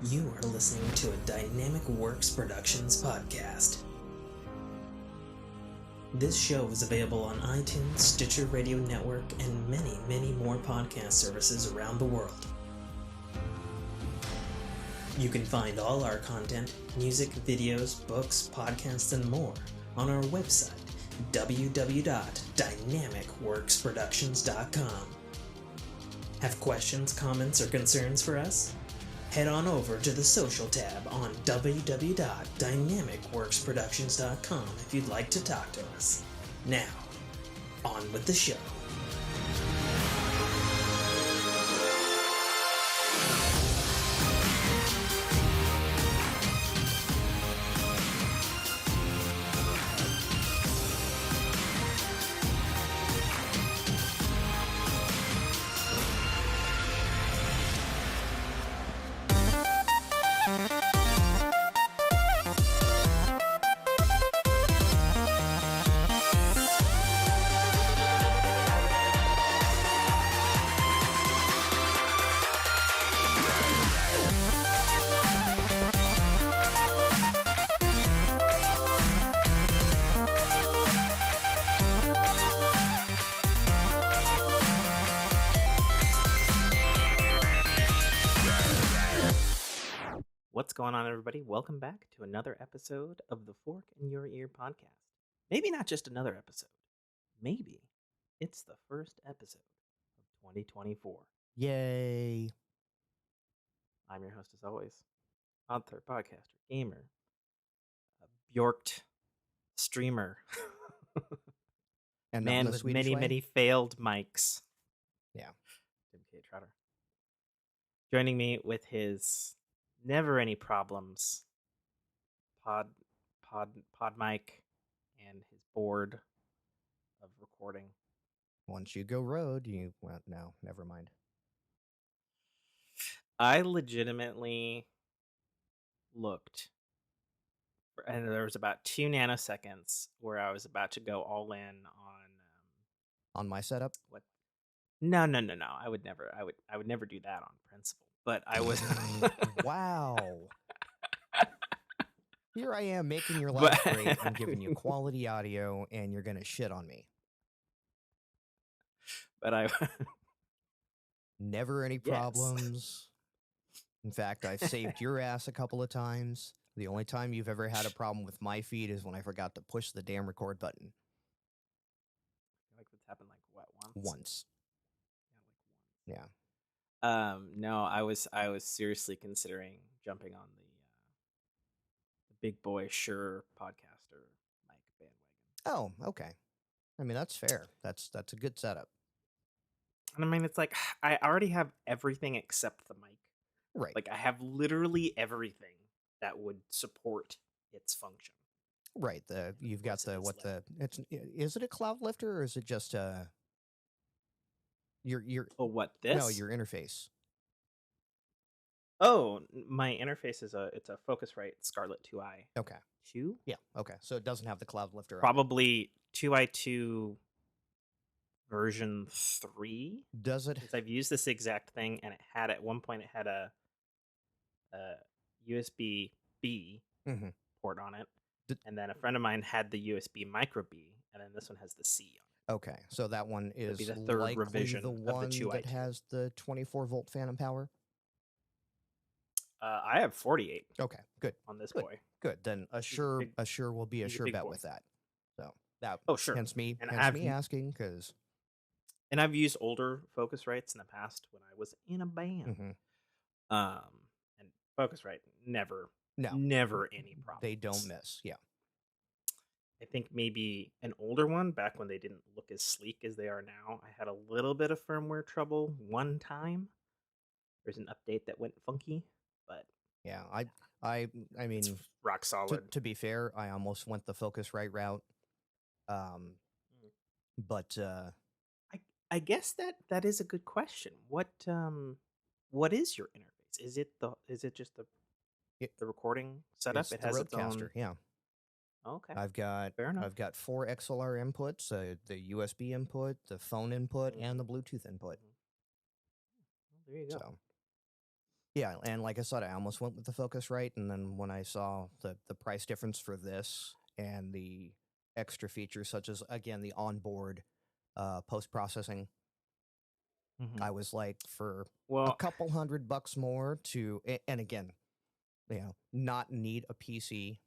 You are listening to a Dynamicworksproductions podcast. This show is available on iTunes, Stitcher Radio Network, and many, many more podcast services around the world. You can find all our content, music, videos, books, podcasts, and more on our website, www.dynamicworksproductions.com. Have questions, comments, or concerns for us? Head on over to the social tab on www.dynamicworksproductions.com if you'd like to talk to us. Now, on with the show. What's going on, everybody? Welcome back to another episode of the Fork in Your Ear podcast. Maybe not just another episode. Maybe it's the first episode of 2024. Yay. I'm your host, as always, author, podcaster, gamer, Bjorked streamer, And man with many, many failed mics. Yeah. Trotter. Joining me with his never any problems pod mic and his board of recording. Once you go road, no, never mind. I legitimately looked, and there was about 2 nanoseconds where I was about to go all in on my setup. What? No. I would never do that on principle. But I was. Wow. Here I am making your life great. I'm giving you quality audio, and you're gonna shit on me. But I. Never any problems. In fact, I've saved your ass a couple of times. The only time you've ever had a problem with my feed is when I forgot to push the damn record button. Like that's happened like what, once? Once. Yeah, like once. Yeah. No, I was seriously considering jumping on the big boy Shure podcaster mic bandwagon. Oh, okay. I mean, that's fair. That's a good setup. And I mean, it's like I already have everything except the mic. Right. Like I have literally everything that would support its function. Right. You've got is it a cloud lifter or is it just your what, this? No, your interface. Oh, my interface is it's a Focusrite Scarlett 2i. Okay. 2? Yeah, okay. So it doesn't have the cloud lifter. Probably 2i2 version 3. Does it? Because I've used this exact thing, and it had at one point it had a USB-B port on it, and then a friend of mine had the USB micro B, and then this one has the C on it. Okay, so that one is the third revision the one of the 2i2 that has the 24-volt phantom power. I have 48. Okay, good on this good. boy. Good. Then a sure will be a sure bet with that. So that. Oh, sure. Hence me asking because. And I've used older Focusrites in the past when I was in a band. And Focusrite never any problem. They don't miss. Yeah. I think maybe an older one back when they didn't look as sleek as they are now. I had a little bit of firmware trouble one time. There's an update that went funky, but yeah, I mean, it's rock solid. To be fair, I almost went the Focusrite route. But I guess that is a good question. What is your interface? Is it just the recording setup? It has its own. Yeah. Okay. I've got 4 XLR inputs, the USB input, the phone input, and the Bluetooth input. There you go. So, Yeah, and like I said, I almost went with the Focusrite, and then when I saw the price difference for this and the extra features such as again the onboard post processing, Hmm. I was like, for a Well, couple $100 more and again, not need a PC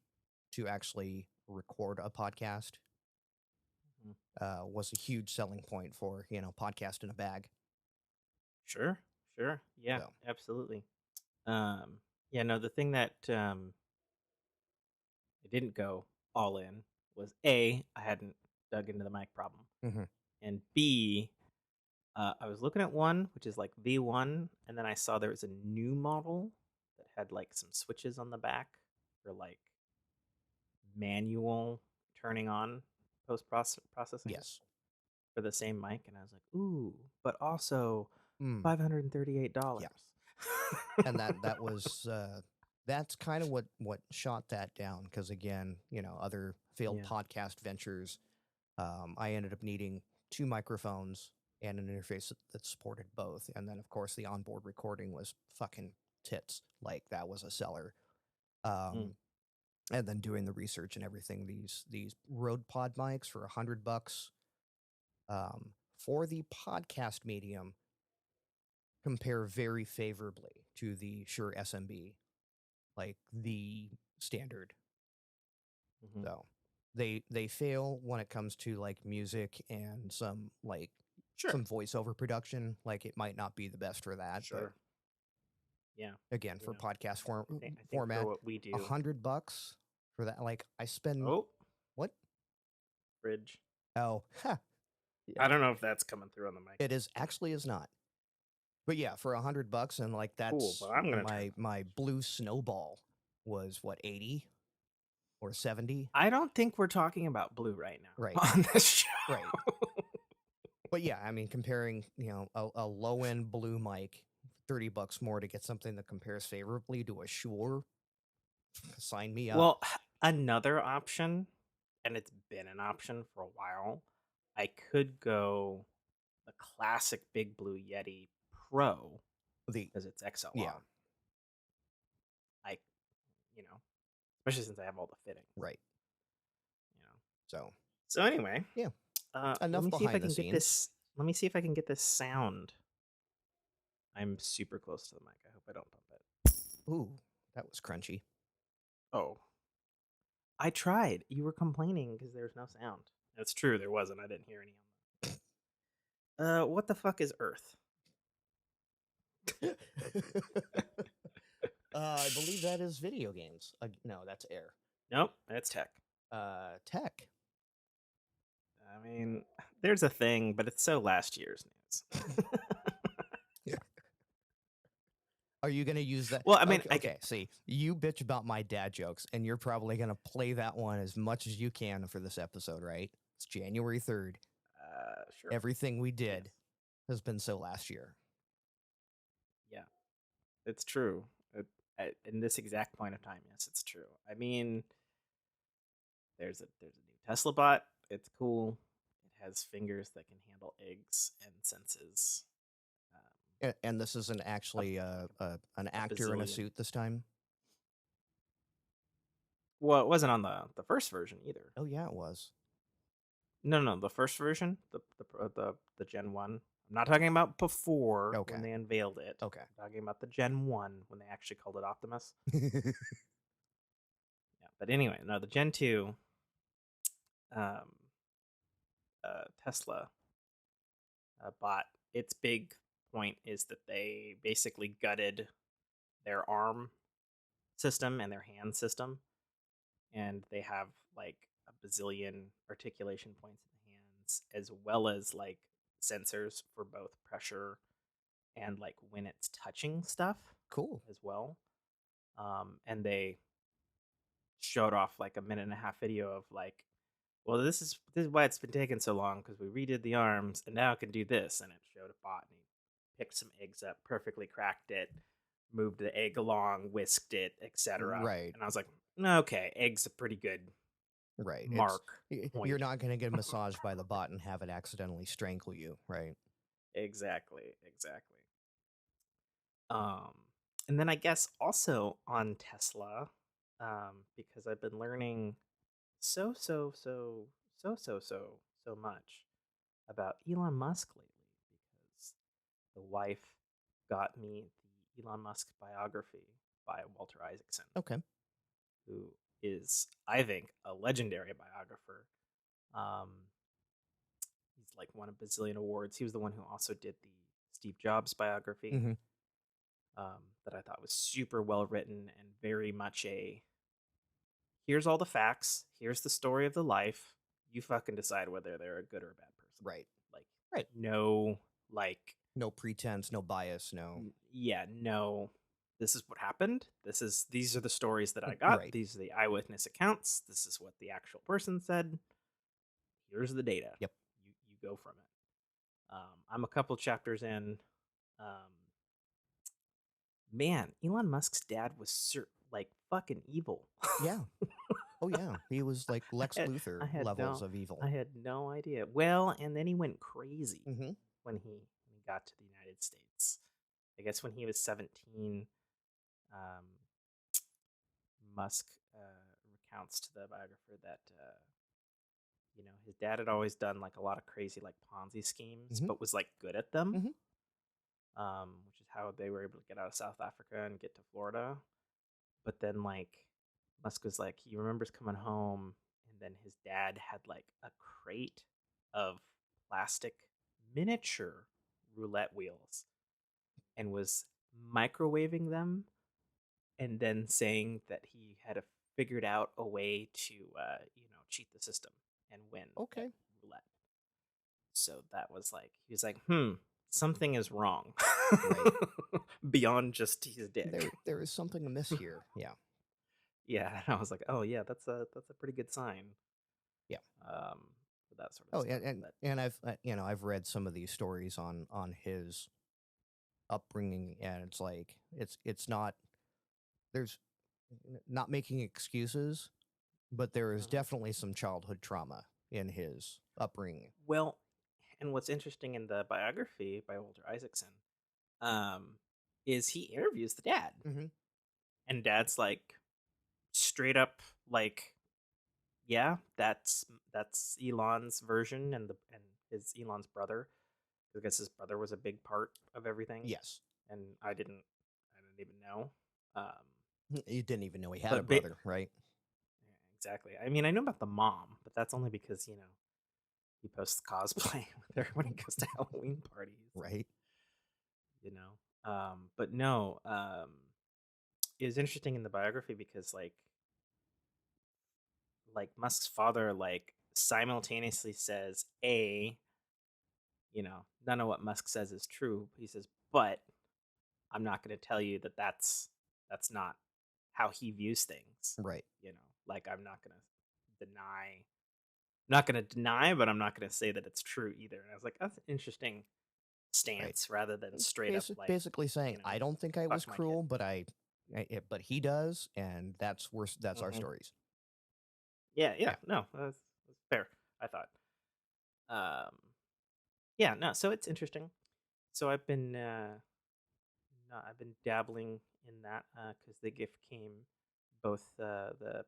to actually record a podcast mhm. was a huge selling point for podcast in a bag. Sure, sure, yeah, So absolutely. Yeah, no, the thing that I didn't go all in was A, I hadn't dug into the mic problem, hmm and B, I was looking at one which is like V1, and then I saw there was a new model that had like some switches on the back for like manual turning on post processing yes, for the same mic, and I was like, ooh, but also mm, $538. yeah, and that was that's kind of what shot that down because again, other failed Yeah. podcast ventures, I ended up needing two microphones and an interface that supported both, and then of course the onboard recording was fucking tits. Like that was a seller. Mm. Um, and then doing the research and everything, these Rode Pod mics for $100 for the podcast medium compare very favorably to the Shure SMB, like the standard. Hmm. So they fail when it comes to like music and Sure. some voiceover production. Like it might not be the best for that, but Sure. Yeah. again, You for know, podcast I think for format, what we do. $100 for that. Like I spend Oh, what? bridge. Oh, ha, I yeah. don't know if that's coming through on the mic. It is not. But yeah, for $100, and like Cool, but that's I'm gonna turn my down the my bridge. blue snowball was what, 80 or 70? I don't think we're talking about blue right Right, now on this show. right. But yeah, I mean, comparing a low end blue mic, $30 more to get something that compares favorably to a Shure, sign me up. Well, another option, and it's been an option for a while. I could go the classic Big Blue Yeti Pro The because it's XLR. Yeah, I, you know, especially since I have all the fittings. right. You know. So So anyway, yeah, let enough me see if I behind the can get scenes. this. Let me see if I can get this sound. I'm super close to the mic. I hope I don't bump it. Ooh, that was crunchy. Oh, I tried. You were complaining because there's no sound. That's true. There wasn't. I didn't hear any on the. What the fuck is Earth? I believe that is video games. No, that's air. Nope, that's tech. Tech. I mean, there's a thing, but it's so last year's news. Are you going to use that? Well, I mean, Okay, see, you bitch about my dad jokes, and you're probably going to play that one as much as you can for this episode, right? It's January 3rd. Sure. Everything we did Yes. has been so last year. Yeah, it's true. In this exact point of time, yes, it's true. I mean, there's a new Tesla bot. It's cool. It has fingers that can handle eggs and senses. And this isn't actually an actor in a bazillion. suit this time? Well, it wasn't on the first version either. Oh, yeah, it was. No, the first version, the Gen 1. I'm not talking about before Okay. when they unveiled it. Okay. I'm talking about the Gen 1 when they actually called it Optimus. Yeah, but anyway, no, the Gen 2 um, Tesla bot, its big point is that they basically gutted their arm system and their hand system, and they have like a bazillion articulation points in the hands, as well as like sensors for both pressure and like when it's touching stuff Cool. as well. And they showed off like a minute and a half video of like, well, this is why it's been taking so long because we redid the arms and now it can do this, and it showed a bot and he picked some eggs up, perfectly cracked it, moved the egg along, whisked it, etc. Right. And I was like, okay, egg's a pretty good Right. mark. You're not going to get massaged by the bot and have it accidentally strangle you, right? Exactly. Um, And then I guess also on Tesla, because I've been learning so so so so so so so much about Elon Musk lately, because the wife got me the Elon Musk biography by Walter Isaacson, Okay. who is, I think, a legendary biographer. Um, he's like won a bazillion awards. He was the one who also did the Steve Jobs biography, Mm-hmm. that I thought was super well written and very much a here's all the facts, here's the story of the life. You fucking decide whether they're a good or a bad person. Right. Like, Right. no, like, No pretense, no bias, no. yeah, no. This is what happened. These are the stories that I got. Right. These are the eyewitness accounts. This is what the actual person said. Here's the data. Yep. You go from it. I'm a couple chapters in. Um, man, Elon Musk's dad was like fucking evil. Yeah. Oh yeah. He was like Lex Luthor I had levels no, of evil. I had no idea. Well, and then he went crazy Mm-hmm. when he got to the United States. I guess when he was 17, um, Musk recounts to the biographer that his dad had always done like a lot of crazy like Ponzi schemes, Mm-hmm. but was like good at them, Mm-hmm. which is how they were able to get out of South Africa and get to Florida. But then like Musk was like he remembers coming home, and then his dad had like a crate of plastic miniature roulette wheels and was microwaving them, and then saying that he had figured out a way to cheat the system and win at Okay. roulette. So that was like he was like, something is wrong. Right. Beyond just his dick. There is something amiss here. Yeah. Yeah, and I was like, oh yeah, that's a pretty good sign. Yeah. For that sort of Oh, stuff. and But and I've I've read some of these stories on his upbringing, and it's like it's not there's not making excuses, but there is mhm. definitely some childhood trauma in his upbringing. Well, and what's interesting in the biography by Walter Isaacson, um, is he interviews the dad, Mm-hmm. and dad's like straight up like, yeah, that's Elon's version, and his Elon's brother. I guess his brother was a big part of everything, Yes. and I didn't even know. You didn't even know he had a But brother, right? yeah, exactly. I mean, I know about the mom, but that's only because he posts cosplay with her when he goes to Halloween parties, Right. you know. But no, it was interesting in the biography because like Musk's father like simultaneously says none of what Musk says is true. He says, but I'm not going to tell you that that's not how he views things. Right. Like I'm not going to deny, but I'm not going to say that it's true either. And I was like, that's an interesting Right. stance rather than straight up like, Basically saying, I don't think I was fuck my kid. cruel, but but he does, and that's our Mhm. stories. Yeah, Yeah. no, that's fair. I thought. Um, yeah, no. So it's interesting. So I've been dabbling in that because the gift came both the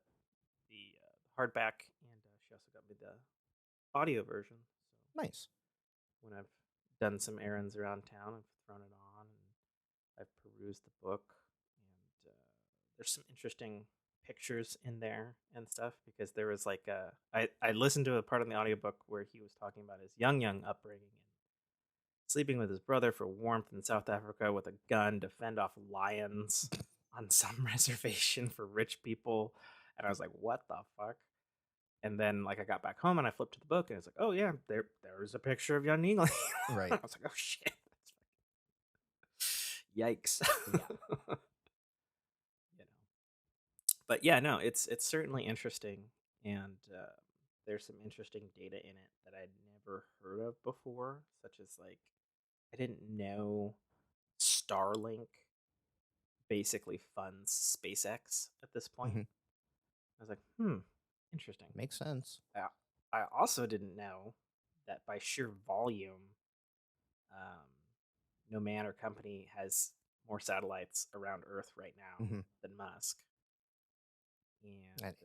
hardback, and she also got me the audio version. So Nice. when I've done some errands around town, I've thrown it on and I've perused the book, and there's some interesting pictures in there and stuff because there was like I listened to a part of the audiobook where he was talking about his young upbringing and sleeping with his brother for warmth in South Africa with a gun to fend off lions on some reservation for rich people. And I was like, what the fuck? And then like I got back home and I flipped to the book and it's like, oh yeah, there's a picture of young Neely. Right. I was like, oh shit. Yikes. Yeah. you know. But yeah, no, it's certainly interesting, and there's some interesting data in it that I'd never heard of before, such as like I didn't know Starlink basically funds SpaceX at this point. Hmm. I was like, interesting. Makes sense. I also didn't know that by sheer volume, um, no man or company has more satellites around Earth right now Mhm. than Musk.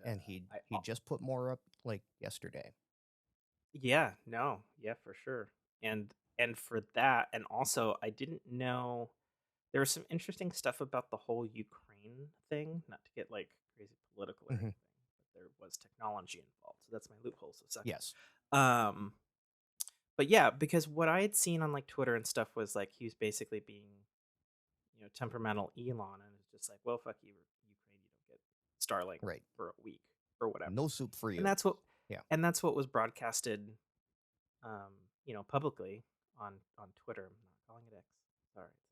And he just put more up like yesterday. Yeah, no, yeah, for sure. And for that, and also I didn't know there was some interesting stuff about the whole Ukraine thing, not to get like crazy political or Mhm. anything, but there was technology involved. So that's my loophole. So suck it. Yes. Um but yeah, because what I had seen on like Twitter and stuff was like he was basically being, temperamental Elon, and it's just like, well, fuck you, Ukraine, you don't get Starlink Right. for a week or whatever. No soup for you. And that's what Yeah. and that's what was broadcasted publicly on Twitter. I'm not calling it X. Sorry, it's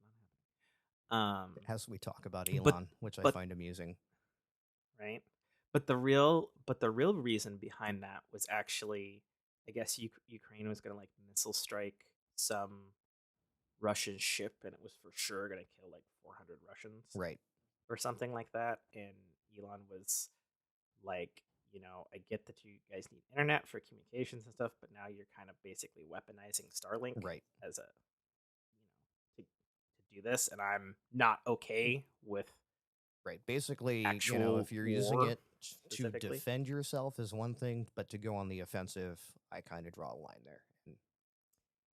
not happening. As we talk about But Elon, which I but find amusing. right, but the real reason behind that was actually, I guess Ukraine was gonna like missile strike some Russian ship, and it was for sure gonna kill like 400 Russians Right. or something like that. And Elon was like, I get that you guys need internet for communications and stuff, but now you're kind of basically weaponizing Starlink Right. as a, to do this, and I'm not okay with Right. Basically, actual if you're using war it to specifically. defend yourself is one thing, but to go on the offensive, I kind of draw a line there.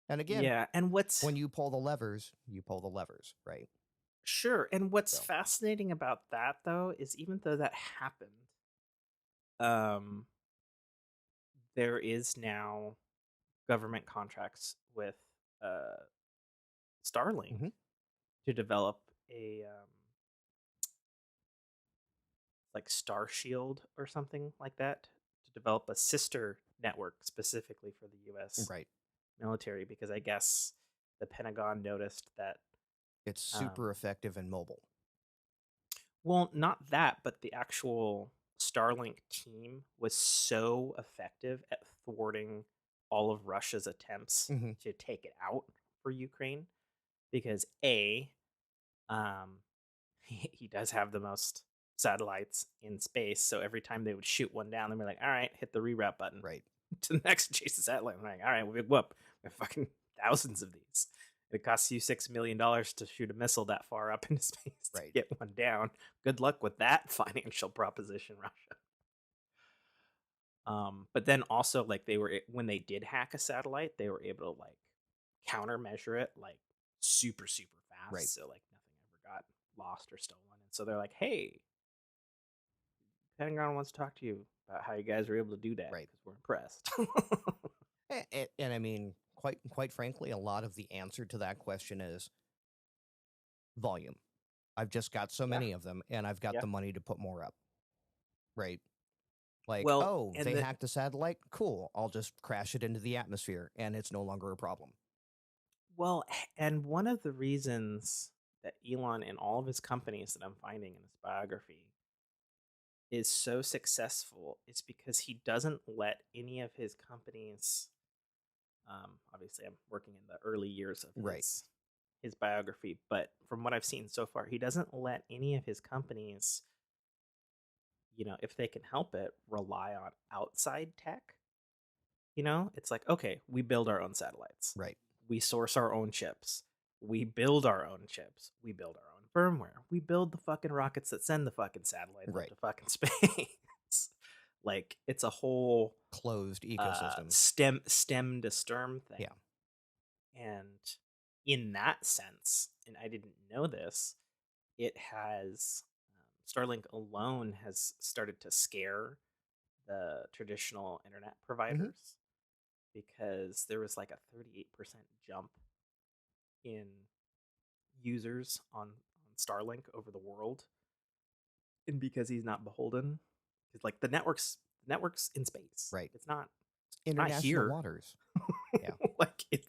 And again, Yeah, and what's when you pull the levers, right? sure, and what's So. fascinating about that though is even though that happened, um, there is now government contracts with Starlink Mhm. to develop a like Star Shield or something like that, to develop a sister network specifically for the U.S. Right. military, because I guess the Pentagon noticed that. It's super effective and mobile. Well, not that, but the actual Starlink team was so effective at thwarting all of Russia's attempts Mhm. to take it out for Ukraine, because um, he does have the most satellites in space. So every time they would shoot one down, they'd be like, "All right, hit the reroute button Right. to the next adjacent satellite." I'm like, "All right, whoop, we have fucking thousands of these. It costs you $6 million to shoot a missile that far up into space to Right. get one down. Good luck with that financial proposition, Russia." But then also, like, when they did hack a satellite, they were able to like countermeasure it like super super fast, Right. so like nothing ever got lost or stolen. And so they're like, "Hey, Pentagon wants to talk to you about how you guys were able to do that, Right. because we're impressed." And I mean, quite frankly, a lot of the answer to that question is volume. I've just got so Yeah, many of them, and I've got yeah. the money to put more up. Right. Like, Well, oh, and they hacked a satellite? Cool. I'll just crash it into the atmosphere, and it's no longer a problem. and one of the reasons that Elon and all of his companies that I'm finding in his biography is so successful is because he doesn't let any of his companies. Obviously, I'm working in the early years of Right. his biography, but from what I've seen so far, he doesn't let any of his companies, if they can help it, rely on outside tech. It's like, okay, we build our own satellites. Right. We source our own chips. We build our own chips. We build our own firmware. We build the fucking rockets that send the fucking satellites Right. up to fucking space. Like, it's a whole Closed ecosystem. stem to stern thing. Yeah. And in that sense, and I didn't know this, it has Starlink alone has started to scare the traditional internet providers, because there was like a 38% jump in users on Starlink over the world. And because he's not beholden, it's like the network's in space. Right. It's not International here. waters. Yeah. Like, it's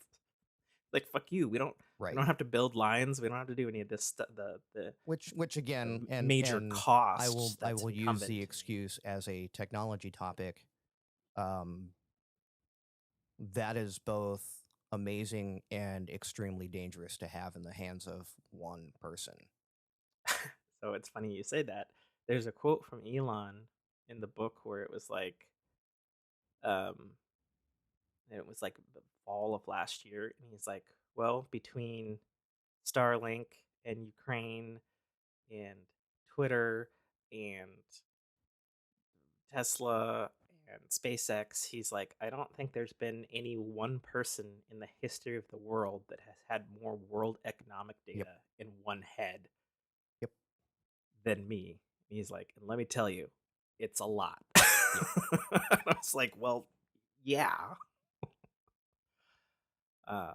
like, fuck you. We don't Right. have to build lines. We don't have to do any of this stuff. The Which again, and major and costs. I That's will use incumbent the to me. excuse as a technology topic. That is both amazing and extremely dangerous to have in the hands of one person. So it's funny you say that. There's a quote from Elon in the book where it was like, um, the fall of last year, and he's like, "Well, between Starlink and Ukraine and Twitter and Tesla and SpaceX, he's like, I don't think there's been any one person in the history of the world that has had more world economic data Yep. in one head Yep. than me. And he's like, and let me tell you, it's a lot. Yep. I was like, well, yeah. Um,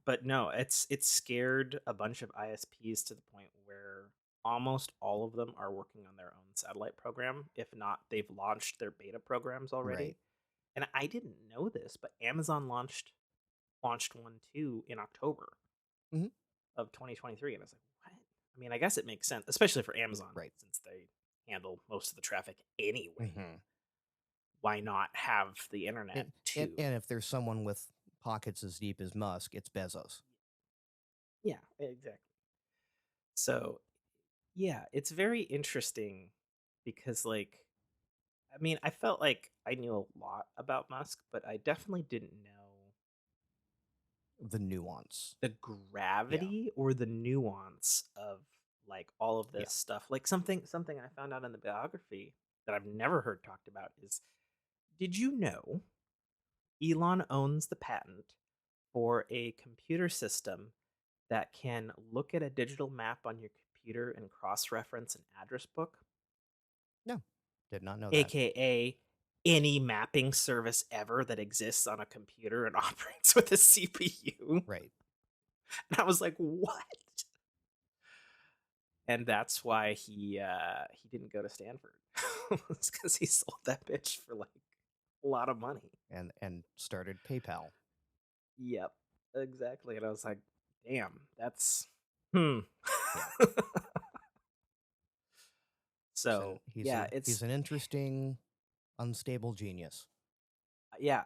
but no, it's scared a bunch of ISPs to the point where almost all of them are working on their own satellite program. If not, they've launched their beta programs already. Right. And I didn't know this, but Amazon launched one too in October Mhm. of 2023, and I was like, what? I mean, I guess it makes sense, especially for Amazon, Right. since they handle most of the traffic anyway. Mhm. Why not have the internet And, too? and if there's someone with pockets as deep as Musk, it's Bezos. Yeah, exactly. So, yeah, it's very interesting because, like, I mean, I felt like I knew a lot about Musk, but I definitely didn't know The nuance. the gravity or the nuance of like all of Yeah. this stuff. Like something I found out in the biography that I've never heard talked about is, did you know Elon owns the patent for a computer system that can look at a digital map on your computer and cross-reference an address book, No, did not know that. aka any mapping service ever that exists on a computer and operates with a CPU? Right. And I was like, what? And that's why he didn't go to Stanford. It's because he sold that bitch for like a lot of money. And started PayPal. Yep, exactly. And I was like, damn, that's hmm. Yeah. So yeah, He's an interesting, unstable genius. yeah,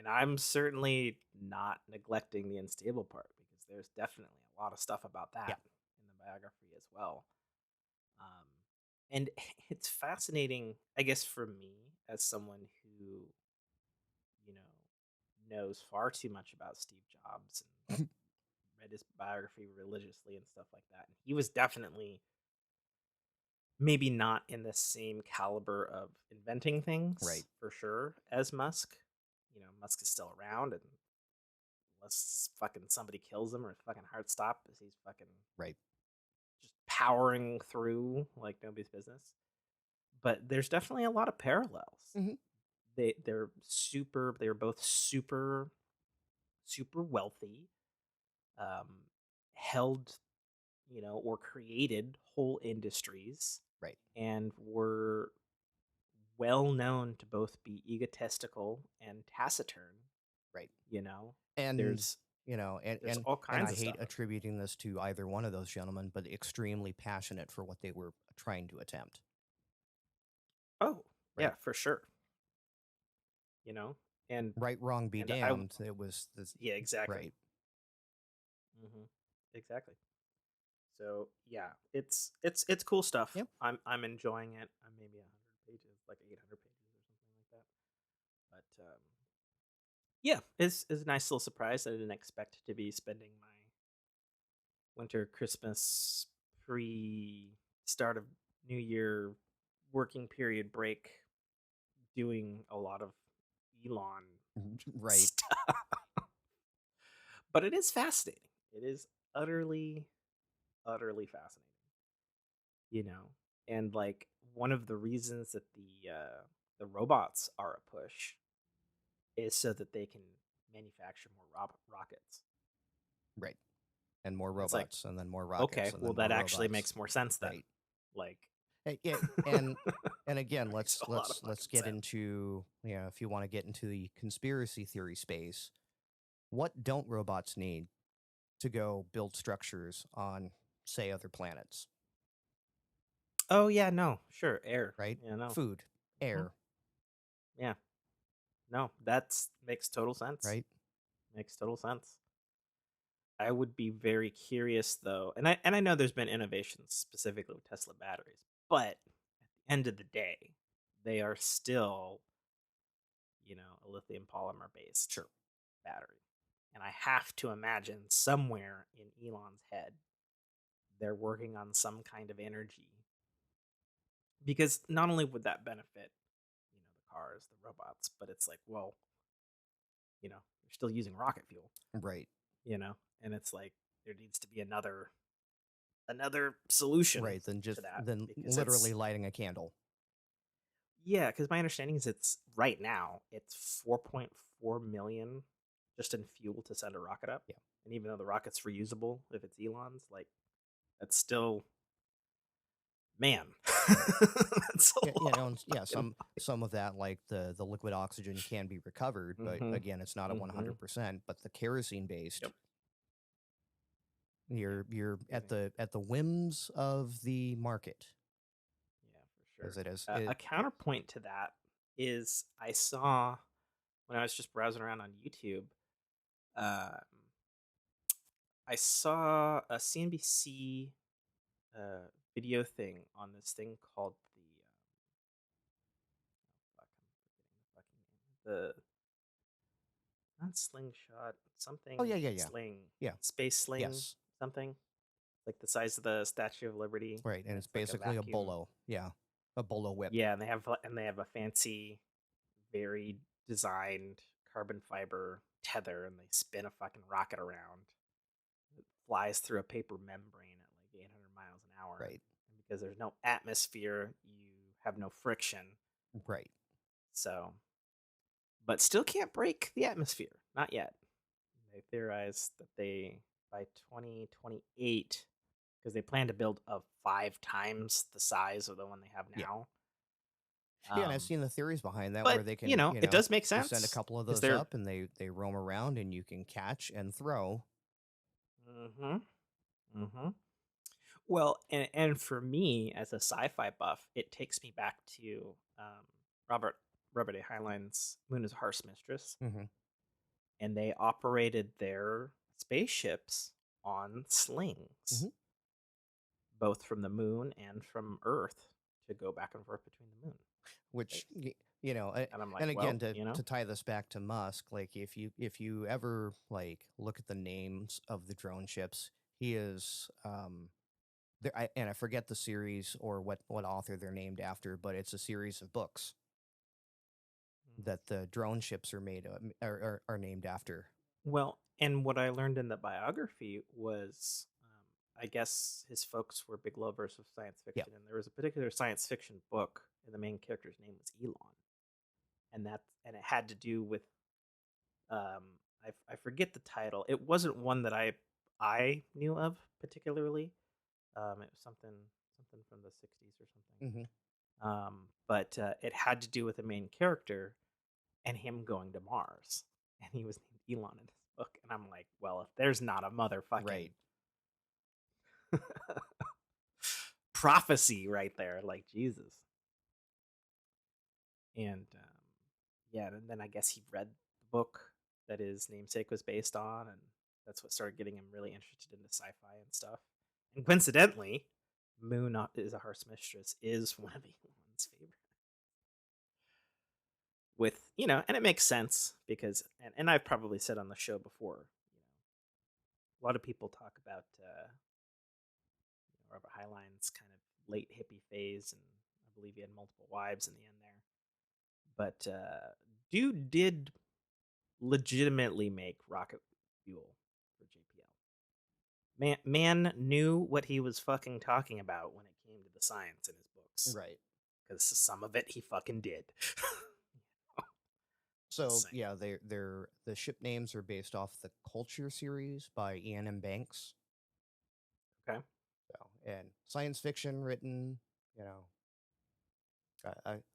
I'm certainly not neglecting the unstable part because there's definitely a lot of stuff about that Yeah. in the biography as well. Um, and it's fascinating, I guess, for me as someone who, you know, knows far too much about Steve Jobs and read his biography religiously and stuff like that. And he was definitely maybe not in the same caliber of inventing things, Right. for sure, as Musk. You know, Musk is still around, and unless fucking somebody kills him or his fucking heart stops, he's fucking Right. just powering through like nobody's business. But there's definitely a lot of parallels. Mhm. They're both super wealthy, um, held, you know, or created whole industries, Right. and were well known to both be egotistical and taciturn. Right. You know, And there's you know, there's all and kinds I of hate stuff. attributing this to either one of those gentlemen, but extremely passionate for what they were trying to attempt. Oh yeah, Right. for sure. You know, and Right, wrong, be and I damned. It was this. yeah, exactly. Right. Exactly. So yeah, it's cool stuff. Yep. I'm enjoying it. I'm maybe 100 pages, like 800 pages or something like that. But yeah, it's a nice little surprise. I didn't expect to be spending my winter, Christmas, pre start of New Year working period break doing a lot of Elon Right. stuff. But it is fascinating. It is utterly, utterly fascinating. You know, and like one of the reasons that the robots are a push is so that they can manufacture more rockets. Right. And more It's like, robots, and then more okay, rockets, and well then more that actually robots. makes more sense then. Right. Like, Yeah, and again, makes let's a lot of let's fucking get sense. into, you know, if you want to get into the conspiracy theory space, what don't robots need to go build structures on, say, other planets? Oh yeah, no, sure, air. Right? Yeah, no. Food, Mhm. air, Yeah, no, that's makes total sense. right? Makes total sense. I would be very curious though, and I know there's been innovations specifically with Tesla batteries, but at the end of the day, they are still, you know, a lithium polymer based Sure. battery. And I have to imagine somewhere in Elon's head, they're working on some kind of energy. Because not only would that benefit, the cars, the robots, but it's like, well, you're still using rocket fuel, Right. and it's like there needs to be another solution Right. Than to just that than because literally lighting a candle. because my understanding is it's right now it's 4.4 million just in fuel to send a rocket up. Yeah. And even though the rocket's reusable, if it's Elon's, like that's still man. That's a Yeah, lot of and yeah, fucking. some of that, like the liquid oxygen, can be recovered, but Mm-hmm. again, it's not a Mm-hmm. 100%. But the kerosene based, Yep. Yeah. you're Getting. at the whims of the market, Yeah, for as sure. it is. A counterpoint to that is I saw when I was just browsing around on YouTube. Um, I saw a CNBC video thing on this thing called fuck, I'm forgetting the fucking name. The not slingshot, Oh something yeah, yeah, yeah, sling, yeah. space sling, Yes, something like the size of the Statue of Liberty, right, and and it's it's like a basically a vacuum. bolo. Yeah, a bolo whip. Yeah, and they have a fancy, very designed carbon fiber tether, and they spin a fucking rocket around. It flies through a paper membrane at like 800 miles an hour. Right, And because there's no atmosphere, you have no friction. right. So, but still can't break the atmosphere. Not yet. They theorize that by 2028, because they plan to build a 5 times the size of the one they have Yeah, now. yeah, and I've Um, seen the theories behind that where but they can, it does make you send a sense couple of because those they're. up, and they roam around, and you can catch and throw. Mm-hmm. Mm-hmm. Well, and for me as a sci-fi buff, it takes me back to Robert Robert A. Heinlein's Moon is a Harsh Mistress, Hmm. and they operated their spaceships on slings, Hmm. both from the moon and from Earth, to go back and forth between the moon and Which space. And I'm like, and again, well, to tie this back to Musk, like if you ever like look at the names of the drone ships, he is there. And I forget the series or what author they're named after, but it's a series of books mm. that the drone ships are made of, are named after. Well, and what I learned in the biography was, I guess his folks were big lovers of science Yeah, fiction, and there was a particular science fiction book, and the main character's name was Elon, and it had to do with, um, I forget the title. It wasn't one that I knew of particularly. It was something from the '60s or something. hmm But it had to do with the main character and him going to Mars, and he was named Elon in this book. And I'm like, well, if there's not a motherfucking right. prophecy right there, like Jesus. And yeah, and then I guess he read the book that his namesake was based on, and that's what started getting him really interested into sci-fi and stuff. And coincidentally, Moon is a Harsh Mistress is one of Elon's favorite. With and it makes sense because, and I've probably said on the show before, a lot of people talk about Robert Heinlein's kind of late hippie phase, and I believe he had multiple wives in the end there. But dude did legitimately make rocket fuel for JPL. Man knew what he was fucking talking about when it came to the science in his books, Right. because some of it he fucking did. So Insane. yeah, the ship names are based off the Culture series by Ian M. Banks. Okay. So, and science fiction written, you know,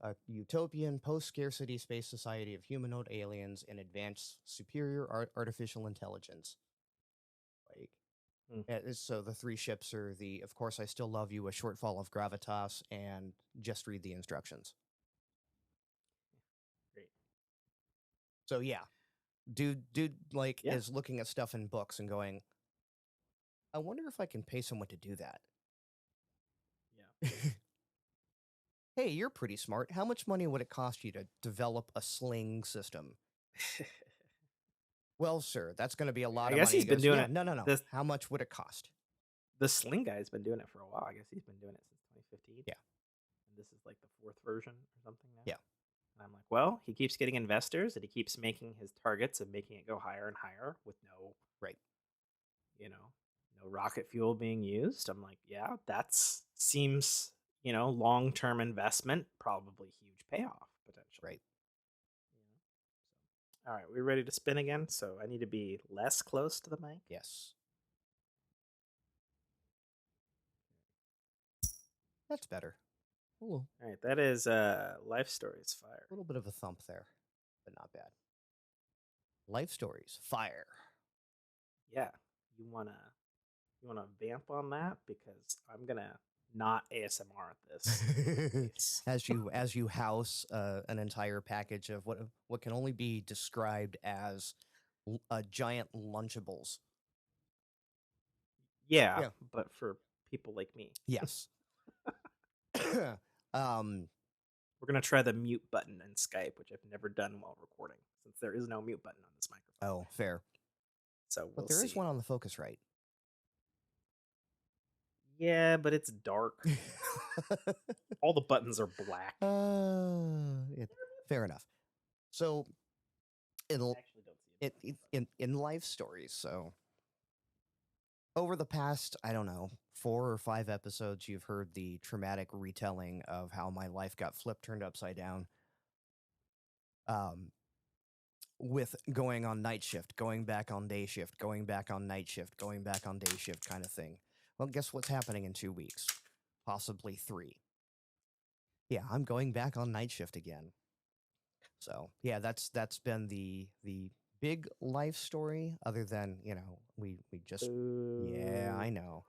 a utopian post-scarcity space society of humanoid aliens and advanced superior artificial intelligence. Like, Mm, so the three ships are the, of course, I Still Love You, A Shortfall of Gravitas, and Just Read the Instructions. great. So yeah, dude, like Yeah. is looking at stuff in books and going, I wonder if I can pay someone to do that. Yeah. Hey, you're pretty smart. How much money would it cost you to develop a sling system? Well, sir, that's going to be a lot I of guess money. he's He been goes, doing yeah, it. no. This How much would it cost? the Sling guy's been doing it for a while. I guess he's been doing it since 2015. Yeah. And this is like the 4th version or something now. Yeah. And I'm like, well, he keeps getting investors and he keeps making his targets and making it go higher and higher with no, Right. no rocket fuel being used. I'm like, yeah, seems, long-term investment, probably huge payoff potentially. Right. All right, we ready to spin again? So I need to be less close to the mic. Yes. That's better. Ooh, All right, that is Life Stories Fire. a little bit of a thump there, but not bad. Life Stories Fire. Yeah, you wanna vamp on that because I'm gonna not ASMR at this. as you house an entire package of what can only be described as giant Lunchables. Yeah, Yeah. but for people like me. Yes. We're gonna try the mute button in Skype, which I've never done while recording, since there is no mute button on this microphone. Oh, fair. So But there is one on the Focusrite. Yeah, but it's dark. All the buttons are black. Fair enough. So, I actually don't see it. in Life Stories, so over the past, I don't know, 4 or 5 episodes, you've heard the traumatic retelling of how my life got turned upside down. With going on night shift, going back on day shift, going back on night shift, going back on day shift kind of thing. Well, guess what's happening in 2 weeks? Possibly 3. Yeah, I'm going back on night shift again. So, yeah, that's been the big life story, other than, we just yeah, I know.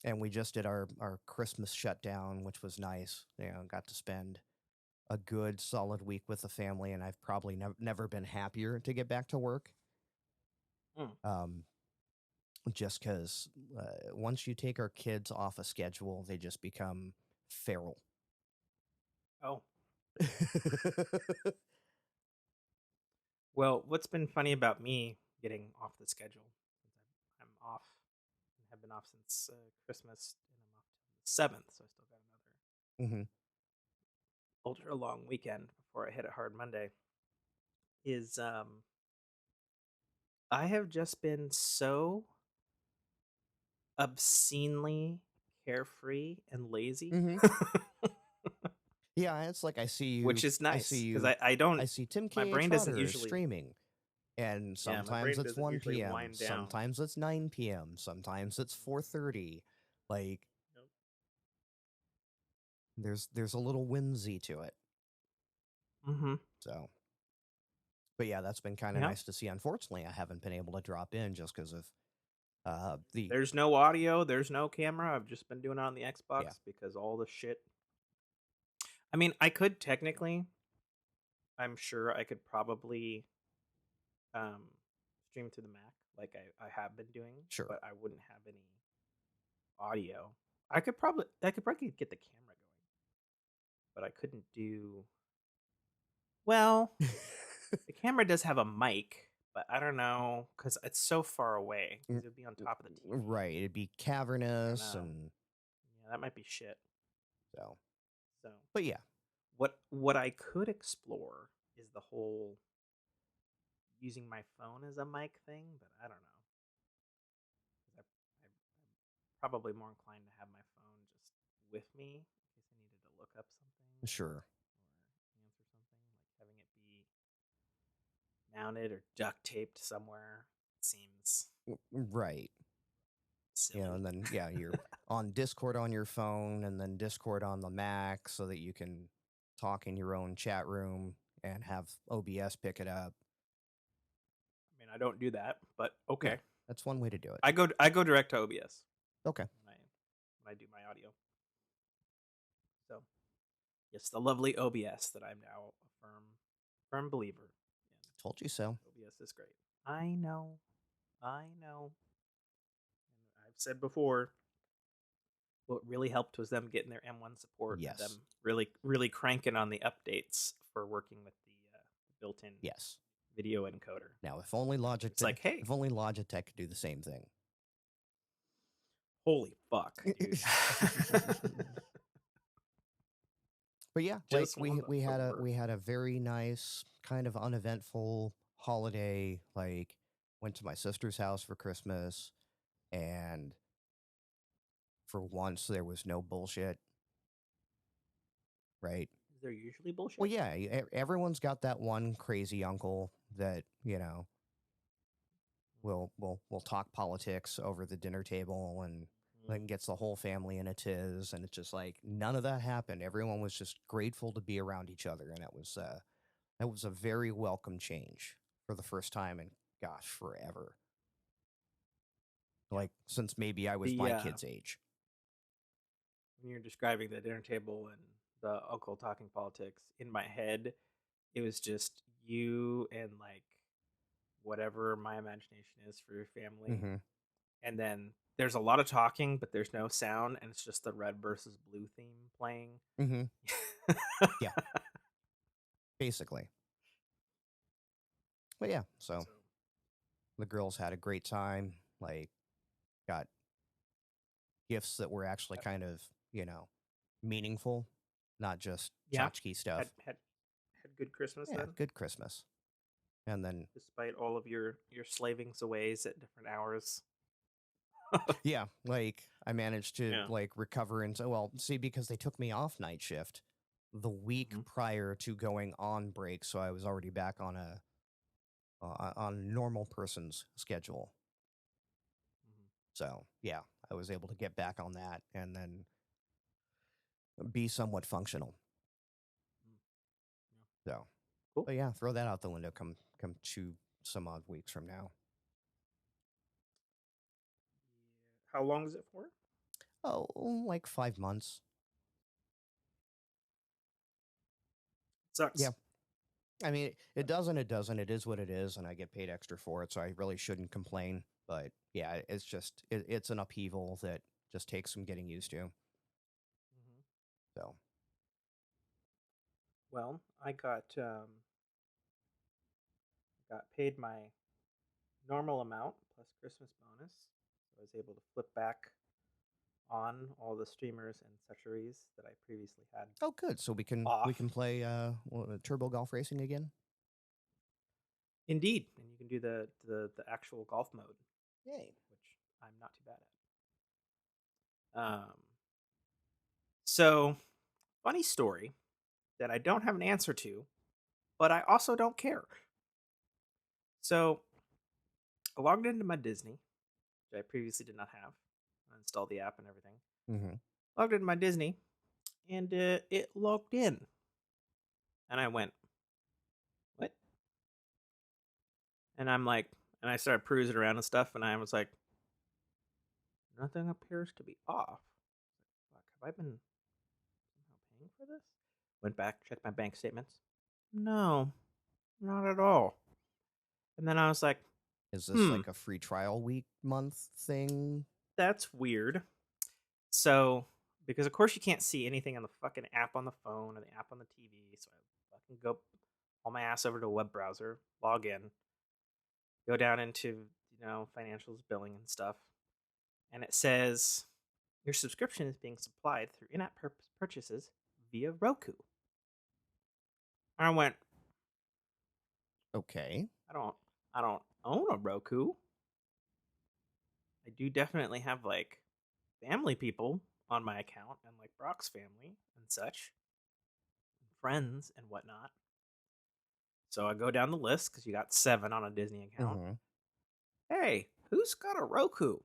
And we just did our Christmas shutdown, which was nice. Got to spend a good solid week with the family, and I've probably never been happier to get back to work. Just because once you take our kids off a schedule, they just become feral. Oh. Well, what's been funny about me getting off the schedule, I'm off, and have been off since Christmas, and I'm off till the 7th, so I still got another ultra long weekend before I hit it hard Monday, is I have just been so obscenely carefree and lazy. Yeah, it's like I see you, Which is nice, because I see Tim my K. brain doesn't Trotter usually streaming, and Yeah, my sometimes brain it's doesn't 1 usually p.m., wind down. sometimes it's 9 p.m., sometimes it's 4:30. Like, there's a little whimsy to it. So, but yeah, that's been kind of nice to see. Unfortunately, I haven't been able to drop in just because of There's no audio, there's no camera. I've just been doing it on the Xbox because all the shit. I mean, I could technically, I'm sure I could probably stream through the Mac like I have been doing. Sure. But I wouldn't have any audio. I could probably get the camera going, but I couldn't do. Well, the camera does have a mic, but I don't know because it's so far away. 'Cause it would be on top of the TV. Right, it'd be cavernous, and yeah, that might be shit. So, So, but yeah, what I could explore is the whole using my phone as a mic thing, but I don't know. 'Cause I'm probably more inclined to have my phone just with me in case I needed to look up something. Sure. Or answer something, like having it be mounted or duct taped somewhere seems right. silly. And then you're on Discord on your phone, and then Discord on the Mac, so that you can talk in your own chat room and have OBS pick it up. I mean, I don't do that, but okay. Yeah, that's one way to do it. I go direct to OBS. Okay. When I do my audio. So, yes, the lovely OBS that I'm now a firm believer in. Told you so. OBS is great. I know. And I've said before, what really helped was them getting their M1 support. Yes. And them really, really cranking on the updates for working with the built-in video encoder. Now, if only Logitech, It's like, hey, if only Logitech could do the same thing. holy fuck, dude. But yeah, Just like won we had over. a very nice kind of uneventful holiday. Like, went to my sister's house for Christmas, and for once there was no bullshit. Right? Is there usually bullshit? Well, yeah, everyone's got that one crazy uncle that will talk politics over the dinner table and then gets the whole family in a tiz, and it's just like none of that happened. Everyone was just grateful to be around each other, and that was a very welcome change for the first time in, gosh, forever. Like, since maybe I was my kid's age. When you're describing the dinner table and the uncle talking politics, in my head, it was just you and like whatever my imagination is for your family. Mm-hmm. And then there's a lot of talking, but there's no sound, and it's just the red versus blue theme playing. Mm-hmm. Yeah. Basically. But yeah, so the girls had a great time, like got gifts that were actually kind of, meaningful, not just tchotchke stuff. Had good Christmas then? Good Christmas. And then despite all of your slavings aways at different hours. yeah, like I managed to like recover into because they took me off night shift the week prior to going on break, so I was already back on a normal person's schedule. So yeah, I was able to get back on that and then be somewhat functional. So cool. But yeah, throw that out the window come 2 some odd weeks from now. How long is it for? Oh, like 5 months. Sucks. Yeah. I mean, it doesn't. It doesn't. It is what it is, and I get paid extra for it, so I really shouldn't complain. But yeah, it's just it's an upheaval that just takes some getting used to. So, well, I got paid my normal amount plus Christmas bonus, so I was able to flip back on all the streamers and sucheries that I previously had. Oh, good. So we can play Turbo Golf Racing again. Indeed, and you can do the actual golf mode. Yay! Which I'm not too bad at. So, funny story that I don't have an answer to, but I also don't care. So, I logged into my Disney, which I previously did not have. I installed the app and everything. Mm-hmm. Logged into my Disney, and it logged in. And I went, what? And I'm like, and I started perusing around and stuff, and I was like, nothing appears to be off. Fuck, have I been somehow paying for this? Went back, checked my bank statements. No, not at all. And then I was like, is this like a free trial week month thing? That's weird. So, because of course you can't see anything on the fucking app on the phone or the app on the TV, so I fucking go haul my ass over to a web browser, log in, go down into, financials, billing and stuff, and it says your subscription is being supplied through in-app purchases via Roku. And I went, okay. I don't own a Roku. I do definitely have like family people on my account and like Brock's family and such, and friends and whatnot. So I go down the list because you got 7 on a Disney account. Mm-hmm. Hey, who's got a Roku?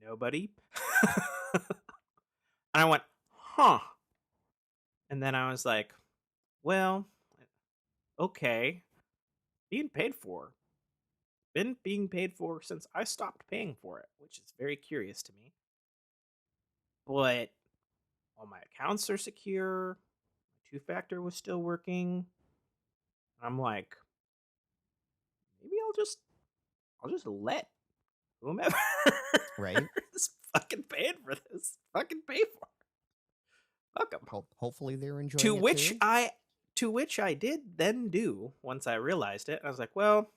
Nobody. And I went, huh. And then I was like, well, okay. Being paid for. Been being paid for since I stopped paying for it, which is very curious to me. But all my accounts are secure. My 2-factor was still working. I'm like, maybe I'll just let whomever right is fucking paying for this fucking pay for it. Fuck 'em. Hopefully they're enjoying To it which too. To which I did then do once I realized it. I was like, well,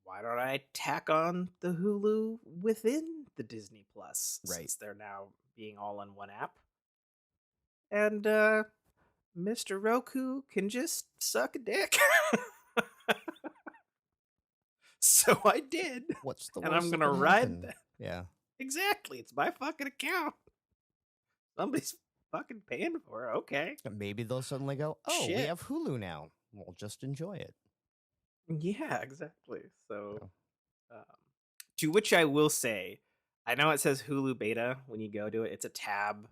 why don't I tack on the Hulu within the Disney Plus Right. since they're now being all in one app? And Mr. Roku can just suck a dick. So I did. What's the And worst I'm that gonna could ride happen? that. Yeah. Exactly. It's my fucking account. Somebody's fucking paying for it. Okay. Maybe they'll suddenly go, oh, we Shit. have Hulu now. We'll just enjoy it. Yeah, exactly. So, So, to which I will say, I know it says Hulu beta when you go to it. It's a tab,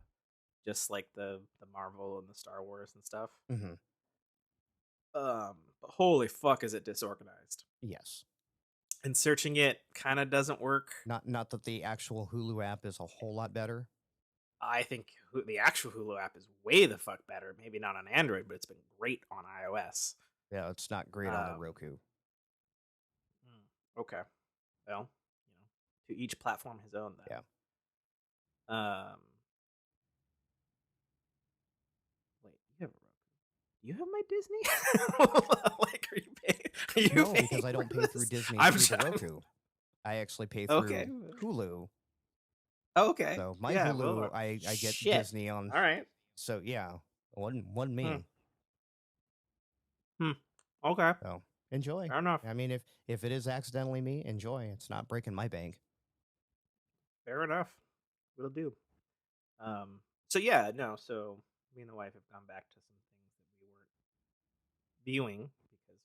just like the Marvel and the Star Wars and stuff. mhm. But holy fuck, is it disorganized? Yes. And searching it kind of doesn't work. Not that the actual Hulu app is a whole lot better. I think the actual Hulu app is way the fuck better. Maybe not on Android, but it's been great on iOS. Yeah, it's not great on the Roku. Okay. Well, to each platform his own. Then. Yeah. Wait, you have a Roku? You have my Disney? Like, are you paying? Are you No, paying because I don't for pay through this? Disney I'm through the sorry. Roku. I actually pay through Okay. Hulu. Okay. So my yeah, Hulu, well, I get shit. Disney on. All right. So yeah, one me. Okay. So enjoy. Fair enough. I mean, if it is accidentally me, enjoy. It's not breaking my bank. Fair enough. Will do. So yeah, no. So me and the wife have gone back to some things that we weren't viewing because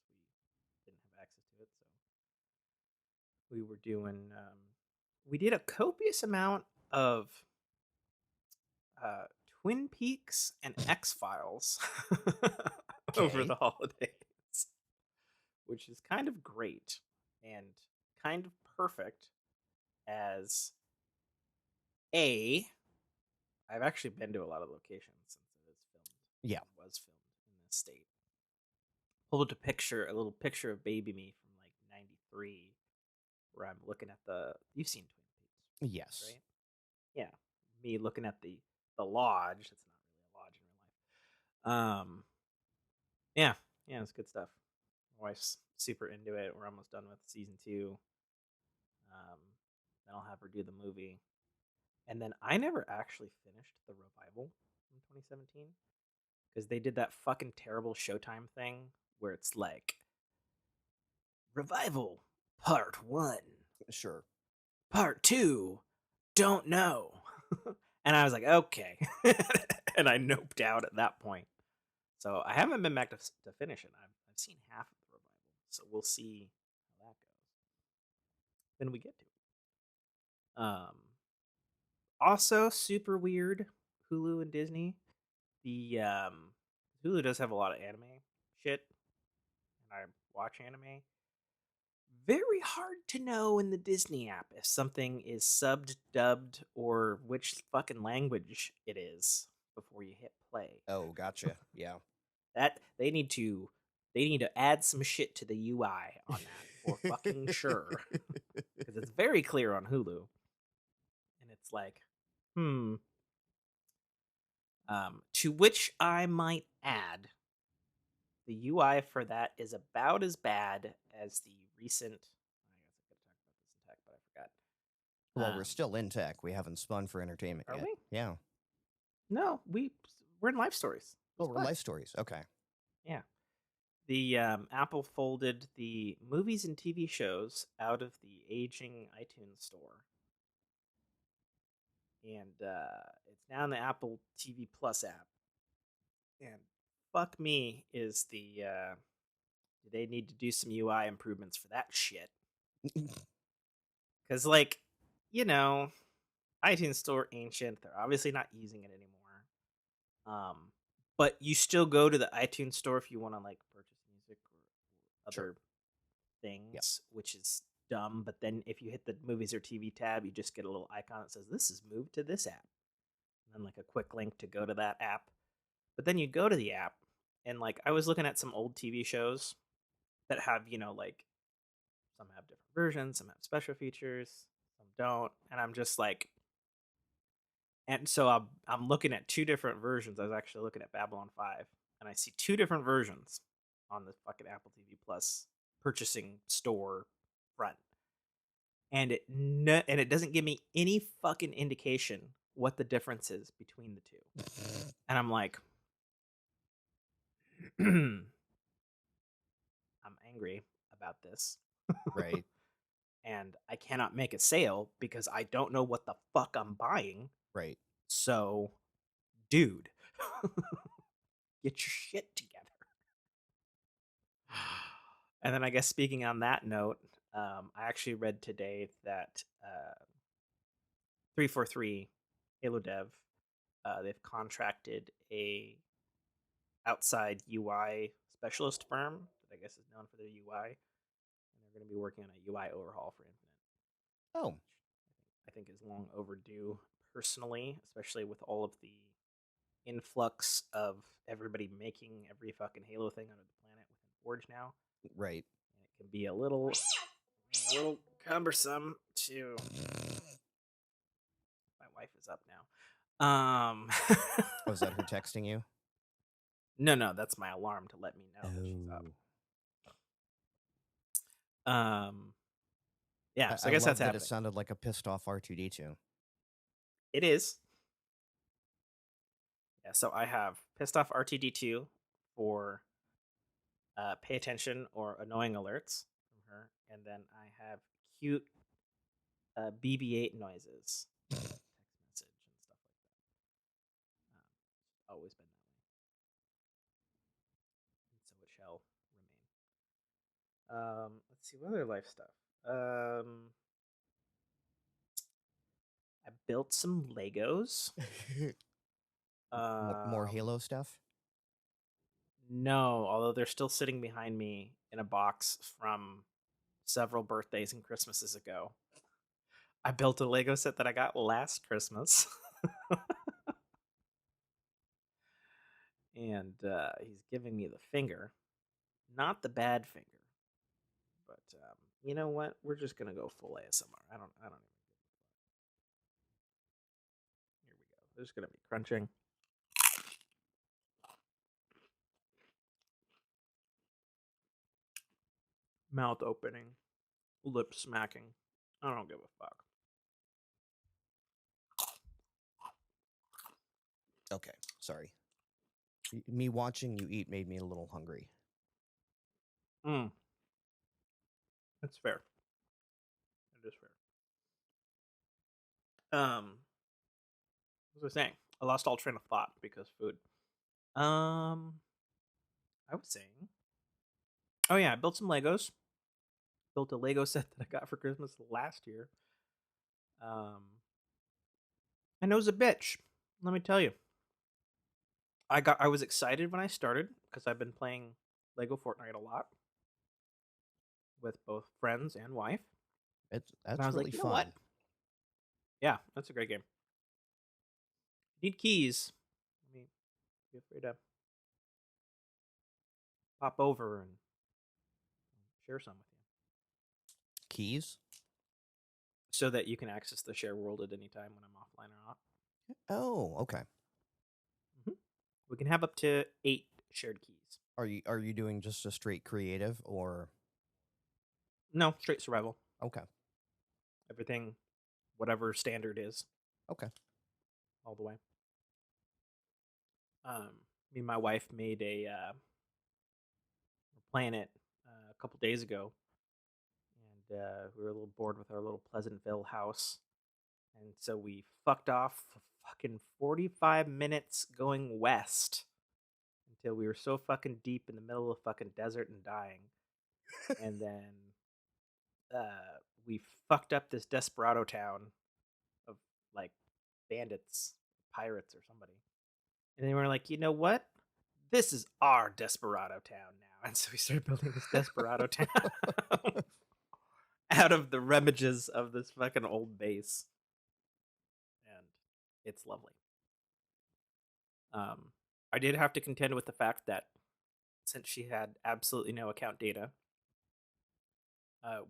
we didn't have access to it. So we were doing. We did a copious amount of Twin Peaks and X-Files over Okay. the holidays, which is kind of great and kind of perfect as I've actually been to a lot of locations since it is filmed. Yeah. It was filmed in this state. Pulled a little picture of baby me from like '93, where I'm looking at you've seen Twin Peaks, Yes. right? Yeah, me looking at the lodge. It's not really a lodge in real life. Yeah, it's good stuff. My wife's super into it. We're almost done with season 2. Then I'll have her do the movie, and then I never actually finished the revival from 2017 because they did that fucking terrible Showtime thing where it's like revival part 1, Sure. part 2, don't know. And I was like, okay. And I noped out at that point. So I haven't been back to finish it. I've seen half of the revival. So we'll see how that goes when we get to it. Also, super weird, Hulu and Disney. The Hulu does have a lot of anime shit, and I watch anime. Very hard to know in the Disney app if something is subbed, dubbed, or which fucking language it is before you hit play. Oh, gotcha. Yeah. That they need to add some shit to the UI on that for fucking sure, because it's very clear on Hulu, and it's like, to which I might add, the UI for that is about as bad as the recent. I guess I could have talked about this in tech, but I forgot. Well, we're still in tech. We haven't spun for entertainment Are yet. we? Yeah. No, we're in life stories. Oh, we're life stories. Okay. Yeah. The Apple folded the movies and TV shows out of the aging iTunes store, and it's now in the Apple TV Plus app. And fuck me, is do they need to do some UI improvements for that shit? Because iTunes Store ancient. They're obviously not using it anymore. But you still go to the iTunes Store if you want to purchase music or other things, which is dumb. But then if you hit the movies or TV tab, you just get a little icon that says this is moved to this app, and then a quick link to go to that app. But then you go to the app, and I was looking at some old TV shows that have some have different versions, some have special features, some don't, and I'm just like, And so I'm looking at two different versions. I was actually looking at Babylon 5, and I see two different versions on the fucking Apple TV Plus purchasing store front. And it doesn't give me any fucking indication what the difference is between the two. And I'm like, I'm angry about this. Right. And I cannot make a sale because I don't know what the fuck I'm buying. Right. So, dude, get your shit together. And then I guess speaking on that note, I actually read today that 343 Halo Dev, they've contracted a outside UI specialist firm that I guess is known for their UI, and they're going to be working on a UI overhaul for Infinite. Oh, I think is long overdue personally, especially with all of the influx of everybody making every fucking Halo thing under the planet within Forge now. right. And it can be a little cumbersome to. My wife is up now. Oh, is that her texting you? No, that's my alarm to let me know that she's up. Yeah, so I guess love that's that happening. it sounded like a pissed off R2D2. It is. Yeah, so I have pissed off RTD2 for pay attention or annoying alerts from her, and then I have cute BB-8 noises, text message and stuff like that. Always been that way, and so it shall remain. Let's see, what other life stuff. I built some Legos. More Halo stuff? No, although they're still sitting behind me in a box from several birthdays and Christmases ago. I built a Lego set that I got last Christmas. And he's giving me the finger. Not the bad finger. But you know what? We're just gonna go full ASMR. I don't even. Here we go. There's gonna be crunching. Mouth opening. Lip smacking. I don't give a fuck. Okay, sorry. Me watching you eat made me a little hungry. That's fair. It is fair. What was I saying? I lost all train of thought because food. I was saying. Oh yeah, I built some Legos. Built a Lego set that I got for Christmas last year. And it was a bitch. Let me tell you. I was excited when I started because I've been playing Lego Fortnite a lot with both friends and wife. That's And I was really like, you know fun. what? Yeah, that's a great game. Need keys. I mean, feel free to pop over and share some with you. Keys? So that you can access the share world at any time when I'm offline or not. Oh, okay. We can have up to 8 shared keys. Are you doing just a straight creative or No, straight survival. okay? Everything, whatever standard is. Okay. All the way. Me and my wife made a planet a couple days ago, and we were a little bored with our little Pleasantville house, and so we fucked off for fucking 45 minutes going west until we were so fucking deep in the middle of the fucking desert and dying, and then we fucked up this desperado town of like bandits, pirates, or somebody. And then we were like, you know what? This is our desperado town now. And so we started building this desperado town out of the remages of this fucking old base. And it's lovely. I did have to contend with the fact that since she had absolutely no account data,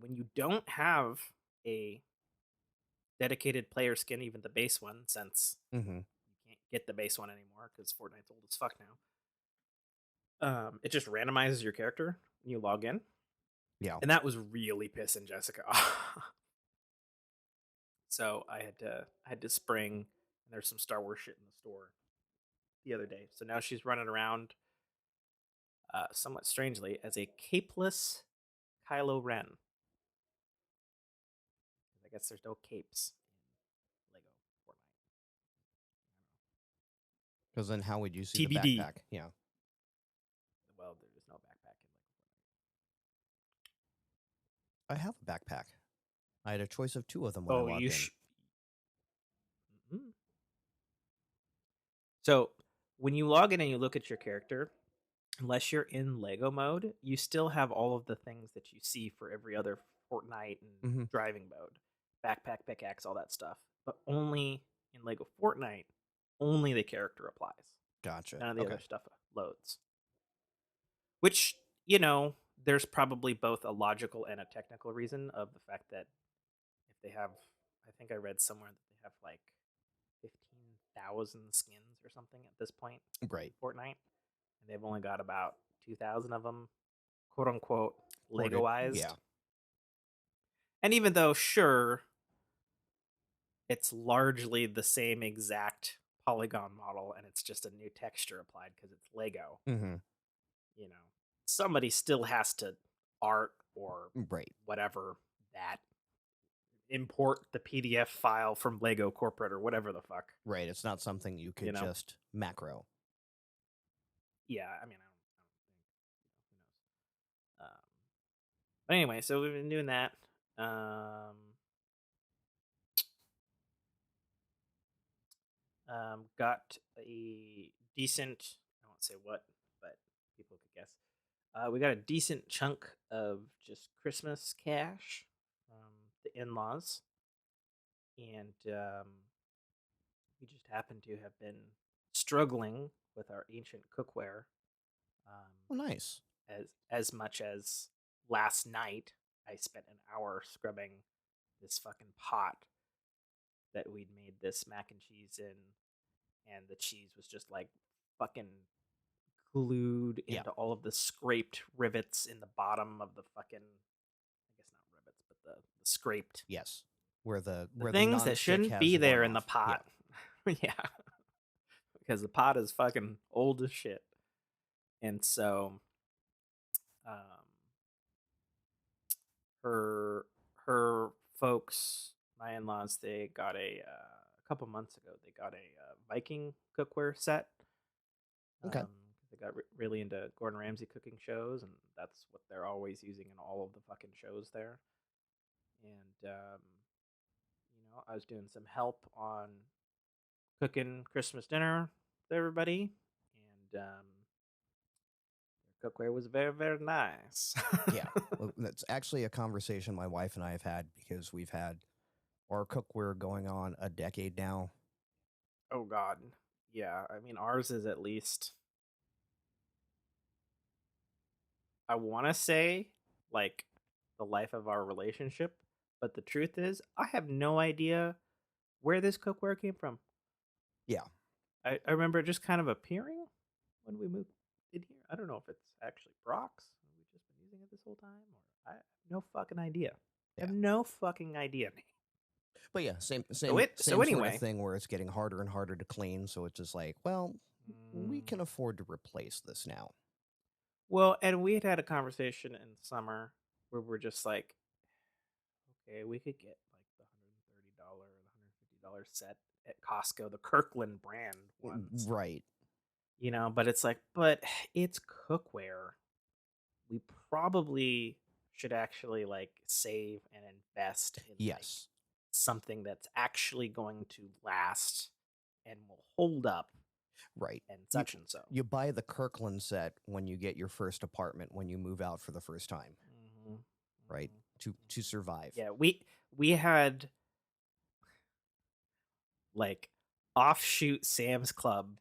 when you don't have a dedicated player skin, even the base one, since Mm-hmm. you can't get the base one anymore because Fortnite's old as fuck now. It just randomizes your character when you log in, Yeah. and that was really pissing Jessica off. So I had to spring, and there's some Star Wars shit in the store the other day. So now she's running around, somewhat strangely, as a capeless Kylo Ren. I guess there's no capes in Lego Fortnite. Because then how would you see the TBD. backpack? Yeah. Well, there is no backpack in Lego I have a backpack. I had a choice of 2 of them when I Fortnite. Oh, logged in. Mhm. So when you log in and you look at your character, unless you're in Lego mode, you still have all of the things that you see for every other Fortnite and Mm-hmm. driving mode, backpack, pickaxe, all that stuff. But only in Lego Fortnite, only the character applies. Gotcha. None of the Okay. other stuff loads. Which, you know, there's probably both a logical and a technical reason of the fact that if they have, I think I read somewhere that they have like 15,000 skins or something at this point Right. in Fortnite, and they've only got about 2,000 of them, quote unquote, Ported. Legoized. Yeah. And even though, sure, it's largely the same exact polygon model and it's just a new texture applied because it's Lego, Mm-hmm. you know, somebody still has to art or Right. whatever that, import the PDF file from Lego corporate or whatever the fuck. Right. It's not something you could You know? just macro. Yeah, I mean, I don't think, who knows. But anyway, so we've been doing that. Got a decent, I won't say what, but people could guess. We got a decent chunk of just Christmas cash from the in-laws, and we just happen to have been struggling with our ancient cookware, Oh, nice. as much as last night I spent an hour scrubbing this fucking pot that we'd made this mac and cheese in, and the cheese was just like fucking glued Yeah. into all of the scraped rivets in the bottom of the fucking, I guess not rivets, but the scraped Yes. Where the things that nonstick shouldn't has be there worn in the off. Yeah. pot. Yeah. Because the pot is fucking old as shit. And so um her folks, my in-laws, they got a couple months ago, they got a Viking cookware set. Okay. They got really into Gordon Ramsay cooking shows, and that's what they're always using in all of the fucking shows there. And I was doing some help on cooking Christmas dinner with everybody, and their cookware was very, very nice. Yeah. Well, that's actually a conversation my wife and I have had because we've had our cookware going on a decade now. Oh God, yeah. I mean, ours is at least, I want to say, like the life of our relationship, but the truth is, I have no idea where this cookware came from. Yeah. I remember it just kind of appearing when we moved in here. I don't know if it's actually Brock's. We've just been using it this whole time, or I have no fucking idea. I have Yeah. no fucking idea. But yeah, same So sort anyway, of thing where it's getting harder and harder to clean. So it's just like, well, we can afford to replace this now. well, and we had a conversation in summer where we're just like, okay, we could get like the $130 or the $150 set at Costco, the Kirkland brand ones, Right. but it's like, but it's cookware. We probably should actually like save and invest in like Yes. something that's actually going to last and will hold up Right. and such and so. You buy the Kirkland set when you get your first apartment when you move out for the first time, Mhm, right? mhm. To survive. Yeah, we had like offshoot Sam's Club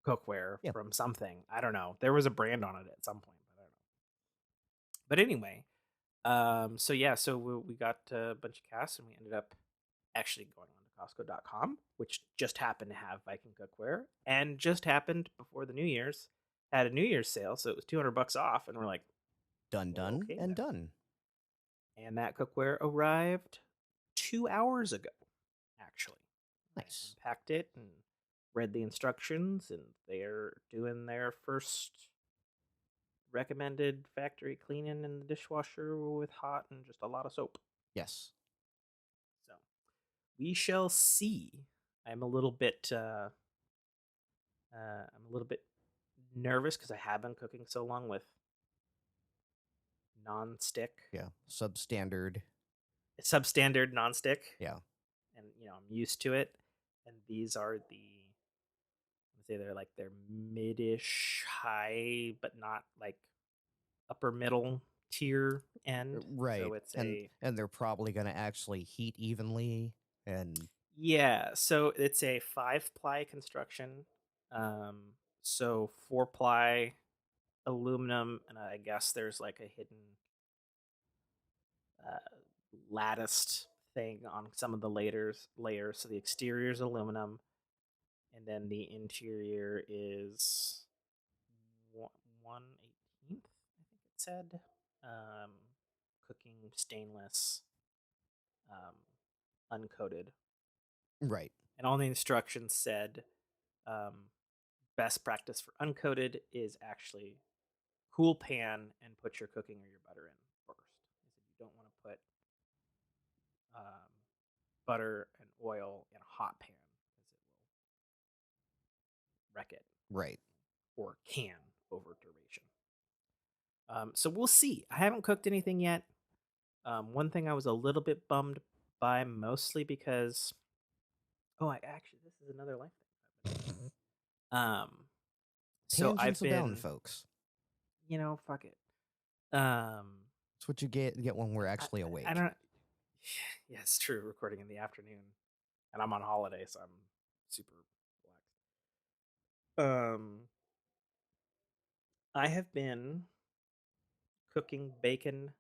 cookware Yeah. from something. I don't know. There was a brand on it at some point, but I don't know. But anyway, so yeah, so we got a bunch of casts and we ended up actually going on to Costco.com, which just happened to have Viking cookware, and just happened before the New Year's, had a New Year's sale, so it was $200 off, and we're like, Done, well, done, okay and then. done. And that cookware arrived 2 hours ago, actually. Nice. I unpacked it and read the instructions, and they're doing their first recommended factory cleaning in the dishwasher with hot and just a lot of soap. Yes. So we shall see. I'm a little bit nervous because I have been cooking so long with non-stick, Yeah. Substandard. substandard non-stick. Yeah. And I'm used to it. And these are let's say they're mid-ish high, but not like upper middle tier end. Right. So it's and they're probably going to actually heat evenly and so it's a 5-ply construction. So 4-ply aluminum, and I guess there's like a hidden uh, latticed thing on some of the layers. So the exterior is aluminum, and then the interior is 1/18th, I think it said. Um, Cooking stainless, um, uncoated, right. and all the instructions said best practice for uncoated is actually cool pan and put your cooking or your butter in first. They said you don't want to put butter and oil in a hot pan because it will wreck it Right. or can over duration. So we'll see. I haven't cooked anything yet. One thing I was a little bit bummed by, mostly because this is another life thing. So I've Tangents abound, been, folks. fuck it. That's what you get when we're actually awake. I don't. Yeah, it's true. Recording in the afternoon, and I'm on holiday, so I'm super relaxed. I have been cooking bacon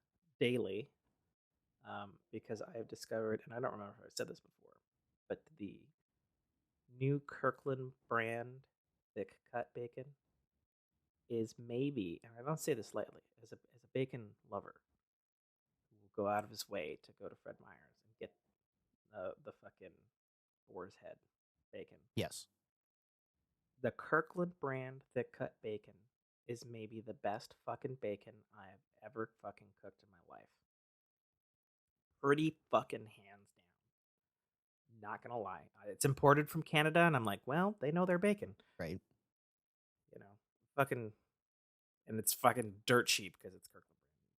daily, because I have discovered, and I don't remember if I said this before, but the new Kirkland brand thick cut bacon is maybe, and I don't say this lightly, as a bacon lover, who will go out of his way to go to Fred Meyer's and get the fucking boar's head bacon. Yes. The Kirkland brand thick cut bacon is maybe the best fucking bacon I have ever fucking cooked in my life. Pretty fucking hands down. Not gonna lie. It's imported from Canada, and I'm like, well, they know their bacon. Right. Fucking, and it's fucking dirt cheap because it's Kirkland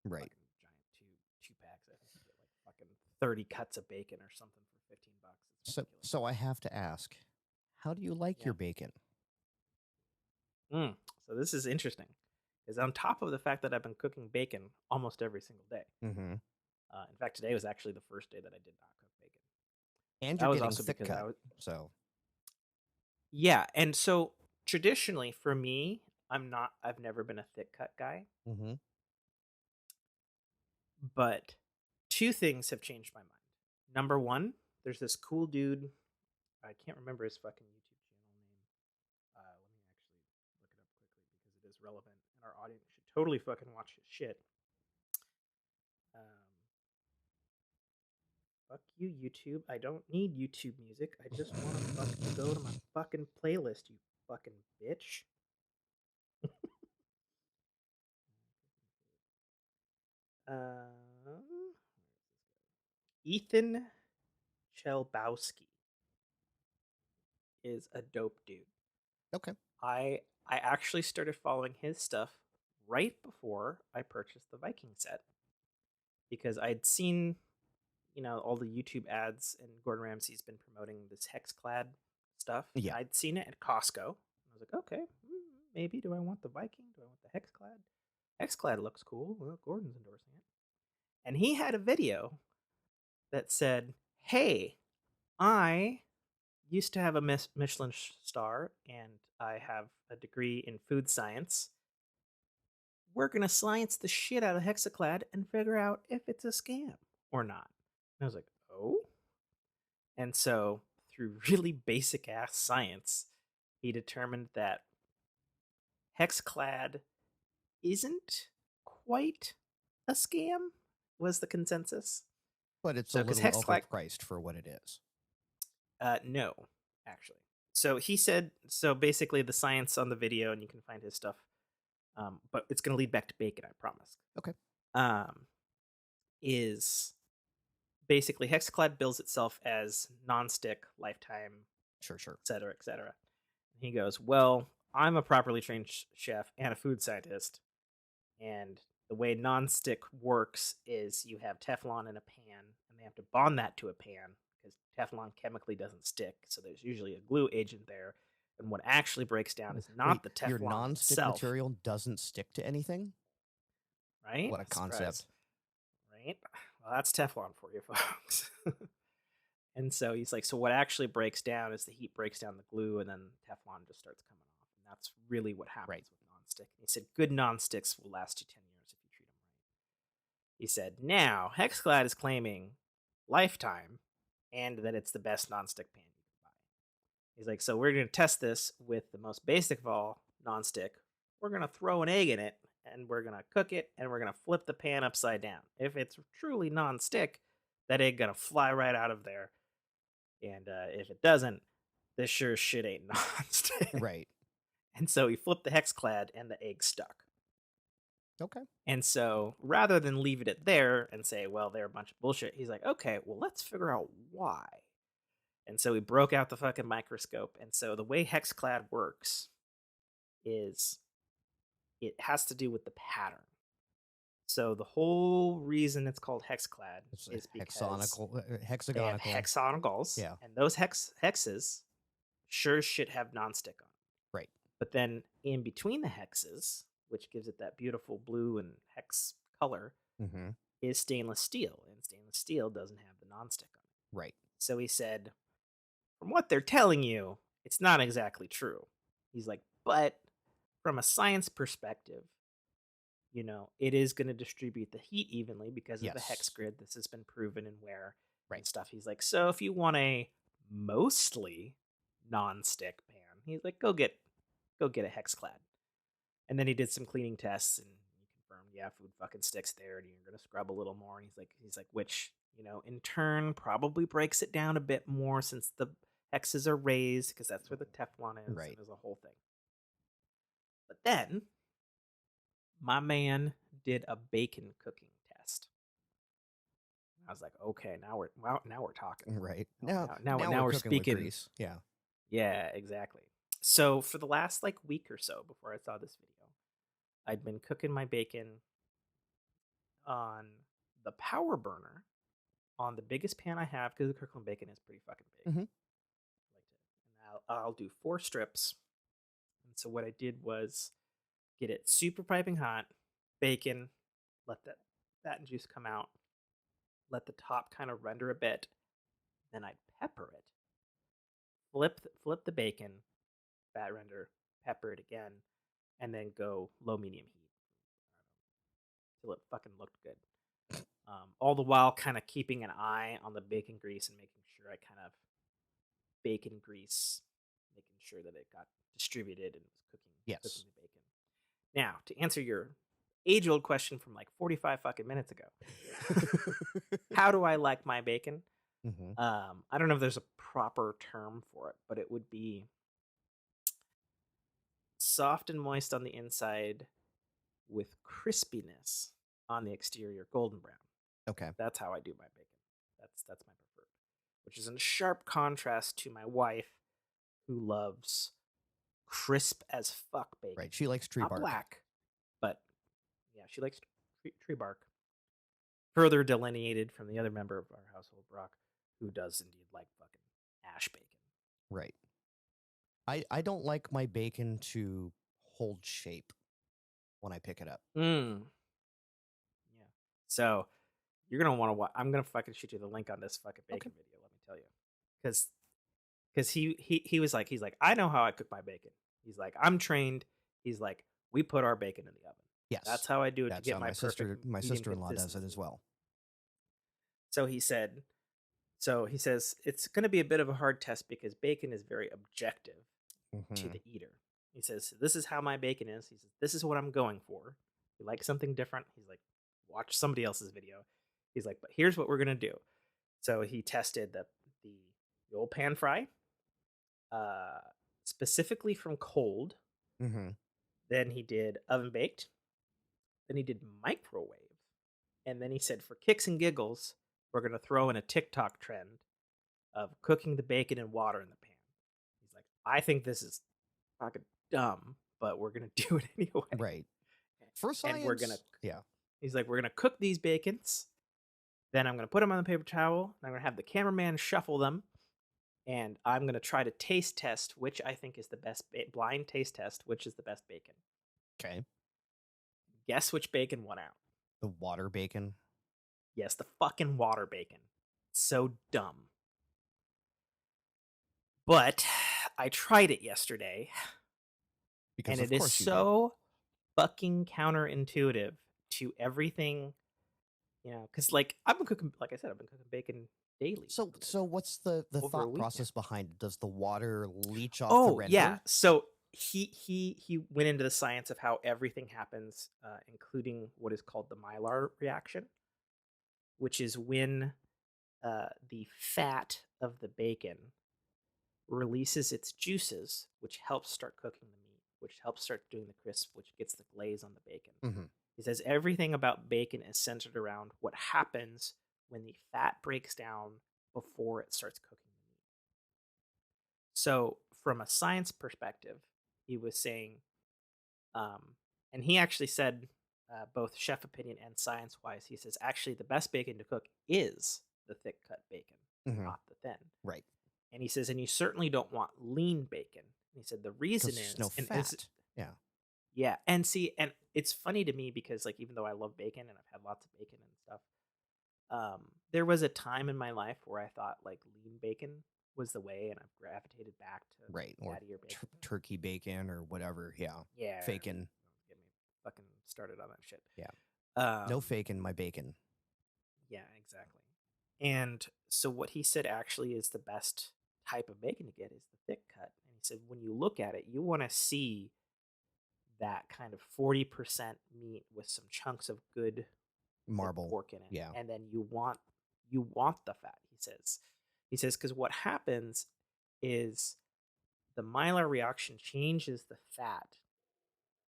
brand. Right. Fucking giant two packs. I think you get like fucking 30 cuts of bacon or something for $15. It's ridiculous. So I have to ask, how do you like your bacon? So this is interesting, because on top of the fact that I've been cooking bacon almost every single day. Mm-hmm. In fact, today was actually the first day that I did not cook bacon. And That you're was getting also thick because cut, so yeah, and so traditionally for me, I've never been a thick cut guy. mm-hmm. But two things have changed my mind. Number one, there's this cool dude. I can't remember his fucking YouTube channel name. Let me actually look it up quickly because it is relevant, and our audience should totally fucking watch his shit. Fuck you, YouTube. I don't need YouTube music. I just want to fucking go to my fucking playlist, you fucking bitch. Ethan Chelbowski is a dope dude. Okay. I actually started following his stuff right before I purchased the Viking set, because I'd seen, all the YouTube ads, and Gordon Ramsay's been promoting this Hexclad stuff. Yeah. I'd seen it at Costco. I was like, okay, maybe. Do I want the Viking? Do I want the Hexclad? Hexclad looks cool. Well, Gordon's endorsing it. And he had a video that said, hey, I used to have a Michelin star, and I have a degree in food science. We're going to science the shit out of Hexaclad and figure out if it's a scam or not. And I was like, oh? And so, through really basic ass science, he determined that Hexclad isn't quite a scam, was the consensus. But it's a So, because little Hexclad, overpriced for what it is. no, actually. So he said, so basically the science on the video, and you can find his stuff, but it's going to lead back to bacon, I promise. Okay. Is basically Hexclad bills itself as non-stick, lifetime, Sure. et cetera, et cetera. And he goes, well, I'm a properly trained chef and a food scientist, and the way non-stick works is you have Teflon in a pan, and they have to bond that to a pan because Teflon chemically doesn't stick, so there's usually a glue agent there. And what actually breaks down is not Wait, the Teflon your non-stick itself, material doesn't stick to anything? right? What a concept. Right? Well, that's Teflon for you, folks. And so he's like, so what actually breaks down is the heat breaks down the glue, and then Teflon just starts coming off. And that's really what happens with nonstick. He said, good nonsticks will last you 10 years if you treat them right. He said, now, Hexclad is claiming lifetime and that it's the best nonstick pan you can buy. He's like, so we're going to test this with the most basic of all nonstick. We're going to throw an egg in it, and we're going to cook it, and we're going to flip the pan upside down. If it's truly nonstick, that egg going to fly right out of there. And if it doesn't, this sure shit ain't nonstick. Right. And so he flipped the Hexclad, and the egg stuck. Okay. And so rather than leave it there and say, well, they're a bunch of bullshit, he's like, okay, well, let's figure out why. And so he broke out the fucking microscope. And so the way Hexclad works is it has to do with the pattern. So the whole reason it's called Hexclad is because hexagonal. they have hexagonals. Yeah. And those hexes sure as shit have nonstick on. Right. But then in between the hexes, which gives it that beautiful blue and hex color, is stainless steel. And stainless steel doesn't have the nonstick on it. Right. So he said, from what they're telling you, it's not exactly true. He's like, but from a science perspective, you know, it is going to distribute the heat evenly because of the hex grid. This has been proven in wear and stuff. He's like, so if you want a mostly non-stick pan, he's like, go get a Hexclad. And then he did some cleaning tests, and he confirmed, yeah, food fucking sticks there, and you're going to scrub a little more. And he's like, which, you know, in turn probably breaks it down a bit more since the hexes are raised, because that's where the Teflon is. Right. And there's a whole thing. But then my man did a bacon cooking test. I was like, okay, now we're talking. Right. Now we're speaking. With grease. Yeah. Yeah, exactly. So for the last like week or so before I saw this video, I'd been cooking my bacon on the power burner on the biggest pan I have, because the Kirkland bacon is pretty fucking big. And I'll do 4 strips. And so what I did was get it super piping hot, bacon, let that fat and juice come out, let the top kind of render a bit, then I'd pepper it, flip the bacon, fat render, pepper it again, and then go low medium heat till it fucking looked good. All the while kind of keeping an eye on the bacon grease and making sure I kind of bacon grease, making sure that it got distributed and was cooking the bacon. Now, to answer your age-old question from like 45 fucking minutes ago, how do I like my bacon? I don't know if there's a proper term for it, but it would be soft and moist on the inside with crispiness on the exterior, golden brown. Okay. That's how I do my bacon. That's my preferred, which is in sharp contrast to my wife, who loves crisp as fuck bacon. Right. She likes tree Not bark. black, but yeah, she likes tree bark. Further delineated from the other member of our household, Brock, who does indeed like fucking ash bacon. Right. I don't like my bacon to hold shape when I pick it up. Yeah. So you're gonna want to watch. I'm gonna fucking shoot you the link on this fucking bacon video. Let me tell you, because he was like, he's like, I know how I cook my bacon. He's like, I'm trained. He's like, we put our bacon in the oven. Yes, that's how I do it. That's to get how my sister-in-law does it as well. So he said, So he says it's going to be a bit of a hard test because bacon is very objective to Mhm. the eater. He says, "This is how my bacon is." He says, "This is what I'm going for." If you like something different, he's like, "Watch somebody else's video." He's like, "But here's what we're gonna do." So he tested the, the old pan fry, uh, specifically from cold. Mhm. Then he did oven baked. Then he did microwave, and then he said, "For kicks and giggles, we're gonna throw in a TikTok trend of cooking the bacon in water in the pan." He's like, "I think this is fucking dumb, but we're gonna do it anyway." Right. For And we're gonna science, yeah. he's like, "We're gonna cook these bacons, then I'm gonna put them on the paper towel, and I'm gonna have the cameraman shuffle them, and I'm gonna try to taste test which I think is the best blind taste test, which is the best bacon." Okay. Guess which bacon won out? The water bacon. Yes, the fucking water bacon. So dumb. But I tried it yesterday, Because and of it is course you did. so fucking counterintuitive to everything, because like I've been cooking, like I said, I've been cooking bacon daily. So what's the over a thought week process behind it? Does the water leach off the Oh render? yeah. So he went into the science of how everything happens, including what is called the Maillard reaction, which is when the fat of the bacon releases its juices, which helps start cooking the meat, which helps start doing the crisp, which gets the glaze on the bacon. Mhm. He says everything about bacon is centered around what happens when the fat breaks down before it starts cooking the meat. So, from a science perspective, he was saying, and he actually said, both chef opinion and science wise, he says actually the best bacon to cook is the thick cut bacon, Mhm. not the thin. Right. And he says, and you certainly don't want lean bacon. And he said the reason Because is there's no and fat. Yeah. yeah, and see, and it's funny to me because like even though I love bacon and I've had lots of bacon and stuff, there was a time in my life where I thought like lean bacon was the way, and I've gravitated back to Right. Or fattier bacon. turkey bacon or whatever. Yeah. Yeah, Faking. don't get me fucking started on that shit. Yeah. No faking my bacon. Yeah, exactly. And so what he said actually is the best type of bacon to get is the thick cut. And he said when you look at it, you want to see that kind of 40% meat with some chunks of good Marble. pork in it. Yeah. And then you want the fat, he says. He says because what happens is the Maillard reaction changes the fat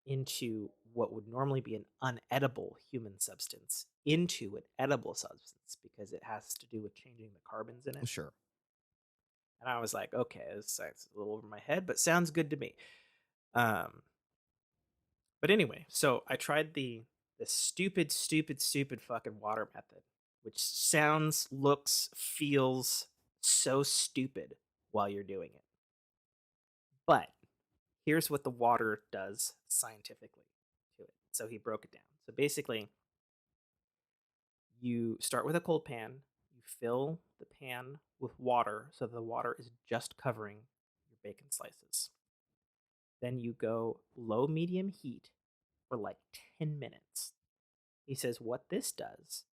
into what would normally be an unedible human substance into an edible substance because it has to do with changing the carbons in it. Sure. And I was like, okay, this is a little over my head, but sounds good to me. But anyway, so I tried the stupid fucking water method, which sounds, looks, feels so stupid while you're doing it. But here's what the water does scientifically to it. So he broke it down. So basically, you start with a cold pan, you fill the pan with water so the water is just covering your bacon slices. Then you go low medium heat for like 10 minutes. He says what this does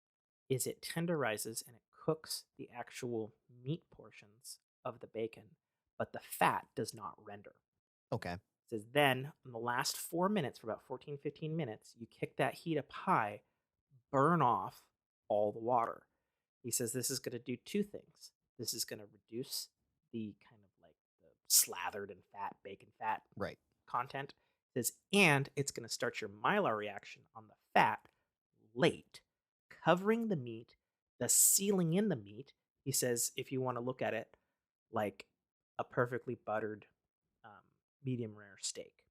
is it tenderizes and it cooks the actual meat portions of the bacon, but the fat does not render. Okay. It says then in the last 4 minutes, for about 14-15 minutes, you kick that heat up high, burn off all the water. He says this is going to do two things. This is going to reduce the kind of like the slathered and fat bacon fat Right. content. It says, and it's going to start your Maillard reaction on the fat late, covering the meat, the sealing in the meat. He says if you want to look at it like a perfectly buttered medium rare steak,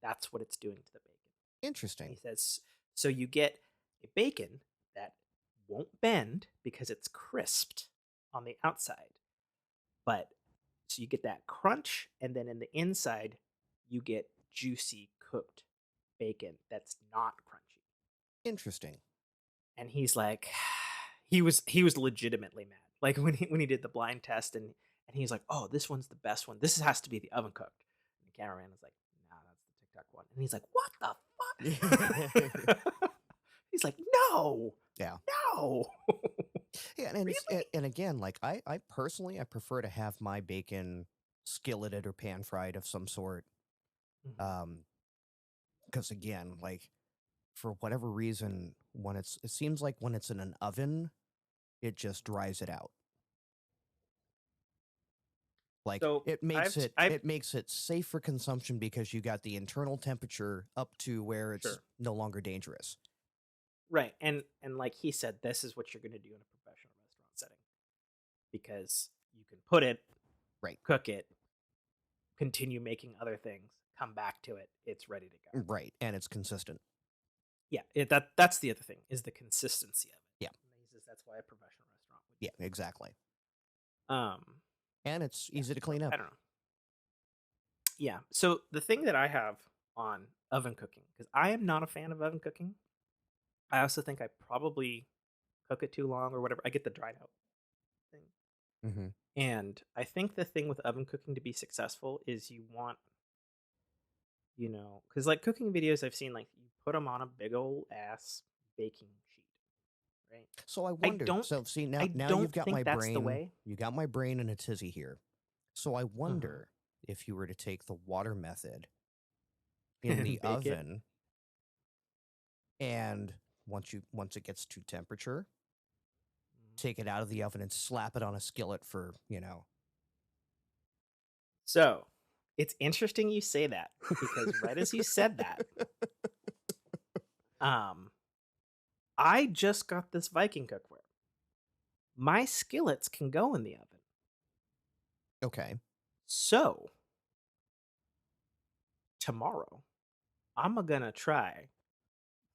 that's what it's doing to the bacon. Interesting. He says so you get a bacon that won't bend because it's crisped on the outside, but so you get that crunch, and then in the inside you get juicy cooked bacon that's not crunchy. Interesting. And he's like, he was legitimately mad. Like when he did the blind test, and he's like, oh, this one's the best one. This has to be the oven cooked. And the cameraman was like, nah, that's the TikTok one. And he's like, what the fuck? He's like, no, Yeah. no. Yeah, and it's Really? and again, like I personally I prefer to have my bacon skilleted or pan fried of some sort. Mhm. Um, because again, like for whatever reason, it seems like when it's in an oven, it just dries it out. Like So it makes I've it I've it makes it safe for consumption because you got the internal temperature up to where it's sure. no longer dangerous. Right. And like he said, this is what you're going to do in a professional restaurant setting because you can put it, Right. cook it, continue making other things, come back to it, it's ready to go. Right. And it's consistent. Yeah, that's the other thing is the consistency of it. Yeah. And he says that's why a professional restaurant would Yeah, do exactly. it. And it's Yeah, easy to so clean up. I don't know. Yeah. So the thing that I have on oven cooking, because I am not a fan of oven cooking. I also think I probably cook it too long or whatever. I get the dried out thing. Mm-hmm. And I think the thing with oven cooking to be successful is you want, because like cooking videos I've seen, like you put them on a big old ass baking sheet, right? So I I wonder. don't, So see now I now don't you've got my think that's the brain. way. You got my brain in a tizzy here. So I Uh-huh. wonder if you were to take the water method in the And bake it. oven and once it gets to temperature, Mhm. take it out of the oven and slap it on a skillet for, So it's interesting you say that because right as you said that, um, I just got this Viking cookware. My skillets can go in the oven. Okay. So tomorrow, I'm gonna try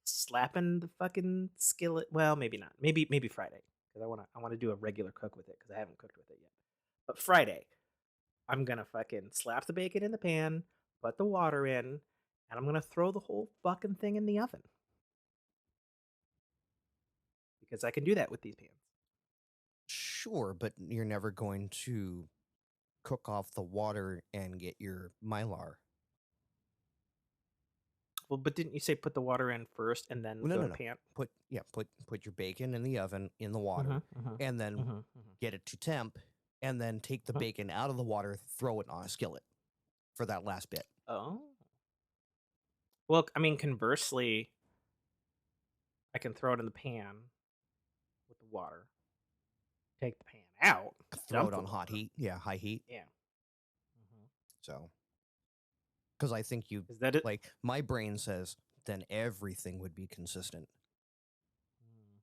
slapping the fucking skillet. Well, maybe not. Maybe Friday because I wanna do a regular cook with it because I haven't cooked with it yet. But Friday, I'm gonna fucking slap the bacon in the pan, put the water in, and I'm gonna throw the whole fucking thing in the oven because I can do that with these pans. Sure, but you're never going to cook off the water and get your mylar. Well, but didn't you say put the water in first and then Well, no, go no, to no. pan? Put your bacon in the oven in the Mm-hmm. water, Mm-hmm. and then Mm-hmm. get it to temp, and then take the Mm-hmm. bacon out of the water, throw it on a skillet for that last bit. Oh. Well, I mean, conversely, I can throw it in the pan with the water, take the pan out, Throw dump it the on hot water. heat. Yeah, high heat. Yeah. Mm-hmm. So, because I think Is that it? like my brain says, then everything would be consistent, Mm.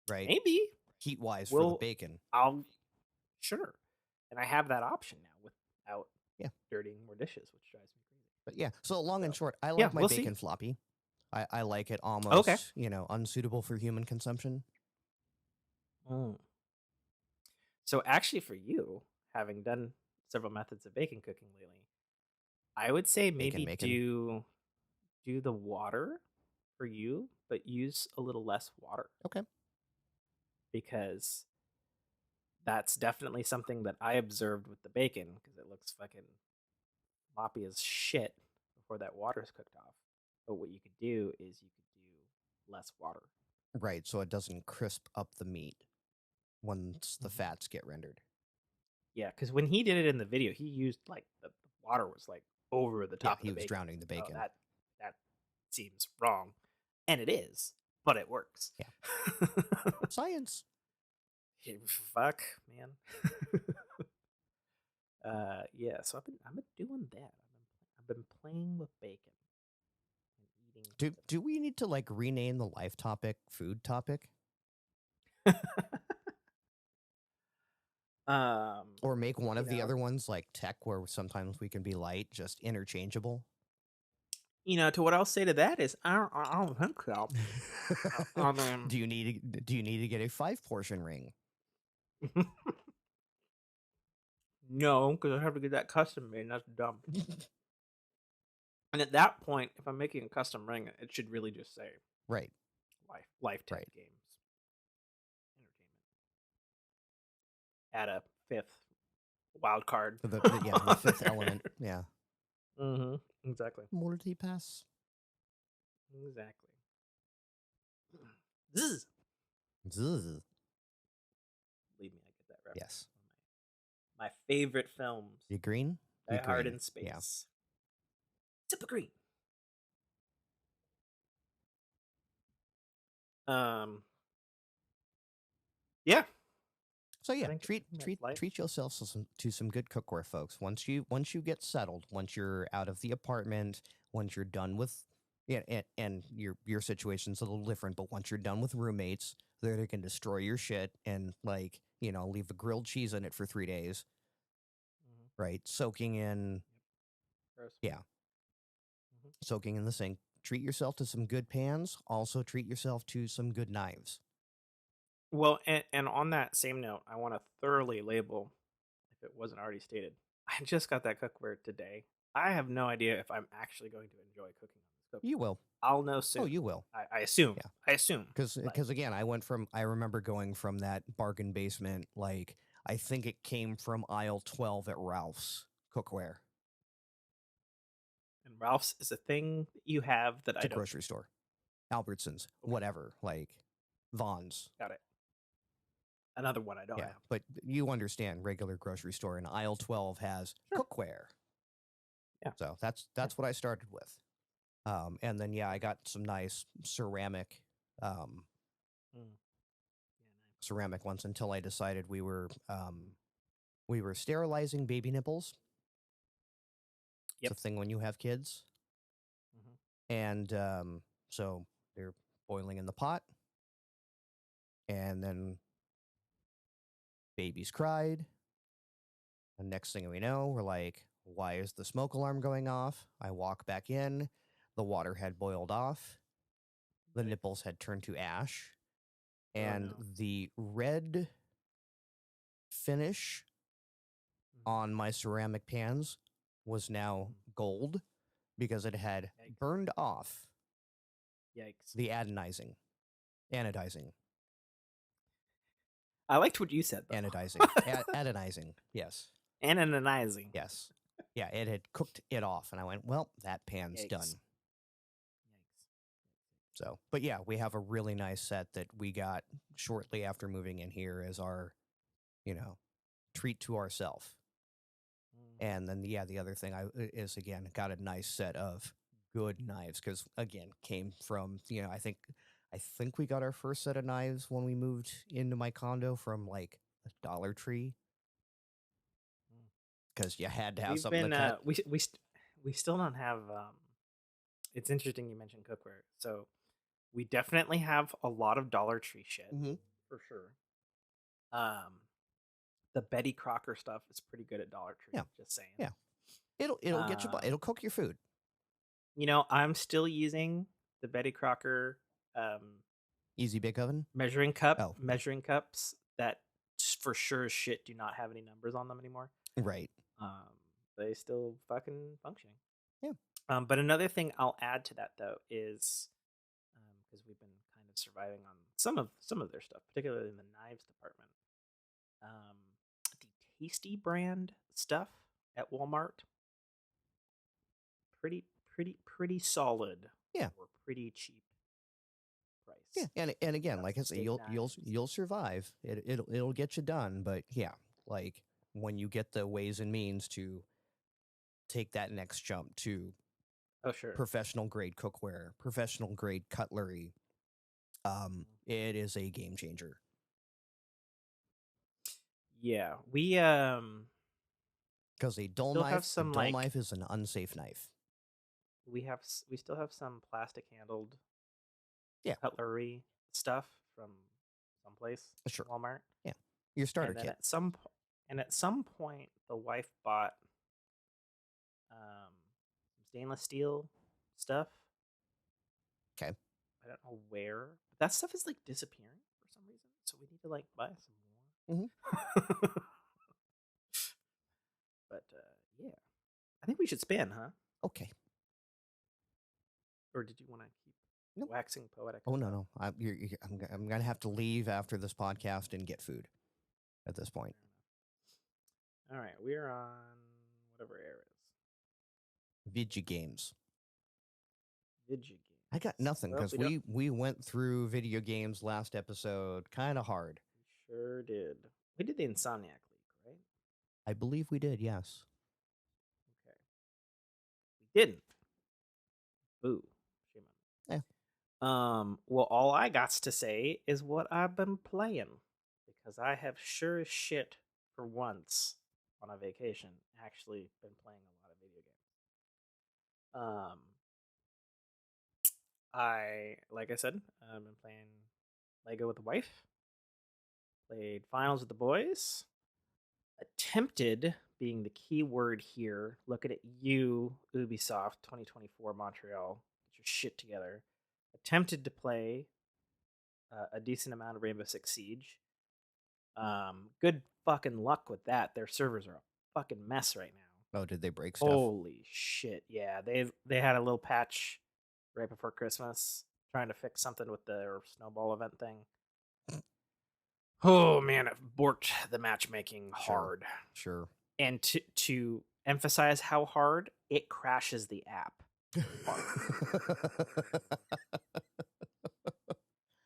right? Maybe. Heat wise for the Well, bacon. I'll sure. And I have that option now without Yeah. dirtying more dishes, which drives me crazy. But yeah, so long and So short, I yeah, like my we'll see. bacon floppy. I like it Okay. almost, unsuitable for human consumption. Mm. So actually, for you, having done several methods of bacon cooking lately, I would say Bacon, maybe bacon. do the water for you, but use a little less water Okay. because that's definitely something that I observed with the bacon because it looks fucking floppy as shit before that water's cooked off. But what you could do is you could do less water. Right, so it doesn't crisp up the meat once the Mhm. fats get rendered. Yeah, because when he did it in the video, he used like the water was like over the Yeah, top of he the was bacon. drowning the Oh, bacon. that seems wrong, and it is, but it works. Yeah. Science. Fuck, man. Yeah. So I've been doing that. I've been playing with bacon and eating Do we need to like rename the life topic food topic? bits of it. Or make one You of the know, other ones like tech where sometimes we can be light, just interchangeable? to what I'll say to that is I don't think so. I mean, Do you need to get a 5-portion ring? no, because I have to get that custom made. And that's dumb. And at that point, if I'm making a custom ring, it should really just say Right. Life Tech Right. Games Entertainment. Add a fifth wild card. The fifth element. Yeah. Mm-hmm. Exactly. Multipass. Exactly. Zzz. Zzz. Yes. My favorite films. You green? Die You Hard green. in Space. Yeah. Super green. Yeah. So I yeah, think that's life. treat yourself to some good cookware, folks. Once you get settled, once you're out of the apartment, once you're done with and your situation's a little different, but once you're done with roommates, they can destroy your shit and like leave a grilled cheese in it for 3 days, right? Soaking in, Gross. yeah, Mhm. soaking in the sink. Treat yourself to some good pans. Also treat yourself to some good knives. Well, and on that same note, I want to thoroughly label, if it wasn't already stated, I just got that cookware today. I have no idea if I'm actually going to enjoy cooking on this cookware. You will. I'll know soon. Oh, you will. I assume. Yeah. I assume. Because again, I remember going from that bargain basement, like, I think it came from aisle 12 at Ralph's Cookware. And Ralph's is a thing you have that It's I a don't. grocery store. Albertsons, Okay. whatever, like Vaughn's. Got it. Another one I don't Yeah, have. but you understand, regular grocery store in aisle 12 has cookware. Yeah. So that's what I started with. And then I got some nice ceramic ceramic ones until I decided we were sterilizing baby nipples. Yep. It's a thing when you have kids. And so they're boiling in the pot. And then babies cried. And next thing we know, we're like, why is the smoke alarm going off? I walk back in. The water had boiled off. The nipples had turned to ash. And the red finish on my ceramic pans was now gold because it had burned off. Yikes. The anodizing. I liked what you said, though. Anodizing, yes. Anodizing. Yes. Yeah, it had cooked it off, and I went, well, that pan's done. Yikes. So, but yeah, we have a really nice set that we got shortly after moving in here as our, treat to ourselves. And then, the other thing is, again, got a nice set of good knives because, again, came from, I think we got our first set of knives when we moved into my condo from, like, a Dollar Tree. Because you had to have something to cut. We still don't have, it's interesting you mentioned cookware. So we definitely have a lot of Dollar Tree shit, for sure. The Betty Crocker stuff is pretty good at Dollar Tree. Yeah. Just saying. Yeah. It'll get you. It'll cook your food. I'm still using the Betty Crocker Easy Bake Oven measuring cups that for sure as shit do not have any numbers on them anymore. Right. They still fucking functioning. Yeah. But another thing I'll add to that though is because we've been kind of surviving on some of their stuff, particularly in the knives department. The Tasty brand stuff at Walmart, pretty solid. Yeah. Or pretty cheap price. Yeah, and again, like I say, you'll survive. It'll get you done. But yeah, like when you get the ways and means to take that next jump to professional grade cookware, professional grade cutlery, it is a game changer. Yeah, we because a dull knife is an unsafe knife. We still have some plastic handled cutlery stuff from someplace, Walmart. Yeah, your starter and kit. At some point, the wife bought some stainless steel stuff. Okay. I don't know where, but that stuff is like disappearing for some reason. So we need to like buy some more. But yeah, I think we should spin, huh? Okay. Or did you want to keep waxing poetic? Oh no! I'm gonna have to leave after this podcast and get food. At this point. All right, we're on whatever air it is. Video games. I got nothing because we went through video games last episode kind of hard. We sure did. We did the Insomniac leak, right? I believe we did, yes. Okay. We didn't. Boo. Shame on me. Well, all I got to say is what I've been playing, because I have sure as shit for once on a vacation actually been playing a lot of video games. Like I said, I've been playing Lego with the wife, played finals with the boys, attempted, being the key word here, looking at you, Ubisoft 2024 Montreal, get your shit together, attempted to play a decent amount of Rainbow Six Siege. Good fucking luck with that. Their servers are a fucking mess right now. Oh, did they break stuff? Holy shit! Yeah, they had a little patch right before Christmas trying to fix something with their snowball event thing. Oh man, it borked the matchmaking hard. Sure. And to emphasize how hard, it crashes the app.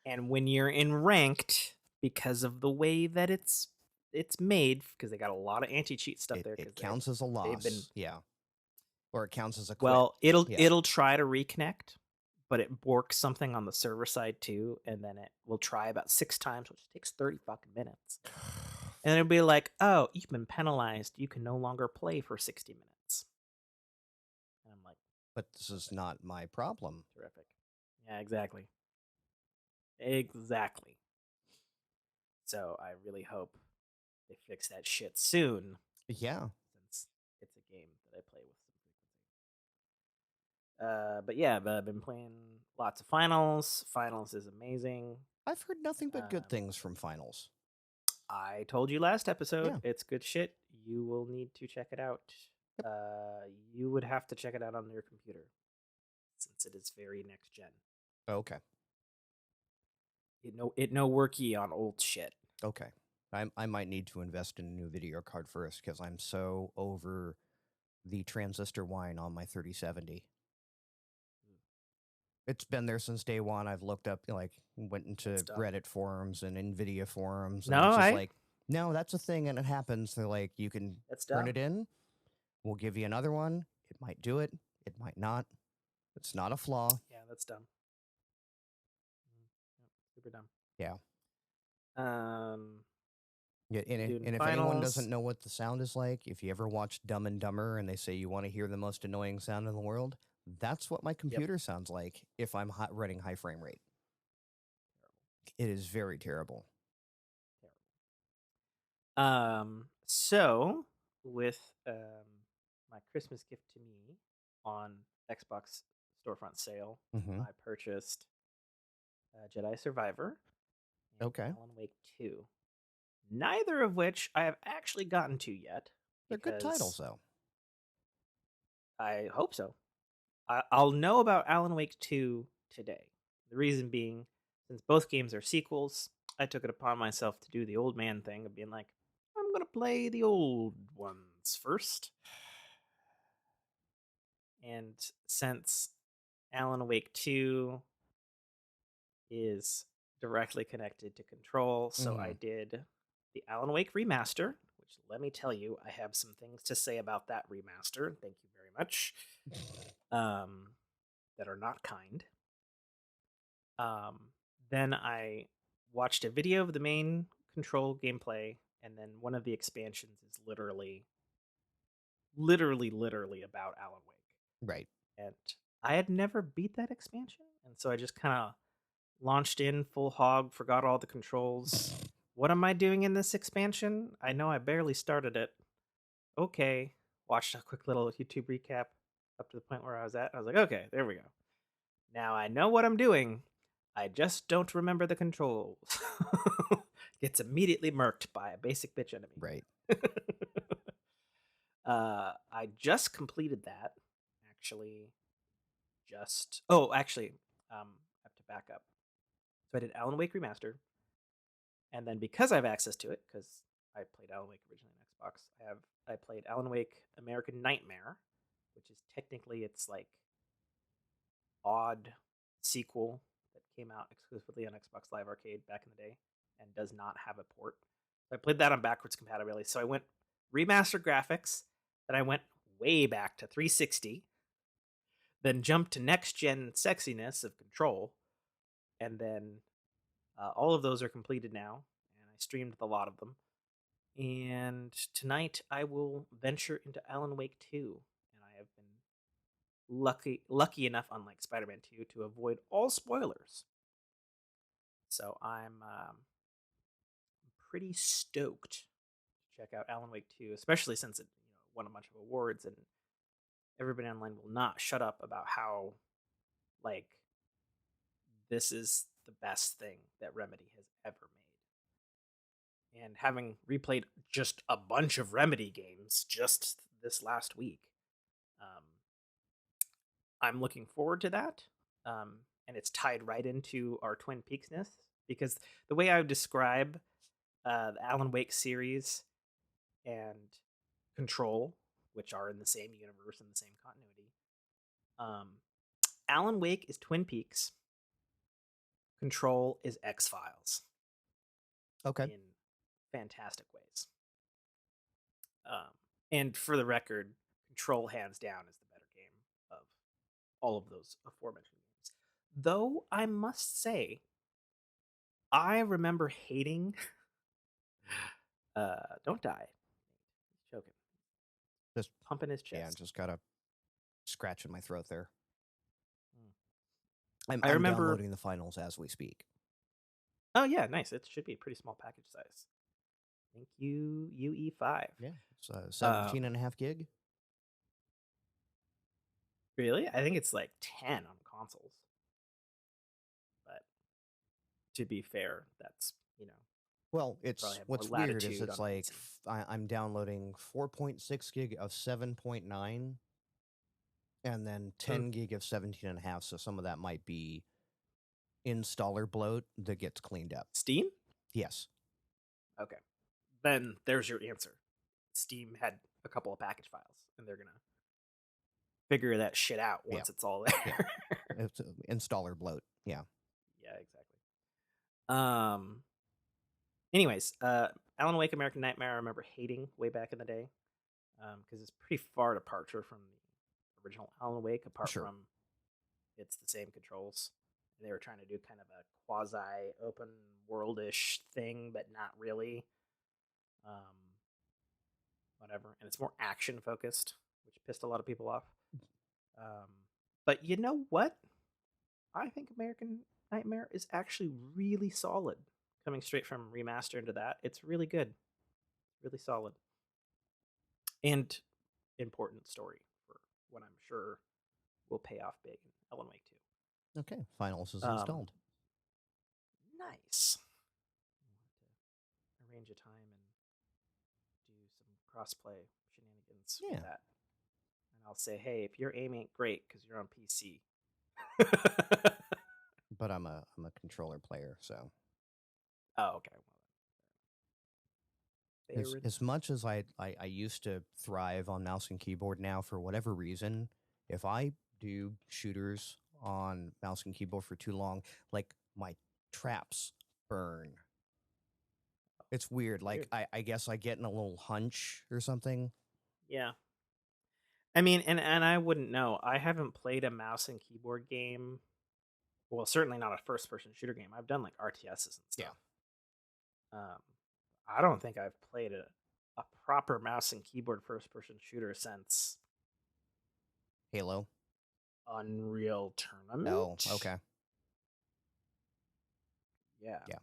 And when you're in ranked, because of the way that it's made, because they got a lot of anti-cheat stuff there. It counts as a loss. Yeah. Or it counts as a quit. Well, it'll try to reconnect, but it borks something on the server side too, and then it will try about 6 times, which takes 30 fucking minutes. And it'll be like, oh, you've been penalized. You can no longer play for 60 minutes. And I'm like, but this is not my problem. Terrific. Yeah, exactly. Exactly. So I really hope they fix that shit soon. Yeah. Since it's a game that I play with some frequency. But yeah, I've been playing lots of finals. Finals is amazing. I've heard nothing but good things from finals. I told you last episode, Yeah. It's good shit. You will need to check it out. Yep. You would have to check it out on your computer, since it is very next gen. Okay. It no worky on old shit. Okay. I might need to invest in a new video card first, because I'm so over the transistor wine on my 3070. It's been there since day one. I've looked up, went into Reddit forums and NVIDIA forums. And No, it's just no, that's a thing, and it happens. They're like, you can turn it in. We'll give you another one. It might do it. It might not. It's not a flaw. Yeah, that's dumb. Super dumb. Yeah. Yeah, and if anyone doesn't know what the sound is like, if you ever watch Dumb and Dumber and they say you want to hear the most annoying sound in the world, that's what my computer sounds like if I'm running high frame rate. It is very terrible. So with my Christmas gift to me on Xbox storefront sale, Mhm. I purchased Jedi Survivor and Alan Wake 2. Neither of which I have actually gotten to yet. They're good titles, though. I hope so. I'll know about Alan Wake 2 today. The reason being, since both games are sequels, I took it upon myself to do the old man thing of being like, I'm going to play the old ones first. And since Alan Wake 2 is directly connected to Control, so I did the Alan Wake remaster, which, let me tell you, I have some things to say about that remaster. Thank you very much. That are not kind. Then I watched a video of the main Control gameplay, and then one of the expansions is literally about Alan Wake. Right. And I had never beat that expansion, and so I just kind of launched in full hog, forgot all the controls. What am I doing in this expansion? I know I barely started it. Okay. Watched a quick little YouTube recap up to the point where I was at. I was like, okay, there we go. Now I know what I'm doing. I just don't remember the controls. Gets immediately murked by a basic bitch enemy. Right. I just completed that. Actually, I have to back up. So I did Alan Wake Remaster. And then because I have access to it, because I played Alan Wake originally on Xbox, I played Alan Wake American Nightmare, which is technically its like odd sequel that came out exclusively on Xbox Live Arcade back in the day and does not have a port. I played that on backwards compatibility. So I went remaster graphics, then I went way back to 360, then jumped to next gen sexiness of Control, and then all of those are completed now, and I streamed a lot of them. And tonight I will venture into Alan Wake 2, and I have been lucky enough, unlike Spider-Man 2, to avoid all spoilers. So I'm pretty stoked to check out Alan Wake 2, especially since it won a bunch of awards, and everybody online will not shut up about how like this is the best thing that Remedy has ever made. And having replayed just a bunch of Remedy games just this last week, I'm looking forward to that. And it's tied right into our Twin Peaksness, because the way I would describe the Alan Wake series and Control, which are in the same universe and the same continuity, Alan Wake is Twin Peaks. Control is X-Files. Okay. In fantastic ways. And for the record, Control hands down is the better game of all of those aforementioned games. Though I must say, I remember hating don't die. He's choking. Just pumping his chest. Yeah, just got a scratch in my throat there. I I'm remember downloading the finals as we speak. Oh yeah, nice. It should be a pretty small package size. Thank you, UE5. Yeah, it's 17 and a half gig. Really? I think it's like 10 on consoles. But to be fair, that's, Well, probably have what's more weird is latitude it's on like PC. I'm downloading 4.6 gig of 7.9 and then 10 gig of 17 and a half. So some of that might be installer bloat that gets cleaned up. Steam? Yes. Okay. Then there's your answer. Steam had a couple of package files, and they're going to figure that shit out once it's all there. Yeah. It's installer bloat. Yeah. Yeah, exactly. Anyways, Alan Wake American Nightmare I remember hating way back in the day, because it's pretty far departure from the original Alan Wake, apart from it's the same controls. And they were trying to do kind of a quasi open world-ish thing, but not really. Whatever. And it's more action focused, which pissed a lot of people off. But you know what? I think American Nightmare is actually really solid. Coming straight from remaster into that, it's really good. Really solid. And important story for what I'm sure will pay off big in Alan Wake 2. Okay, finals is installed. Nice. Arrange a time and do some crossplay shenanigans with that. And I'll say, hey, if your aim ain't great because you're on PC. But I'm a controller player, so. Oh, okay. As much as I used to thrive on mouse and keyboard, now for whatever reason, if I do shooters on mouse and keyboard for too long, like my traps burn. It's weird. Like I guess I get in a little hunch or something. Yeah. I mean, and I wouldn't know. I haven't played a mouse and keyboard game. Well, certainly not a first-person shooter game. I've done like RTSs and stuff. Yeah. I don't think I've played a proper mouse and keyboard first-person shooter since Halo. Unreal Tournament. Oh, okay. Yeah. Yeah.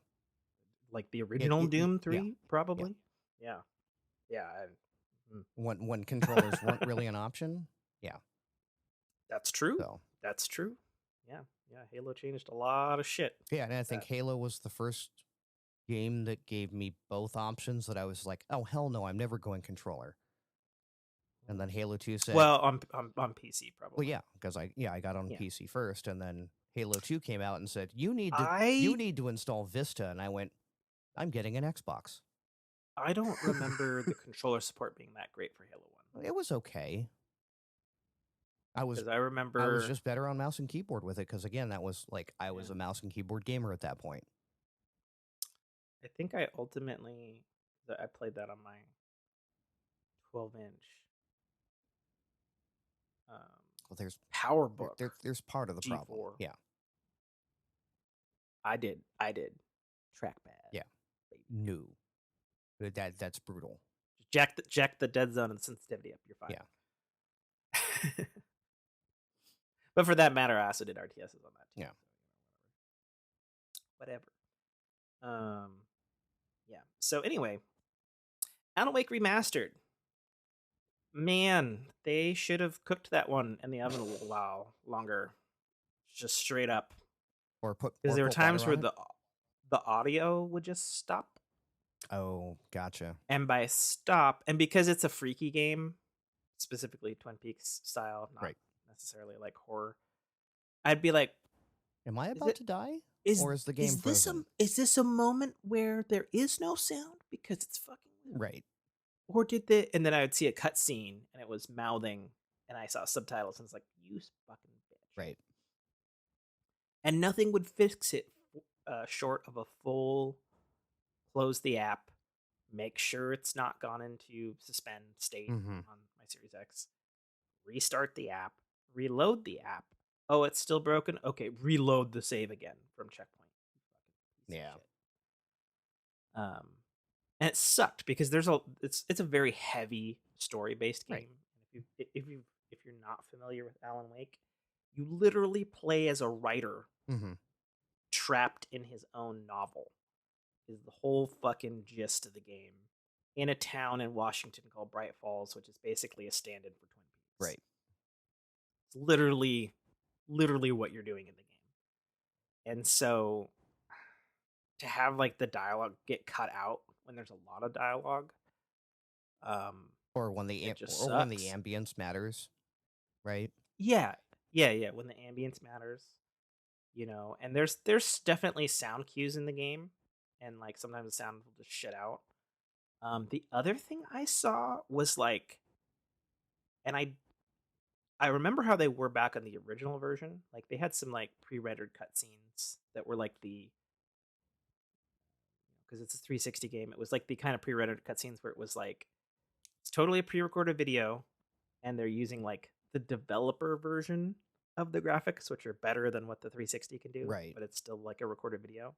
Like the original Doom 3, probably. Yeah. Yeah. When controllers weren't really an option. Yeah. That's true. That's true. Yeah. Yeah. Halo changed a lot of shit. Yeah, and I think Halo was the first game that gave me both options that I was like, oh, hell no, I'm never going controller. And then Halo 2 said... Well, on PC, probably. Well, yeah, because I got on PC first, and then Halo 2 came out and said, you need to install Vista, and I went, I'm getting an Xbox. I don't remember the controller support being that great for Halo 1. It was okay. I was just better on mouse and keyboard with it, because again, that was like I was a mouse and keyboard gamer at that point. I think I ultimately I played that on my 12-inch Well, there's PowerBook there's part of the problem. G4. Yeah. I did trackpad. Yeah. Baby. No. That's brutal. Jack the dead zone and sensitivity up. You're fine. Yeah. But for that matter, I also did RTSs on that too. Yeah. So, whatever. Yeah. So anyway, Alan Wake Remastered. Man, they should have cooked that one in the oven a little while longer. Just straight up. Because there were times where the audio would just stop. Oh, gotcha. And by stop, and because it's a freaky game, specifically Twin Peaks style, not necessarily like horror, I'd be like, am I about to die? Or is the game frozen? Is this a moment where there is no sound because it's fucking weird? Right. Or did they? And then I would see a cutscene and it was mouthing, and I saw subtitles and it's like, you fucking bitch. Right. And nothing would fix it short of a full close the app, make sure it's not gone into suspend state on my Series X, restart the app, reload the app. Oh, it's still broken? Okay, reload the save again from checkpoint. Yeah. And it sucked because it's a very heavy story-based game. Right. If you're not familiar with Alan Wake, you literally play as a writer trapped in his own novel. Is the whole fucking gist of the game, in a town in Washington called Bright Falls, which is basically a stand-in for Twin Peaks. Right. It's literally what you're doing in the game. And so to have like the dialogue get cut out when there's a lot of dialogue, or when the ambience matters, right? Yeah. When the ambience matters, and there's definitely sound cues in the game, and like sometimes the sound will just shut out. The other thing I saw was like, and I remember how they were back on the original version. Like they had some like pre-rendered cutscenes that were like because it's a 360 game. It was like the kind of pre-rendered cutscenes where it was like it's totally a pre-recorded video, and they're using like the developer version of the graphics, which are better than what the 360 can do. Right. But it's still like a recorded video.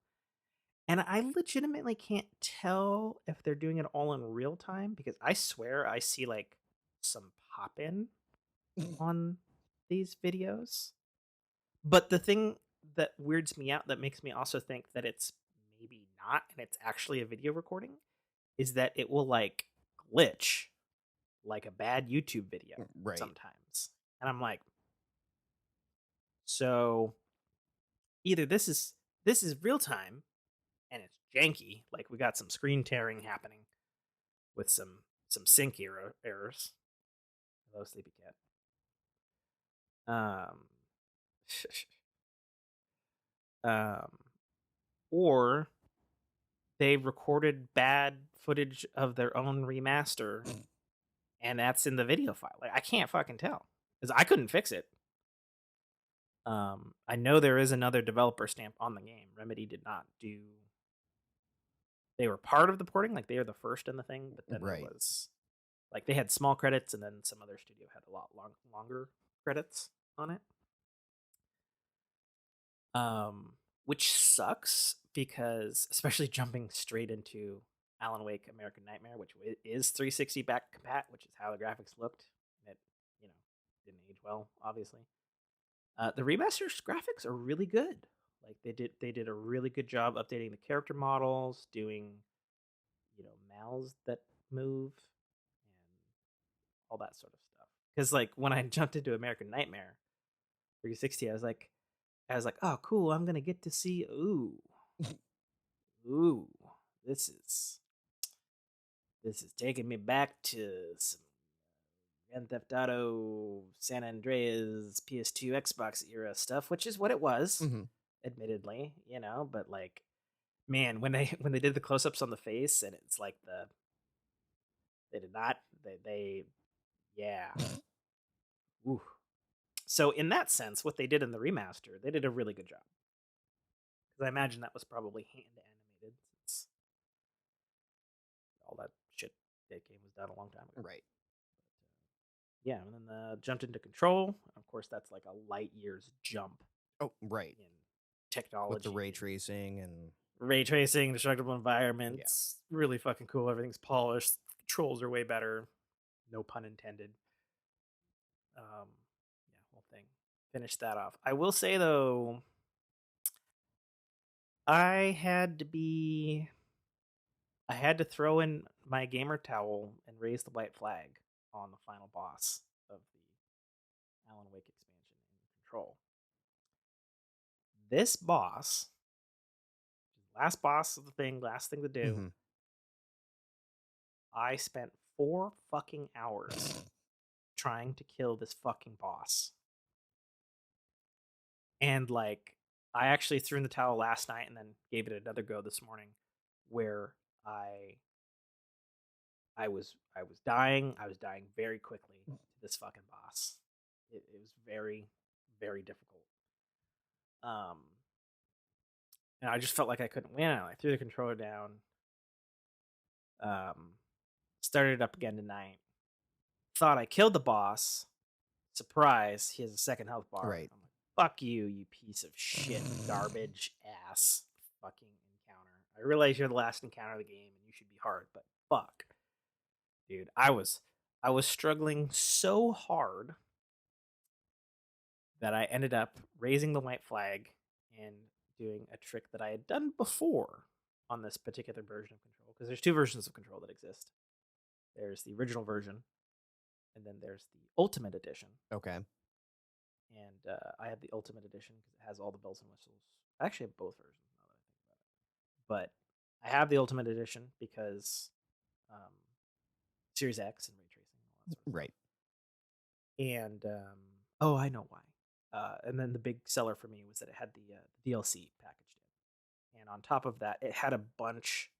And I legitimately can't tell if they're doing it all in real time, because I swear I see like some pop-in on these videos. But the thing that weirds me out, that makes me also think that it's maybe not, and it's actually a video recording, is that it will like glitch like a bad YouTube video sometimes. And I'm like, so either this is real time and it's janky, like we got some screen tearing happening with some sync errors. Hello, Sleepy Cat. Or they recorded bad footage of their own remaster, and that's in the video file. Like I can't fucking tell because I couldn't fix it. I know there is another developer stamp on the game. Remedy did not do. They were part of the porting, like they are the first in the thing, but then it was like they had small credits, and then some other studio had a lot longer credits on it. Which sucks because, especially jumping straight into Alan Wake American Nightmare, which is 360 back compat, which is how the graphics looked. It, didn't age well, obviously. The remastered graphics are really good. Like they did a really good job updating the character models, doing, mouths that move, and all that sort of stuff. Because like when I jumped into American Nightmare 360, I was like, oh cool, I'm gonna get to see ooh, this is taking me back to some Grand Theft Auto San Andreas PS2 Xbox era stuff, which is what it was, admittedly, but like, man, when they did the close-ups on the face, and it's like yeah. Ooh. So in that sense, what they did in the remaster, they did a really good job. Because I imagine that was probably hand animated, since all that shit. That game was done a long time ago. Right. Yeah, and then jumped into Control. Of course, that's like a light years jump Oh, right. in technology. With the ray tracing and ray tracing, destructible environments, really fucking cool. Everything's polished. Controls are way better. No pun intended. Yeah, whole thing. Finished that off. I will say though, I had to throw in my gamer towel and raise the white flag on the final boss of the Alan Wake expansion in Control. This boss, last boss of the thing, last thing to do, Mhm. I spent 4 fucking hours trying to kill this fucking boss. And like, I actually threw in the towel last night and then gave it another go this morning, where I was dying. I was dying very quickly to this fucking boss. It was very, very difficult. And I just felt like I couldn't win. I threw the controller down. Started it up again tonight. Thought I killed the boss. Surprise, he has a second health bar. Right. I'm like, fuck you piece of shit, garbage ass fucking encounter. I realize you're the last encounter of the game and you should be hard, but fuck. Dude, I was struggling so hard that I ended up raising the white flag and doing a trick that I had done before on this particular version of Control. Because there's 2 versions of Control that exist. There's the original version, and then there's the Ultimate Edition. Okay. And I have the Ultimate Edition because it has all the bells and whistles. I actually have both versions now that I think about it. But I have the Ultimate Edition because Series X and ray tracing and all that sort of Right. stuff. And I know why. And then the big seller for me was that it had the DLC packaged in, and on top of that, it had a bunch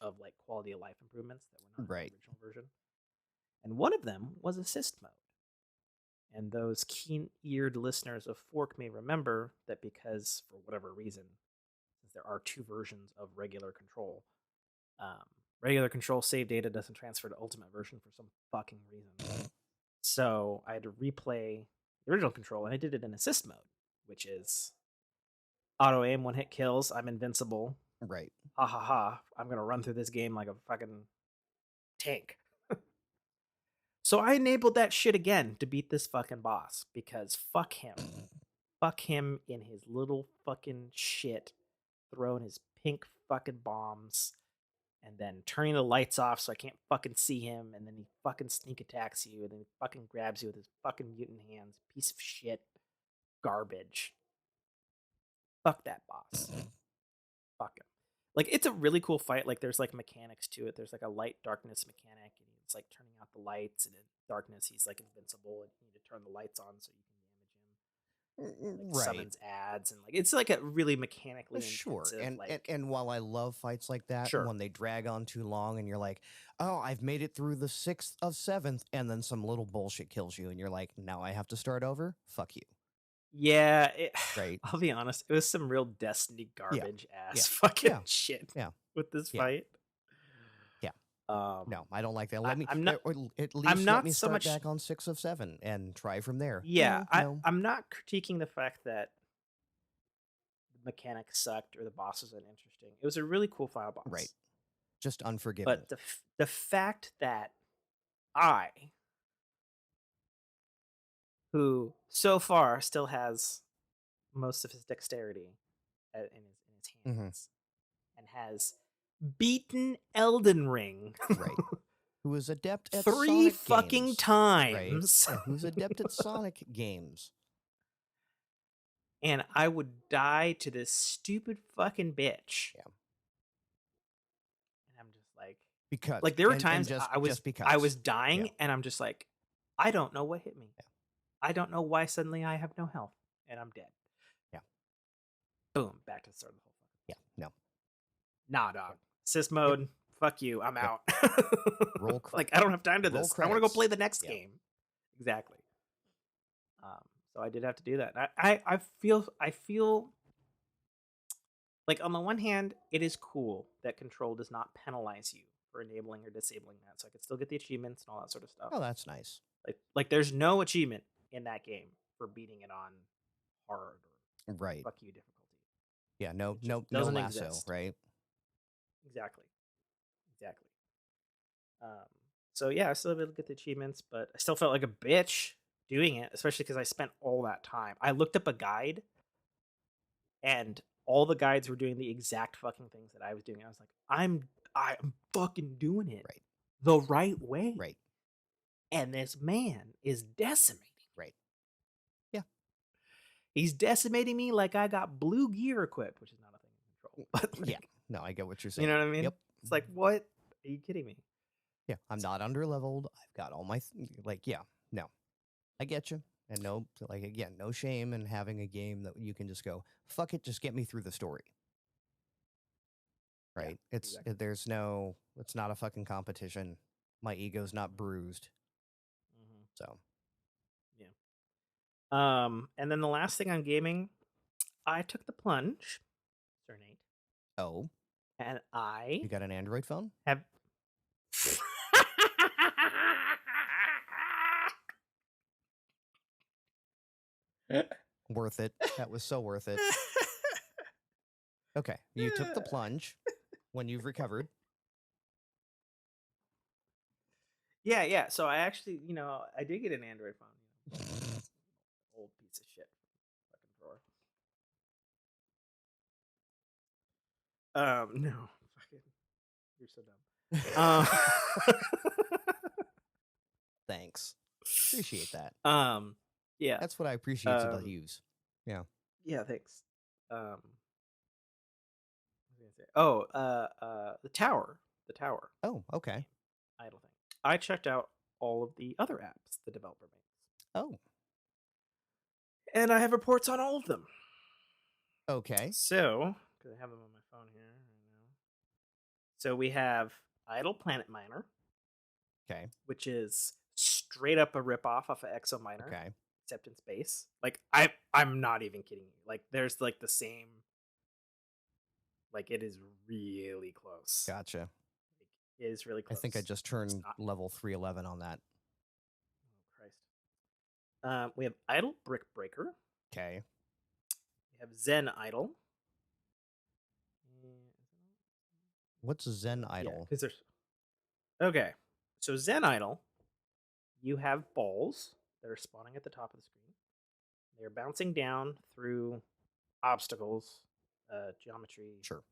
of like quality of life improvements that were not in the original version. And one of them was assist mode. And those keen-eared listeners of Fork may remember that because, for whatever reason, since there are 2 versions of regular Control, regular Control save data doesn't transfer to Ultimate version for some fucking reason. So I had to replay the original Control, and I did it in assist mode, which is auto aim, 1-hit kills, I'm invincible. Right. Ha ha ha, I'm gonna run through this game like a fucking tank. So I enabled that shit again to beat this fucking boss, because fuck him. Fuck him in his little fucking shit, throwing his pink fucking bombs, and then turning the lights off so I can't fucking see him, and then he fucking sneak attacks you, and then he fucking grabs you with his fucking mutant hands. Piece of shit. Garbage. Fuck that boss. Fuck him. Like, it's a really cool fight. Like, there's like mechanics to it. There's like a light darkness mechanic, and it's like turning out the lights, and in darkness he's like invincible, and you need to turn the lights on so you can damage him. Like, summons ads, and like it's like a really mechanically sure. intensive, And while I love fights like that, Sure. when they drag on too long and you're like, oh, I've made it through the 6th of 7th, and then some little bullshit kills you, and you're like, now I have to start over? Fuck you. Yeah, Right. I'll be honest, it was some real Destiny garbage ass Yeah. fucking shit Yeah. with this Yeah. fight. Yeah. No, No, I don't like that. Let me I'm not. or at least I'm not let me so start much. back on 6 of 7 and try from there. Yeah, No. I'm not critiquing the fact that the mechanics sucked or the boss wasn't interesting. It was a really cool final boss, Right. Just unforgiving. but the fact that I, who so far still has most of his dexterity in his hands, and has beaten Elden Ring, Right. Who is adept at 3 Sonic fucking games, times. Right? Yeah, who's adept at Sonic games. And I would die to this stupid fucking bitch. Yeah. And I'm just like, Because like there were and times just because I was dying, Yeah. and I'm just like, I don't know what hit me. Yeah. I don't know why suddenly I have no health and I'm dead. Yeah. Boom, back to the start of the whole fucking. Yeah. No. Nah, dog. Sys mode. Fuck you. I'm out. Roll like I don't have time to roll this. I want to go credits. play the next Yeah. game. Exactly. So I did have to do that. I feel like on the one hand, it is cool that Control does not penalize you for enabling or disabling that, so I could still get the achievements and all that sort of stuff. Oh, that's nice. Like there's no achievement in that game for beating it on hard or Right. fuck you difficulty. Yeah. No. It just No. doesn't No lasso. exist. Right. Exactly. So yeah, I still able to get the achievements, but I still felt like a bitch doing it, especially because I spent all that time. I looked up a guide, and all the guides were doing the exact fucking things that I was doing. I was like, I'm fucking doing it Right. the right way. Right. And this man is decimating. Right. Yeah. He's decimating me like I got blue gear equipped, which is not a thing in Control. But like, Yeah. No, I get what you're saying. you know what I mean? Yep. It's like, what? Are you kidding me? Yeah. I'm not under leveled. I've got all my yeah. No, I get you. And no, like again, no shame in having a game that you can just go, fuck it, just get me through the story. Right? Yeah, It's exactly. there's no, it's not a fucking competition. My ego's not bruised. Mm-hmm. So And then the last thing on gaming, I took the plunge, Nate, oh, and I you got an Android phone? have. Worth it. That was so worth it. Okay, you took the plunge when you've recovered. Yeah. So I actually, I did get an Android phone. Old piece of shit. Fucking drawer. No. Fucking. You're so dumb. Thanks. Appreciate that. Yeah. That's what I appreciate about use. Yeah. Yeah, thanks. What was I gonna say? Oh, the tower. The tower. Oh, okay. Idle thing. I checked out all of the other apps the developer makes. Oh. And I have reports on all of them. Okay. So, because I have them on my phone here right now. So we have Idle Planet Miner. Okay. Which is straight up a ripoff of Exo Miner. Okay. Except in space. Like I'm not even kidding you. Like there's like the same. Like it is really close. Gotcha. Like, it is really close. I think I just turned level 311 on that. Oh Christ. We have Idle Brick Breaker. Okay. We have Zen Idle. What's Zen Idle? Because there's. Okay, so Zen Idle, you have balls that are spawning at the top of the screen. They're bouncing down through obstacles, geometry, Sure,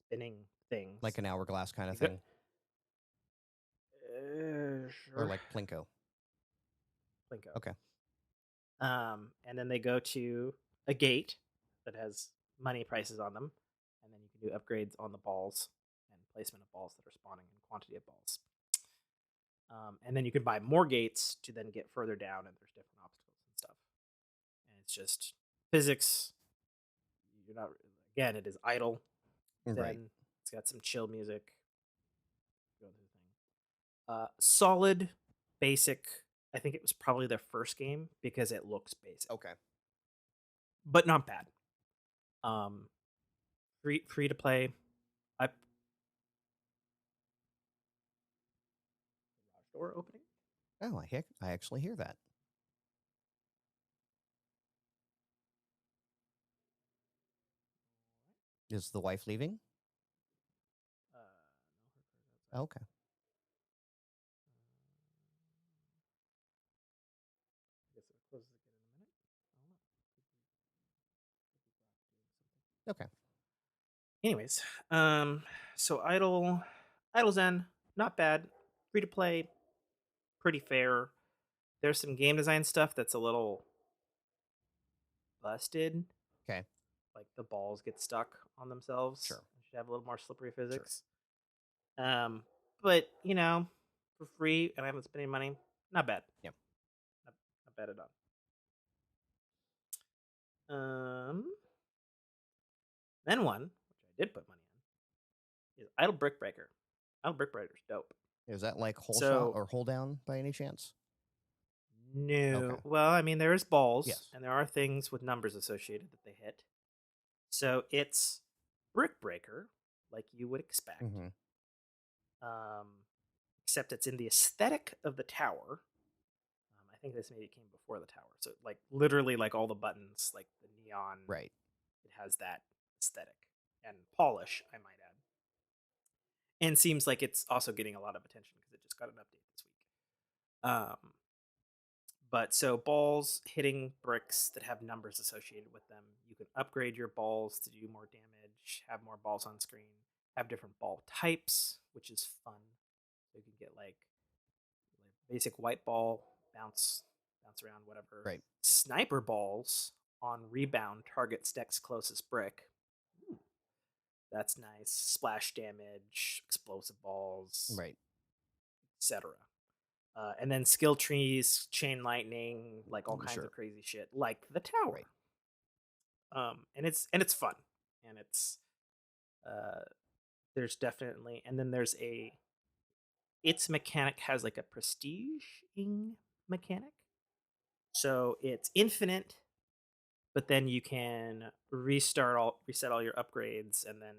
spinning things, like an hourglass kind of thing, sure. Or like Plinko. Plinko. Okay. And then they go to a gate that has money prices on them, and then you can do upgrades on the balls and placement of balls that are spawning and quantity of balls. And then you can buy more gates to then get further down, and there's different obstacles and stuff. And it's just physics. You're not again. It is idle. Right. Then it's got some chill music. Go through the thing. Solid, basic. I think it was probably their first game because it looks basic. Okay. But not bad. Free to play. Garage door opening. Oh, I actually hear that. Is the wife leaving? No, okay. I guess it closes again in a minute. I don't know. Okay. Anyways, so Idle Zen, not bad. Free to play, pretty fair. There's some game design stuff that's a little busted. Okay. Like the balls get stuck on themselves. Sure. It should have a little more slippery physics. Sure. But for free, and I haven't spent any money. Not bad. Yep. Not bad at all. Then one, which I did put money on, is Idle Brick Breaker. Idle Brick Breaker's dope. Is that like hole shot or hole down by any chance? No. Okay. Well, I mean, there is balls, yes, and there are things with numbers associated that they hit. So it's Brick Breaker, like you would expect. Mm-hmm. except it's in the aesthetic of the tower. I think this maybe came before the tower, so like literally like all the buttons, like the neon, Right. it has that aesthetic and polish, I might add, and seems like it's also getting a lot of attention because it just got an update this week. But so balls hitting bricks that have numbers associated with them, you can upgrade your balls to do more damage, have more balls on screen, have different ball types, which is fun. So you can get like basic white ball, bounce around, whatever. Right. Sniper balls on rebound targets next closest brick. Ooh, that's nice. Splash damage, explosive balls, Right. etc. And then skill trees, chain lightning, like all kinds Sure. of crazy shit, like the tower. Right. And it's fun, and there's definitely, and then there's its mechanic has like a prestige-ing mechanic, so it's infinite, but then you can reset all your upgrades, and then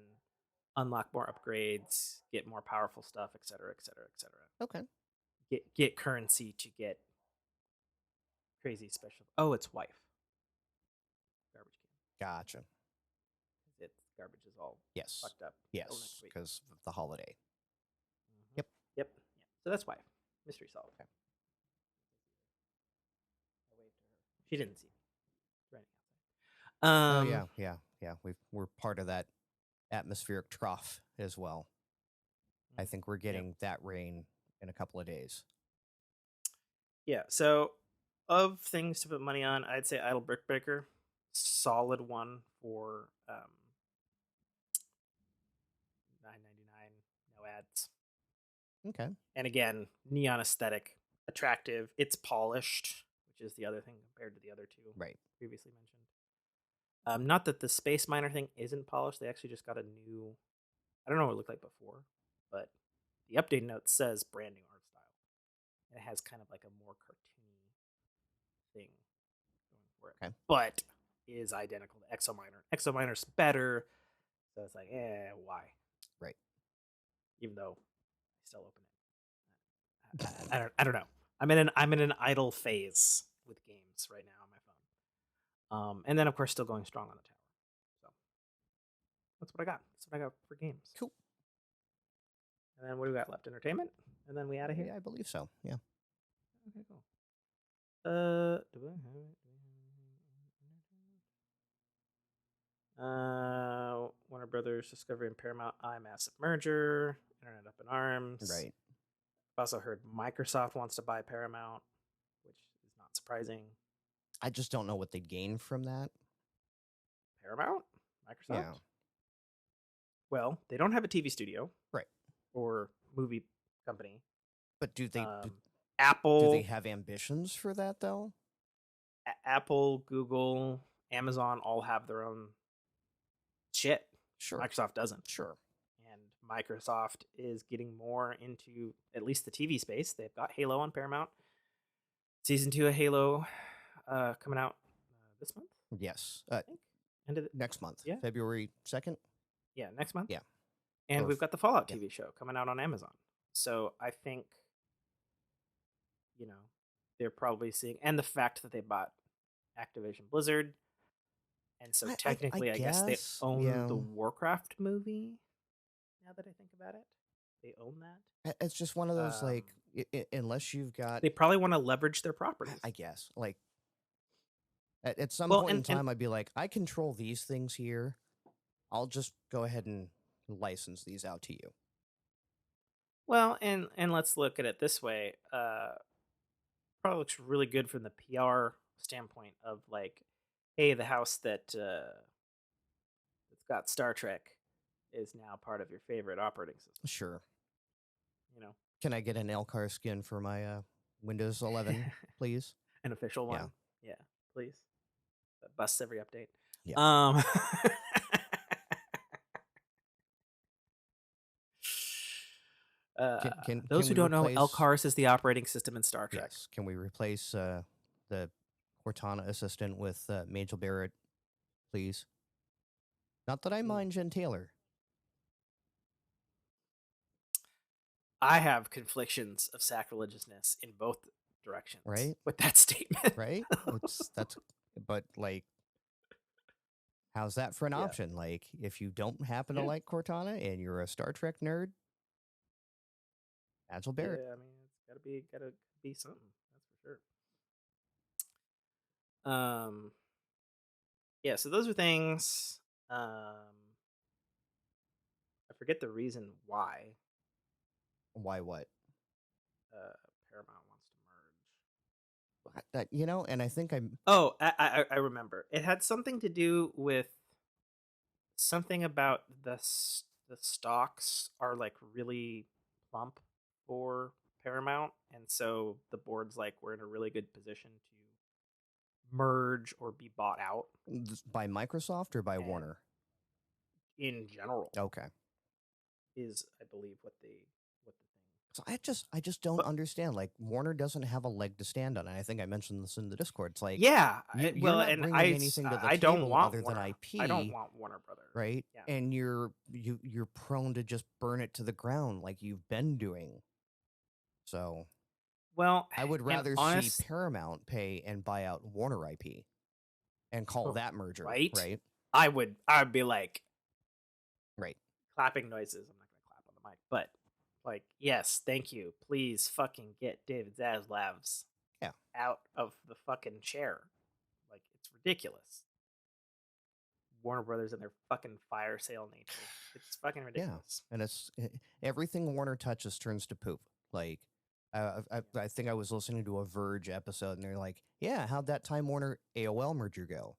unlock more upgrades, get more powerful stuff, etc., etc., etc. Okay. Get currency to get crazy special. Oh, it's wife. Garbage can. Gotcha. Its garbage is all Yes. fucked up. Yes, next week. because of the holiday. Yep. Yep. So that's wife. Mystery solved. Okay. I waved to her. She didn't see me. Running Oh outside. yeah. We're part of that atmospheric trough as well. I think we're getting that rain in a couple of days. Yeah. So, of things to put money on, I'd say Idle Brick Breaker, solid one for $9.99, no ads. Okay. And again, neon aesthetic, attractive. It's polished, which is the other thing compared to the other two Right. previously mentioned. Not that the Space Miner thing isn't polished. They actually just got a new. I don't know what it looked like before, but the update note says brand new art style. And it has kind of like a more cartoony thing going for it, Okay. but is identical to Exominer. Exominer's better, so it's like, why? Right. Even though I still open it. I don't know. I'm in an idle phase with games right now on my phone. And then of course still going strong on the tower. So that's what I got. That's what I got for games. Cool. And then what do we got left? Entertainment? And then we out of here? Yeah, I believe so. Yeah. Okay, cool. Do I have it? Warner Brothers, Discovery, and Paramount, massive merger, Internet up in arms. Right. I've also heard Microsoft wants to buy Paramount, which is not surprising. I just don't know what they gain from that. Paramount? Microsoft? Yeah. Well, they don't have a TV studio. Right. Or movie company. But do they Apple? Do they have ambitions for that though? Apple, Google, Amazon all have their own shit. Sure. Microsoft doesn't. Sure. And Microsoft is getting more into at least the TV space. They've got Halo on Paramount. Season 2 of Halo coming out this month? Yes. I think. Next month. Yeah. February 2nd? Yeah, next month. Yeah. And we've got the Fallout TV show coming out on Amazon. So I think, they're probably seeing, and the fact that they bought Activision Blizzard, and so technically I guess they own the Warcraft movie. Now that I think about it, they own that. It's just one of those unless you've got, they probably want to leverage their properties. I guess. Like at some point in time, I'd be like, I control these things here. I'll just go ahead and license these out to you. Well, and let's look at it this way. Probably looks really good from the PR standpoint of like, hey, the house that's got Star Trek is now part of your favorite operating system. Sure. Can I get an Elcar skin for my Windows 11, please? An official one? Yeah, please. That busts every update. Yeah. Those who don't know, Elcars is the operating system in Star Trek. Yes. Can we replace the Cortana assistant with Majel Barrett, please? Not that I mind Jen Taylor. I have conflictions of sacrilegiousness in both directions Right? with that statement. Right? But like, how's that for an Yeah. option? Like, if you don't happen to Yeah. like Cortana and you're a Star Trek nerd, Agile Barrett. Yeah, I mean, it's gotta be something. That's for sure. Yeah. So those are things. I forget the reason why Why what? Paramount wants to merge. And I think I'm Oh, I remember. It had something to do with something about the stocks are like really plump for Paramount, and so the board's like we're in a really good position to merge or be bought out. by Microsoft or by And Warner. in general, Okay. is I believe what the thing. So I just don't But understand. Like, Warner doesn't have a leg to stand on. And I think I mentioned this in the Discord. It's like, yeah, you're well, not and bringing anything to the I don't table want other than Warner. I don't IP, want Warner Brother. right? Yeah. And you're prone to just burn it to the ground like you've been doing. So Well, I would and rather see Paramount pay and buy out Warner IP and call that merger, right? I'd be like Right. clapping noises. I'm not gonna clap on the mic, but like, yes, thank you. Please fucking get David Zaslav's Yeah. out of the fucking chair. Like, it's ridiculous. Warner Brothers and their fucking fire sale nature. It's fucking ridiculous. Yeah. And it's everything Warner touches turns to poop. Like, I think I was listening to a Verge episode, and they're like, "Yeah, how'd that Time Warner AOL merger go?"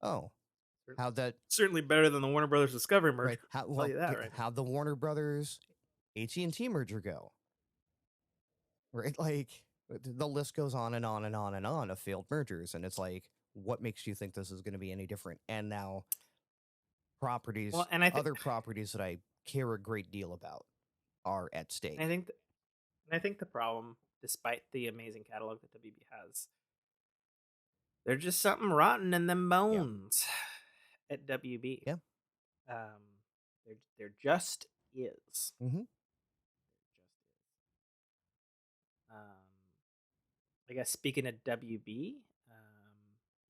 Oh, how'd that Certainly better than the Warner Brothers Discovery merger. right? I'll tell you that, right? How'd the Warner Brothers AT&T merger go? Right, like the list goes on and on and on and on of failed mergers, and it's like, what makes you think this is going to be any different? And now Well, other properties that I care a great deal about are at stake. I think the problem, despite the amazing catalog that WB has, there's just something rotten in them bones at WB. Yeah. There just is. Mm-hmm. I guess speaking of WB, me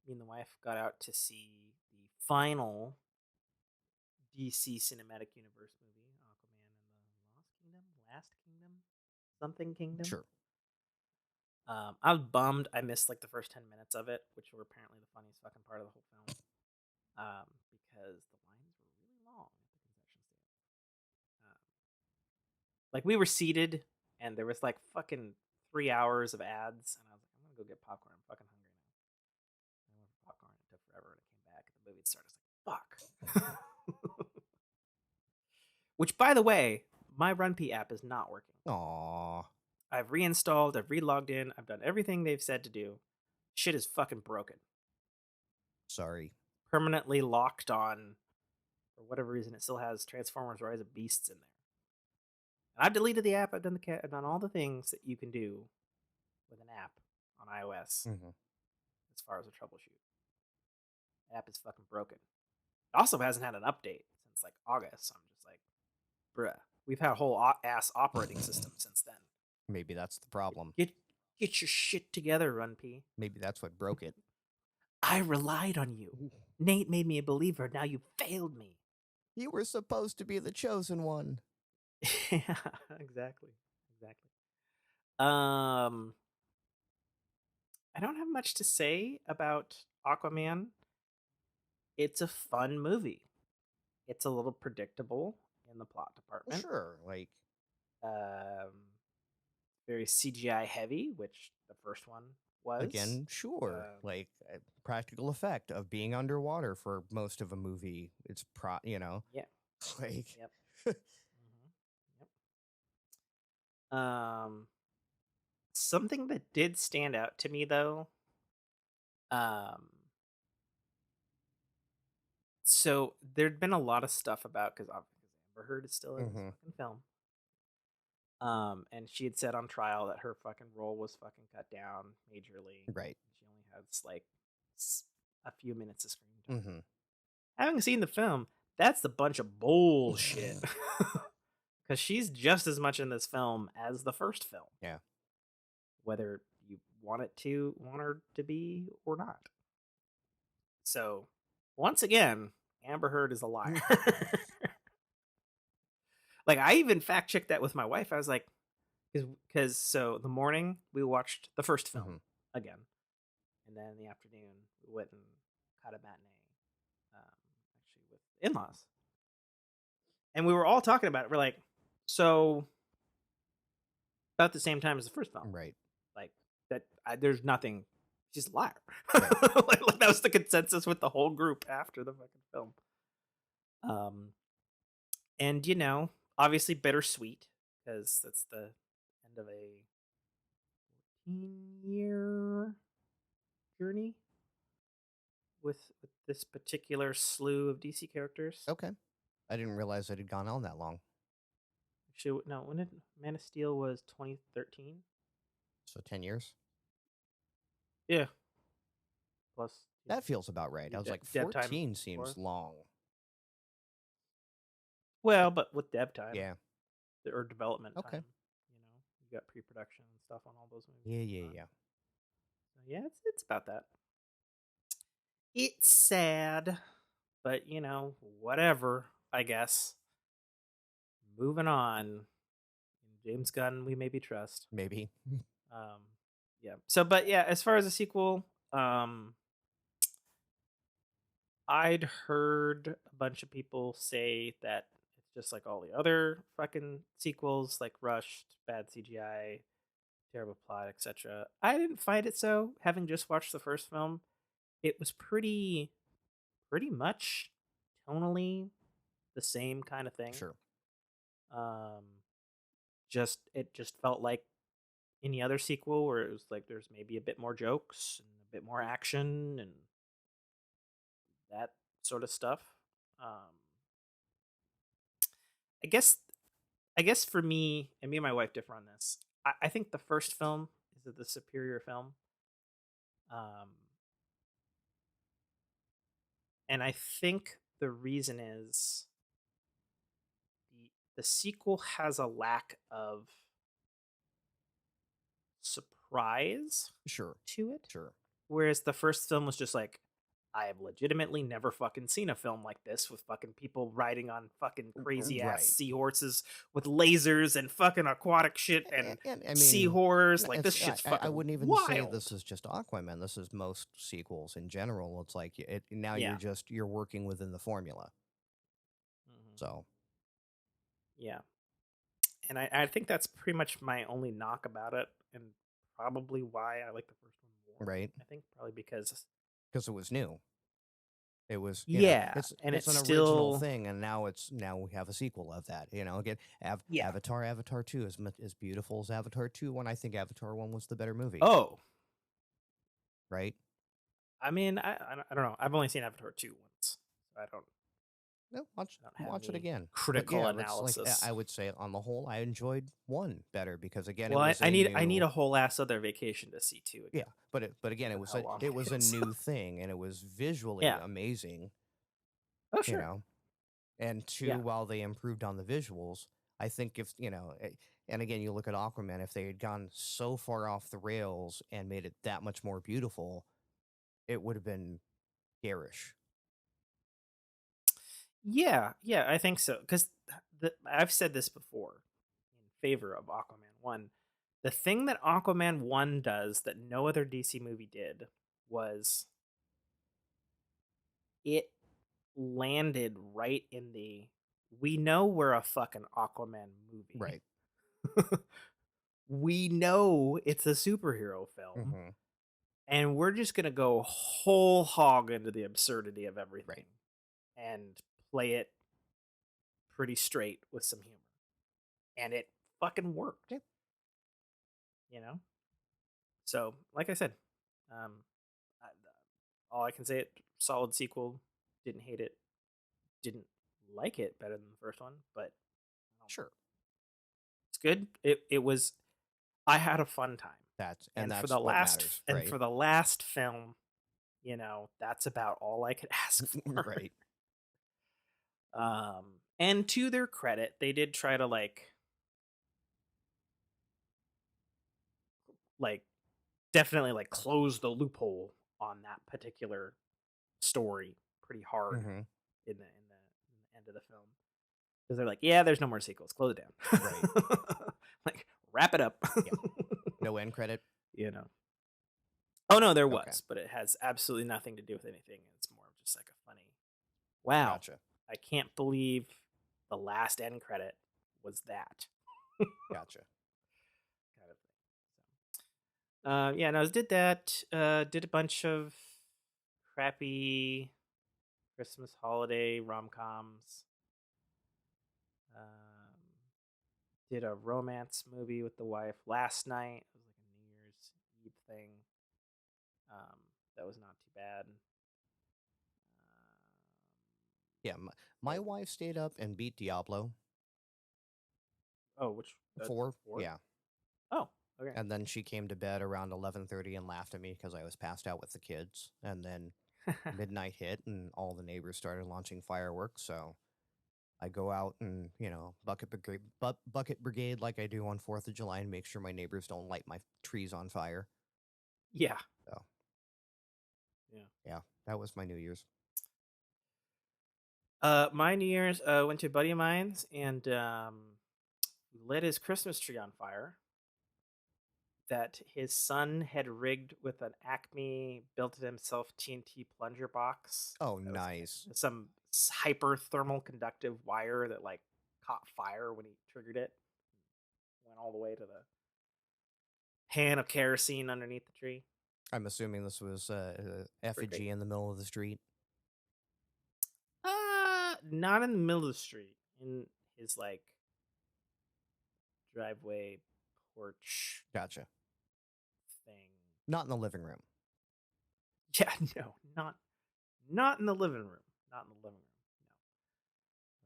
and the wife got out to see the final DC Cinematic Universe movie, Aquaman and the Last Kingdom, Something Kingdom. Sure. I was bummed I missed like the first 10 minutes of it, which were apparently the funniest fucking part of the whole film. Because the lines were really long at the concession stand. Like, we were seated and there was like fucking 3 hours of ads, and I was like, I'm gonna go get popcorn. I'm fucking hungry now. I went for popcorn. It took forever, and I came back, and the movie started. I was like, fuck. Which, by the way, my RunP app is not working. Aww. I've reinstalled, I've relogged in, I've done everything they've said to do. Shit is fucking broken. Sorry. Permanently locked on, for whatever reason, it still has Transformers Rise of Beasts in there. And I've deleted the app, I've done all the things that you can do with an app on iOS as far as a troubleshoot. The app is fucking broken. It also hasn't had an update since like August, so I'm just like, bruh. We've had a whole ass operating system since then. Maybe that's the problem. Get your shit together, RunP. Maybe that's what broke it. I relied on you. Nate made me a believer. Now you failed me. You were supposed to be the chosen one. Yeah, exactly. I don't have much to say about Aquaman. It's a fun movie. It's a little predictable in the plot department. Sure, like very CGI heavy, which the first one was. Again, sure. Like a practical effect of being underwater for most of a movie. It's Yeah. Like Yep. Yep. Something that did stand out to me though. So there'd been a lot of stuff about because Amber Heard is still in this fucking film. And she had said on trial that her fucking role was fucking cut down majorly. Right. She only has like a few minutes of screen time. Having seen the film, that's a bunch of bullshit. because she's just as much in this film as the first film, Yeah. whether you want her to be or not. So, once again, Amber Heard is a liar. Like, I even fact checked that with my wife. I was like, because so the morning we watched the first film Mhm. again, and then in the afternoon we went and caught a matinee, actually with in-laws, and we were all talking about it. We're like, so about the same time as the first film, Right. like that. There's nothing. She's a liar. Right. Like, that was the consensus with the whole group after the fucking film. And obviously bittersweet because that's the end of a 14-year journey with this particular slew of DC characters. Okay. I didn't realize it had gone on that long. Actually, no, when did Man of Steel was 2013? So 10 years? Yeah. Plus, That feels about right. I was like, dev time 14 before. seems long. Well, but with dev time, Yeah. or development Okay. time, you got pre-production and stuff on all those movies. Yeah. So yeah, it's about that. It's sad, but whatever. I guess. Moving on. James Gunn, we maybe trust. Maybe. Yeah. So, but yeah, as far as a sequel, I'd heard a bunch of people say that it's just like all the other fucking sequels, like rushed, bad CGI, terrible plot, etc. I didn't find it so. Having just watched the first film, it was pretty much tonally the same kind of thing. Sure. Um, it just felt like any other sequel where it was like there's maybe a bit more jokes and a bit more action and that sort of stuff. Um, I guess for me and my wife differ on this. I think the first film is the superior film. Um, and I think the reason is the sequel has a lack of surprise Sure. to it. Sure. Whereas the first film was just like, I have legitimately never fucking seen a film like this with fucking people riding on fucking crazy ass Right. seahorses with lasers and fucking aquatic shit and I sea mean, horrors. Like, this it's, shit's I fucking wouldn't even wild. say this is just Aquaman. This is most sequels in general. It's like now Yeah. you're working within the formula. So yeah. And I think that's pretty much my only knock about it, and probably why I like the first one more. Right. I think probably because it was new. It was and it's an still original thing, and now we have a sequel of that. Again, Avatar 2 is as beautiful as Avatar 2 when I think Avatar 1 was the better movie. Oh, right. I mean, I don't know. I've only seen Avatar 2 once. So I don't. No, watch it any again. critical But analysis. I would say on the whole, I enjoyed 1 better because again, Well, it was I need a whole ass other vacation to see 2 again. Yeah, but again, it was a new thing, and it was visually amazing. Oh, sure. And 2, while they improved on the visuals, I think if and again, you look at Aquaman, if they had gone so far off the rails and made it that much more beautiful, it would have been garish. Yeah, I think so. Because I've said this before in favor of Aquaman 1. The thing that Aquaman 1 does that no other DC movie did was it landed right in the, we know we're a fucking Aquaman movie. Right. We know it's a superhero film. Mm-hmm. And we're just going to go whole hog into the absurdity of everything. Right. And play it pretty straight with some humor. And it fucking worked. Yeah. So, like I said, all I can say, it solid sequel. Didn't hate it. Didn't like it better than the first one, but sure, it's good. It was. I had a fun time. That's for the what last matters, right? and for the last film, that's about all I could ask for. Right. And to their credit, they did try to like definitely like close the loophole on that particular story pretty hard Mm-hmm. in the end of the film, because they're like, yeah, there's no more sequels, close it down. Right. Like, wrap it up. Yeah. No end credit. You know. Oh no, there was, Okay. but it has absolutely nothing to do with anything. It's more of just like a funny, wow, Gotcha. I can't believe the last end credit was that Gotcha. kind of thing. So, yeah, no, I did that. Did a bunch of crappy Christmas holiday rom-coms. Did a romance movie with the wife last night. It was like a New Year's Eve thing. That was not too bad. Yeah. My wife stayed up and beat Diablo Oh, which 4. 4? Yeah. Oh, okay. And then she came to bed around 11:30 and laughed at me because I was passed out with the kids. And then midnight hit and all the neighbors started launching fireworks. So I go out and, bucket brigade like I do on 4th of July and make sure my neighbors don't light my trees on fire. Yeah. So, Yeah. yeah, that was my New Year's. My New Year's went to a buddy of mine's and lit his Christmas tree on fire that his son had rigged with an Acme built-it-himself TNT plunger box. Oh, That was nice. some hyper thermal conductive wire that like caught fire when he triggered it. Went all the way to the pan of kerosene underneath the tree. I'm assuming this was effigy great. in the middle of the street. Not in the middle of the street. In his like driveway porch Gotcha. thing. Not in the living room. Yeah, no, not in the living room. Not in the living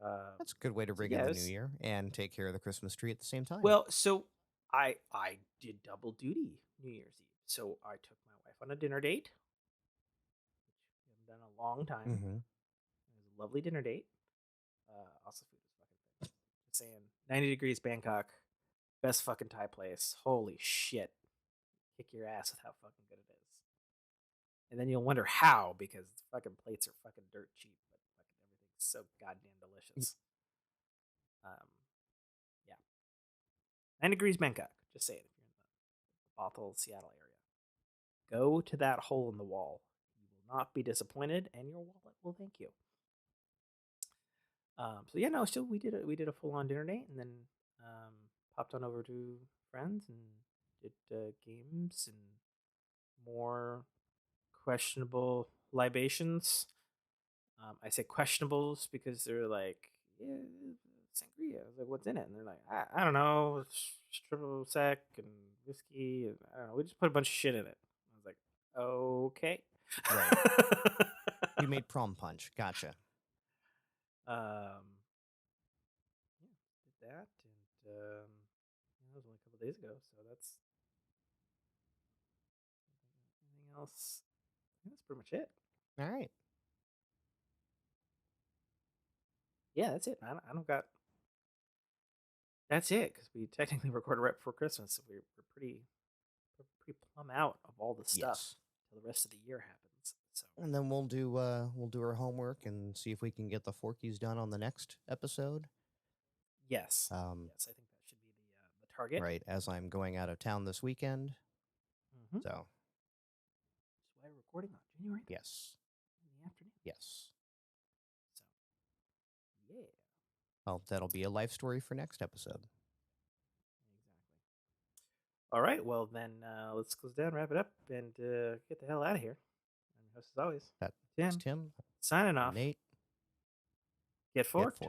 room. No. That's a good way to rig in the new year and take care of the Christmas tree at the same time. Well, so I did double duty New Year's Eve. So I took my wife on a dinner date, which we haven't done in a long time. Mm-hmm. It was a lovely dinner date. Also, food was fucking good. Just saying, 90 degrees Bangkok, best fucking Thai place. Holy shit, kick your ass with how fucking good it is. And then you'll wonder how, because the fucking plates are fucking dirt cheap, but fucking everything's so goddamn delicious. Yeah. 9 degrees Bangkok. Just say it if you're in the Bothell, Seattle area. Go to that hole in the wall. You will not be disappointed, and your wallet will thank you. So yeah, no. So we did a full on dinner date, and then popped on over to friends and did games and more questionable libations. I say questionables because they're like, yeah, sangria. I was like, what's in it? And they're like, I don't know, triple sec and whiskey. And I don't know. We just put a bunch of shit in it. I was like, okay. Right. You made prom punch. Gotcha. Yeah, did that, and that was only a couple days ago. So that's anything else. I think that's pretty much it. All right. Yeah, that's it. I don't got. That's it, because we technically recorded right before Christmas, so we're pretty plumb out of all the stuff till the rest of the year happens. So, and then we'll do our homework and see if we can get the Forkies done on the next episode. yes, yes, I think that should be the target. Right, as I'm going out of town this weekend. Mm-hmm. So, that's why we're recording on January. Yes. In the afternoon. Yes. So, yeah. Well, that'll be a life story for next episode. Exactly. All right. Well, then let's close down, wrap it up, and get the hell out of here. I'm your host as always. That's Tim. Signing off. Nate. Get forked.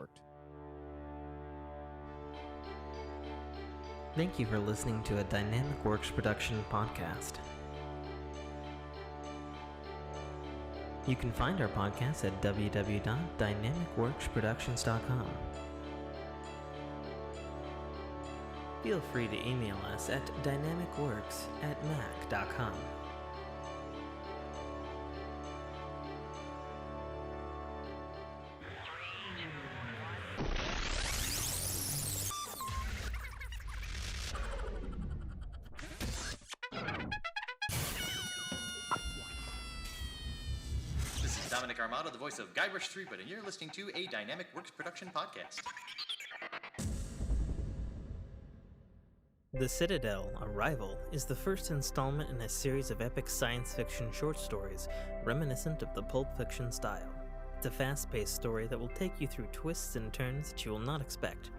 Thank you for listening to a Dynamic Works production podcast. You can find our podcast at www.dynamicworksproductions.com. Feel free to email us at dynamicworks@mac.com. Dominic Armato, the voice of Guybrush Threepwood, and you're listening to a Dynamic Works production podcast. The Citadel, Arrival, is the first installment in a series of epic science fiction short stories reminiscent of the Pulp Fiction style. It's a fast-paced story that will take you through twists and turns that you will not expect,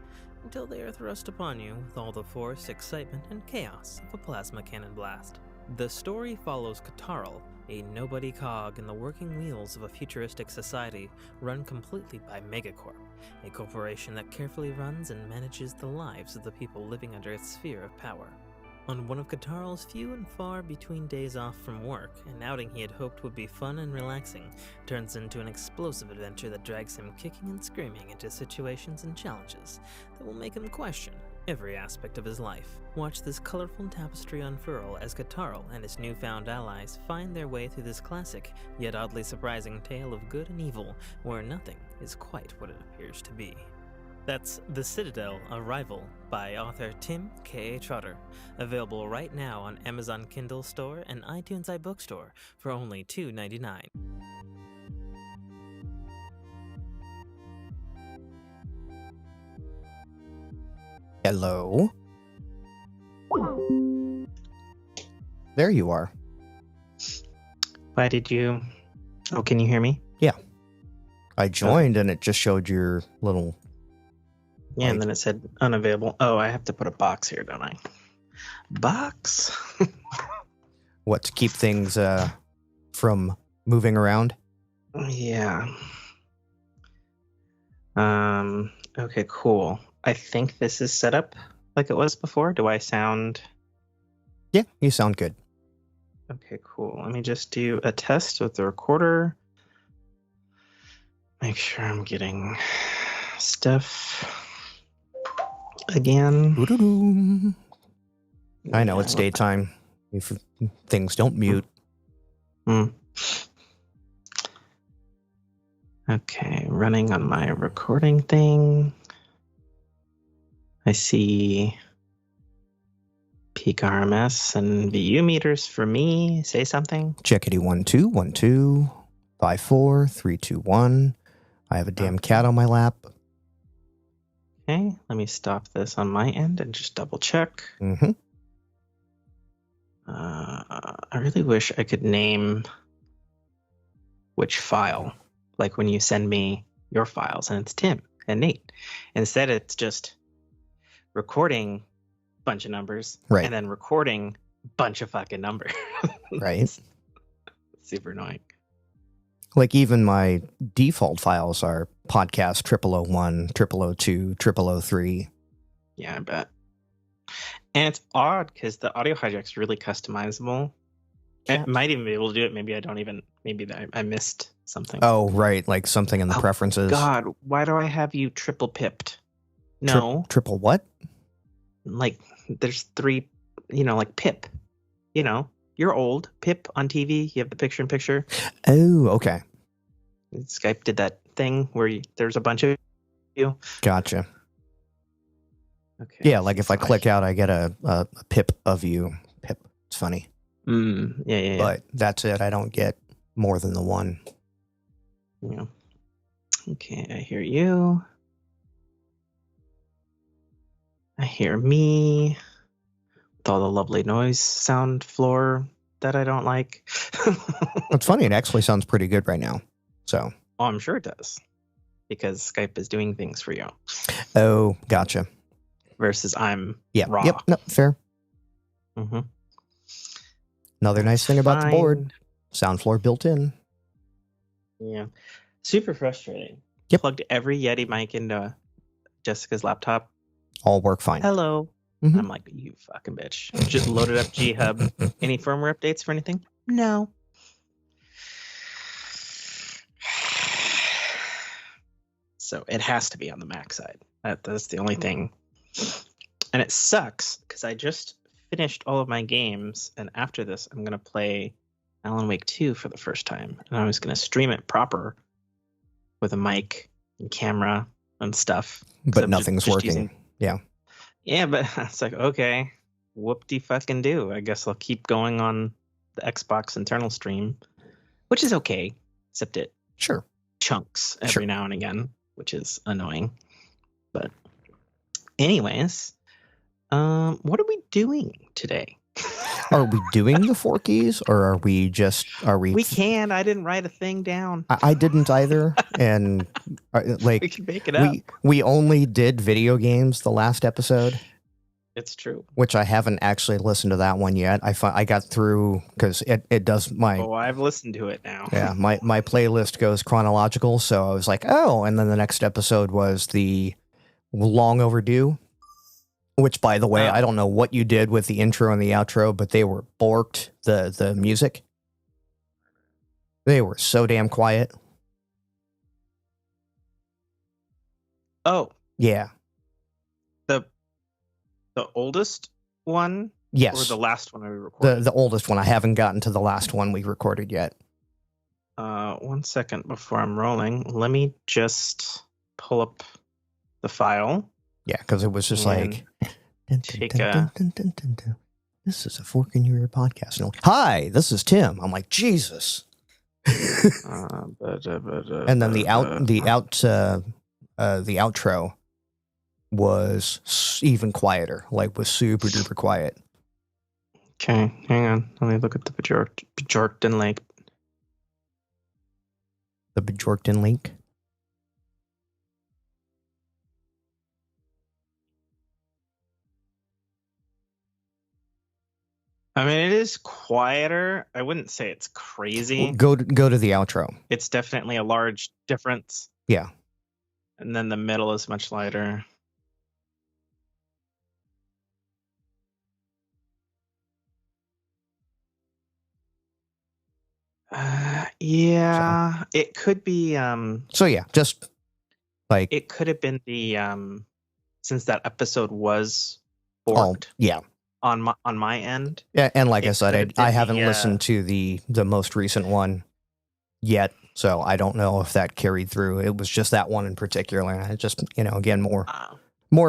until they are thrust upon you with all the force, excitement, and chaos of a plasma cannon blast. The story follows Katarl, a nobody cog in the working wheels of a futuristic society run completely by Megacorp, a corporation that carefully runs and manages the lives of the people living under its sphere of power. On one of Katarl's few and far between days off from work, an outing he had hoped would be fun and relaxing turns into an explosive adventure that drags him kicking and screaming into situations and challenges that will make him question every aspect of his life. Watch this colorful tapestry unfurl as Katarl and his newfound allies find their way through this classic, yet oddly surprising tale of good and evil, where nothing is quite what it appears to be. That's The Citadel, Arrival, by author Tim K. Trotter, available right now on Amazon Kindle Store and iTunes iBookstore for only $2.99. Hello? There you are. Why did you... Oh, can you hear me? Yeah. I joined and it just showed your little... Yeah, and then it said unavailable. Oh, I have to put a box here, don't I? Box? What, to keep things from moving around? Yeah. Okay, cool. I think this is set up like it was before. Do I sound... Yeah, you sound good. Okay, cool. Let me just do a test with the recorder. Make sure I'm getting stuff again. Doo-doo-doo. I know, it's daytime. If things don't mute. Okay, running on my recording thing. I see peak RMS and VU meters for me. Say something. Checkity 1 2 1 2 5 4 3 2 1. I have a damn cat on my lap. Okay, let me stop this on my end and just double check. Mm-hmm. I really wish I could name which file. Like when you send me your files and it's Tim and Nate. Instead, it's just recording bunch of numbers, right, and then recording bunch of fucking numbers. Right. Super annoying. Like even my default files are podcast 0001, 0002, 0003. Yeah, I bet. And it's odd because the audio hijack's really customizable. Yeah. I might even be able to do it. Maybe I don't even. Maybe I missed something. Oh, right. Like something in the preferences. God, why do I have you triple pipped? No. Triple what? Like, there's 3, like Pip. You're old. Pip on TV. You have the picture-in-picture. Oh, okay. Skype did that thing where there's a bunch of you. Gotcha. Okay. Yeah, like if I click out, I get a pip of you. Pip. It's funny. Yeah. But that's it. I don't get more than the one. Yeah. Okay, I hear you. I hear me with all the lovely noise sound floor that I don't like. It's funny. It actually sounds pretty good right now. So. Oh, I'm sure it does. Because Skype is doing things for you. Oh, gotcha. Versus I'm yeah. raw. Yep. No, fair. Mm-hmm. Another nice thing about the board. Sound floor built in. Yeah. Super frustrating. Yep. Plugged every Yeti mic into Jessica's laptop. All work fine. Hello. Mm-hmm. I'm like, you fucking bitch. Just loaded up G-Hub. Any firmware updates for anything? No. So it has to be on the Mac side. That's the only thing. And it sucks because I just finished all of my games. And after this, I'm going to play Alan Wake 2 for the first time. And I was going to stream it proper with a mic and camera and stuff. But nothing's working. Yeah. Yeah, but it's like, okay, whoop-de-fucking-do. I guess I'll keep going on the Xbox internal stream, which is okay, except it Sure. chunks Sure. every now and again, which is annoying. But anyways, what are we doing today? Are we doing the Forkies, or are we? We can. I didn't write a thing down. I didn't either, and We like can make it up. we only did video games the last episode, It's true. which I haven't actually listened to that one yet. I got through because it does my Oh, I've listened to it now. yeah my playlist goes chronological, so I was like, oh, and then the next episode was the long overdue. Which, by the way, Oh. I don't know what you did with the intro and the outro, but they were borked, the music. They were so damn quiet. Oh, Yeah. the oldest one, Yes. or the last one we recorded? The oldest one. I haven't gotten to the last one we recorded yet. 1 second before I'm rolling. Let me just pull up the file. Yeah, because it was just And like, take this is a Fork in Your Ear podcast. And hi, this is Tim. I'm like, Jesus. And then the outro was even quieter, like was super duper quiet. Okay, hang on. Let me look at the Bjorkton Lake. The Bjorkton link. I mean, it is quieter. I wouldn't say it's crazy. Go to the outro. It's definitely a large difference. Yeah. And then the middle is much lighter. Yeah, it could be. So yeah, just like It could have been the since that episode was oh forked yeah. on my end. Yeah, and like I It said, could have I been haven't the, listened to the most recent one yet, so I don't know if that carried through. It was just that one in particular. And it just, again, more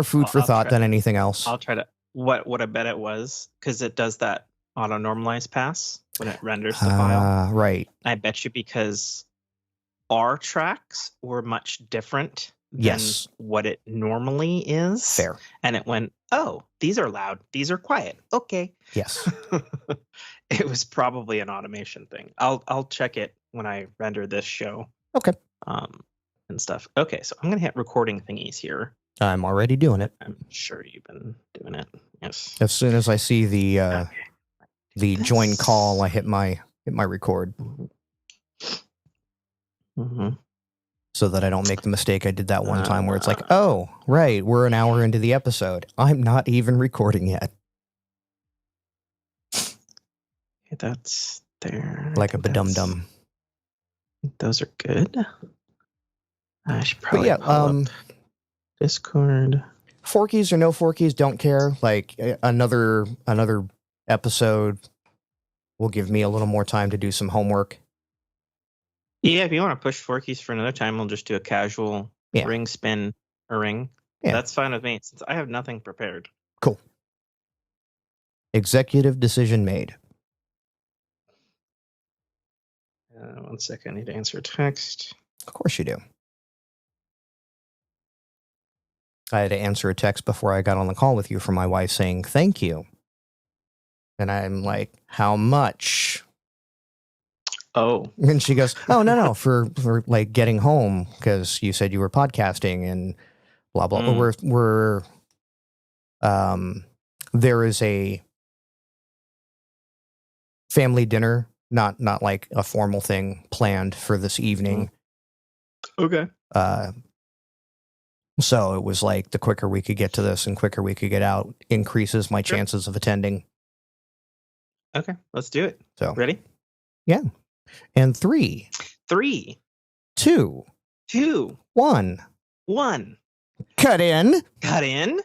food for I'll thought try- than anything else. I'll try to what I bet it was, because it does that auto normalize pass when it renders the file. Right. I bet you because our tracks were much different than Yes. what it normally is. Fair. And it went, oh, these are loud, these are quiet. Okay. Yes. It was probably an automation thing. I'll check it when I render this show. Okay. And stuff. Okay, so I'm gonna hit recording thingies here. I'm already doing it. I'm sure you've been doing it. Yes. As soon as I see the Okay. the join call, I hit my record Mm-hmm. so that I don't make the mistake I did that one time where it's like, oh, right, we're an hour into the episode. I'm not even recording yet. Okay, that's there. Like a I think that's- badum-dum. Those are good. I should But probably yeah, pull up Discord. Forkies or no Forkies, don't care. Like another episode will give me a little more time to do some homework. Yeah, if you want to push Forkies for another time, we'll just do a casual Yeah. ring spin a ring. Yeah. That's fine with me, since I have nothing prepared. Cool. Executive decision made. 1 second, I need to answer a text. Of course you do. I had to answer a text before I got on the call with you from my wife saying thank you. And I'm like, how much? Oh, And she goes, oh, no, for like getting home because you said you were podcasting and blah, blah. We're there is a family dinner, not like a formal thing planned for this evening. okay. So it was like the quicker we could get to this and quicker we could get out increases my Sure. chances of attending. Okay, let's do it. So Ready? yeah. And 3, 3, 2, 2, 1. 1. Cut in. Cut in.